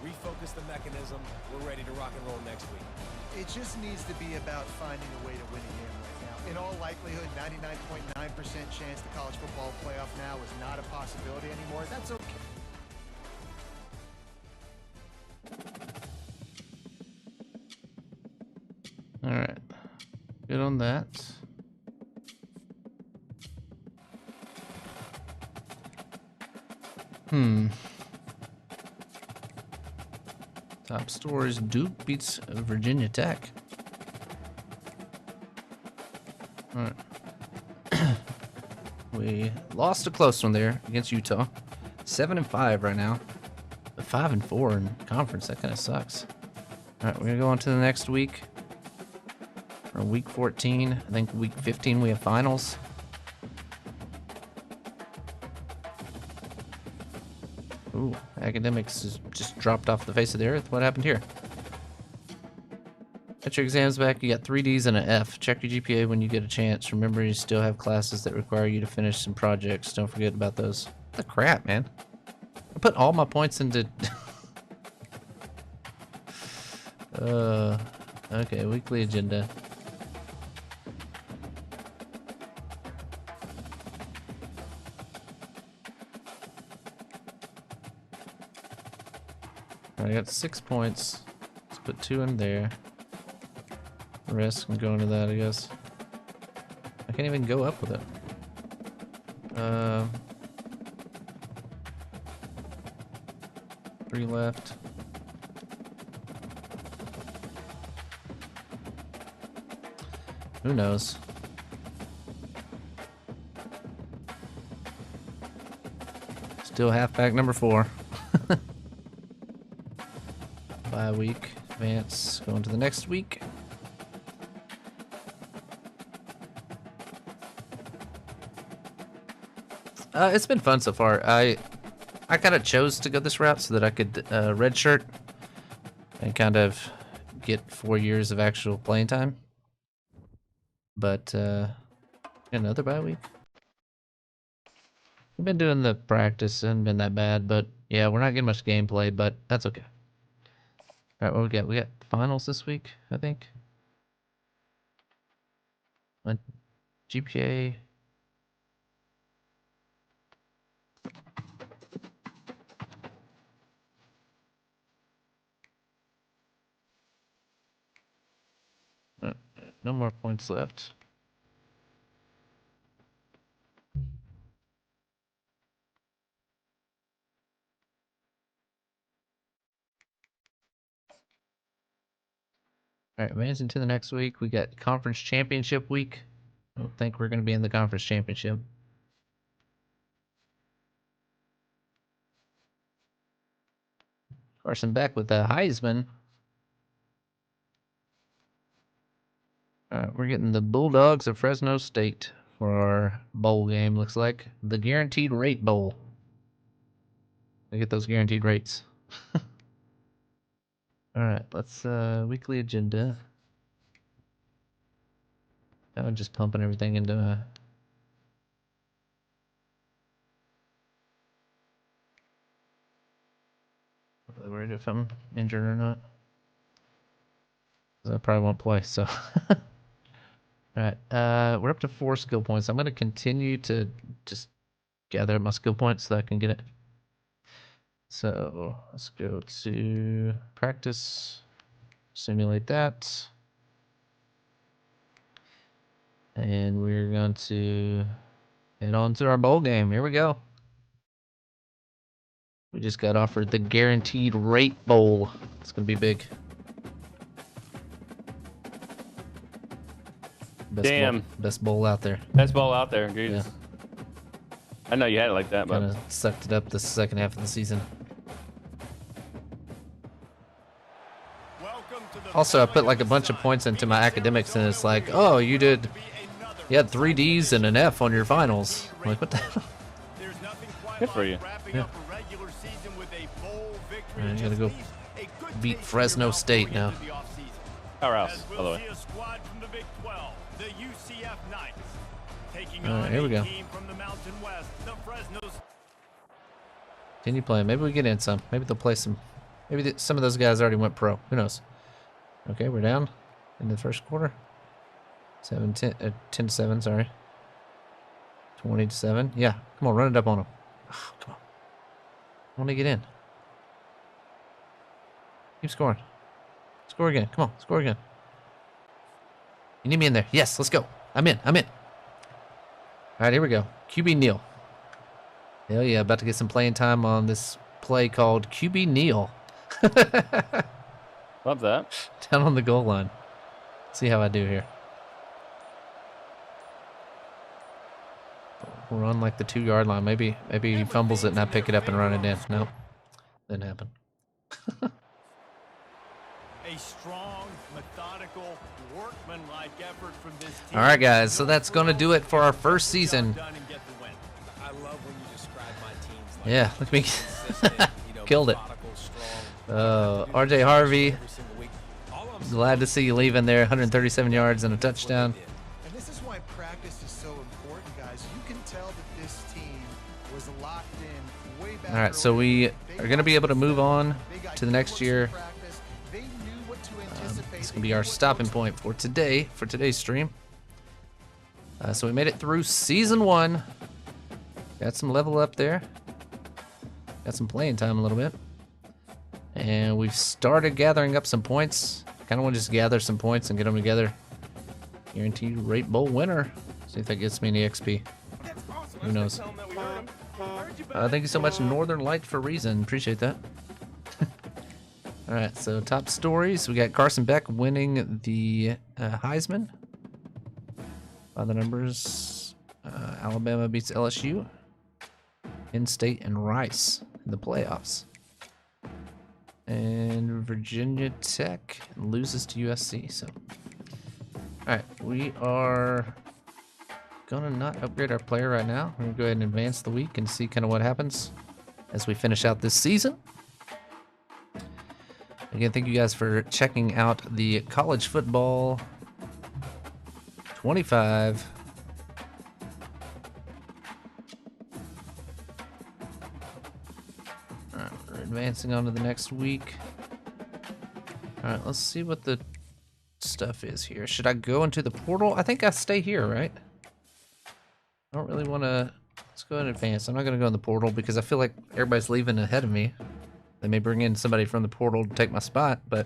Refocus the mechanism. We're ready to rock and roll next week. It just needs to be about finding a way to win a game right now. In all likelihood, 99.9% chance the college football playoff now is not a possibility anymore. That's okay. All right. Good on that. Top stories: Duke beats Virginia Tech. All right. We lost a close one there against Utah. 7-5 right now, but 5-4 in conference. That kind of sucks. All right, we're gonna go on to the next week. Or week 14. I think week 15 we have finals. Ooh, academics has just dropped off the face of the earth. What happened here? Got your exams back. You got 3 Ds and an F. Check your GPA when you get a chance. Remember, you still have classes that require you to finish some projects. Don't forget about those. What the crap, man? I put all my points into... okay, weekly agenda. I got 6 points. Let's put 2 in there. The rest can go into that, I guess. I can't even go up with it. 3 left. Who knows? Still halfback number 4. Bye week. Advance. Going to the next week. It's been fun so far. I kind of chose to go this route so that I could redshirt and kind of get 4 years of actual playing time. But another bye week. We've been doing the practice, hasn't been that bad, but yeah, we're not getting much gameplay, but that's okay. All right, what we got? We got finals this week, I think. GPA. No more points left. All right, advancing to the next week, we got conference championship week. I don't think we're going to be in the conference championship. Carson Beck with the Heisman. All right, we're getting the Bulldogs of Fresno State for our bowl game, looks like. The Guaranteed Rate Bowl. I get those guaranteed rates. All right, let's weekly agenda. Now I'm just pumping everything into not really worried if I'm injured or not. 'Cause I probably won't play, so. Alright, we're up to 4 skill points. I'm going to continue to just gather my skill points so that I can get it. So, let's go to practice, simulate that. And we're going to head on to our bowl game. Here we go. We just got offered the guaranteed rate bowl. It's going to be big. Best bowl out there. Best bowl out there, dude. Yeah. I know you had it like that, but kind of sucked it up the second half of the season. Also, I put like a bunch of points into my academics, and it's like, oh, you had 3 Ds and an F on your finals. I'm like, what the hell? Good for you. Yeah. I gotta go beat Fresno State now. Our house, by the way. Alright, here we go. Continue playing. Maybe we get in some. Maybe they'll play some. Maybe some of those guys already went pro. Who knows? Okay, we're down in the first quarter. 10 to 7, sorry. 20 to 7. Yeah, come on, run it up on them. Oh, come on. I want to get in. Keep scoring. Score again. Come on, score again. You need me in there. Yes, let's go. I'm in. All right, here we go. QB Neal. Hell yeah, about to get some playing time on this play called QB Neal. Love that. Down on the goal line. See how I do here. We're on like the 2-yard line. Maybe he fumbles it and I pick it up and run it in. Nope. Didn't happen. A strong, methodical, workmanlike effort from this team. All right, guys. So that's going to do it for our first season. I love when you describe my teams like Yeah, look at me. Killed it. RJ Harvey. Glad to see you leaving there. 137 yards and a touchdown. And this is why practice is so important, guys. You can tell that this team was locked in way back. All right, so we are going to be able to move on to the next year. This can be our stopping point for today, for today's stream. So we made it through season 1. Got some level up there. Got some playing time a little bit. And we've started gathering up some points. Kind of want to just gather some points and get them together. Guaranteed rate bowl winner. See if that gets me any XP. Who knows? Thank you so much, Northern Light, for Reason. Appreciate that. Alright, so top stories. We got Carson Beck winning the Heisman. By the numbers, Alabama beats LSU. In-State and Rice in the playoffs. And Virginia Tech loses to USC. So, alright, we are gonna not upgrade our player right now. We're gonna go ahead and advance the week and see kind of what happens as we finish out this season. Again, thank you guys for checking out the college football 25. Alright, we're advancing on to the next week. Alright, let's see what the stuff is here. Should I go into the portal? I think I stay here, right? I don't really want to... Let's go ahead and advance. I'm not going to go in the portal because I feel like everybody's leaving ahead of me. They may bring in somebody from the portal to take my spot, but...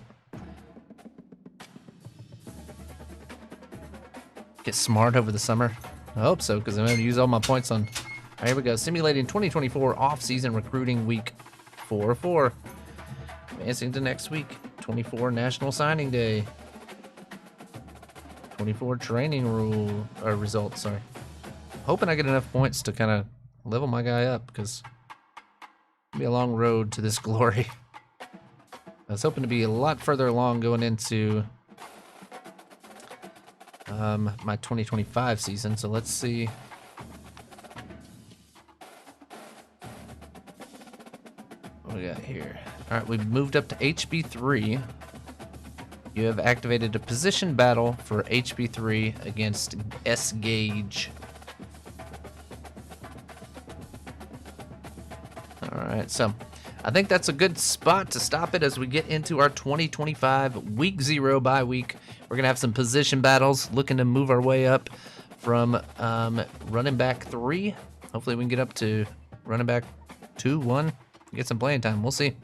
Get smart over the summer. I hope so, because I'm going to use all my points on... Alright, here we go. Simulating 2024 off-season recruiting week 4-4. Advancing to next week. 24 National Signing Day. 24 training results, sorry. Hoping I get enough points to kind of level my guy up, because... It'll be a long road to this glory. I was hoping to be a lot further along going into my 2025 season, so let's see. All right, we've moved up to HB3. You have activated a position battle for HB3 against S-Gage. All right, so I think that's a good spot to stop it as we get into our 2025 week 0 bye week. We're going to have some position battles, looking to move our way up from running back 3. Hopefully we can get up to running back 2, 1, get some playing time. We'll see.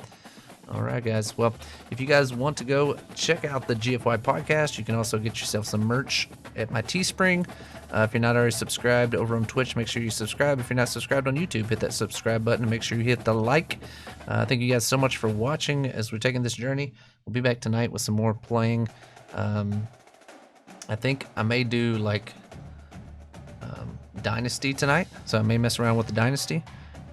All right, guys. Well, if you guys want to go check out the GFY podcast, you can also get yourself some merch at my Teespring. If you're not already subscribed over on Twitch, make sure you subscribe. If you're not subscribed on YouTube, hit that subscribe button and make sure you hit the like. Thank you guys so much for watching as we're taking this journey. We'll be back tonight with some more playing. I think I may do like Dynasty tonight, so I may mess around with the Dynasty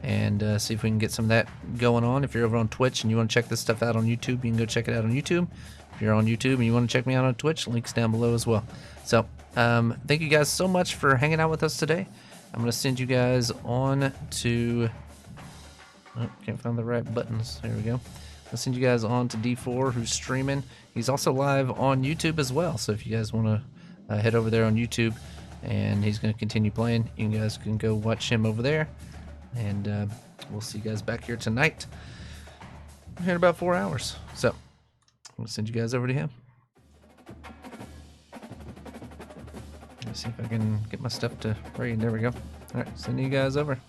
and see if we can get some of that going on. If you're over on Twitch and you want to check this stuff out on YouTube, you can go check it out on YouTube. If you're on YouTube and you want to check me out on Twitch, links down below as well. So thank you guys so much for hanging out with us today. I'm going to send you guys on to... Oh, can't find the right buttons. There we go. I'll send you guys on to D4, who's streaming. He's also live on YouTube as well. So if you guys want to head over there on YouTube, and he's going to continue playing, you guys can go watch him over there. And we'll see you guys back here tonight here in about 4 hours. So I'm going to send you guys over to him. Let me see if I can get my stuff to read. There we go. All right, sending you guys over.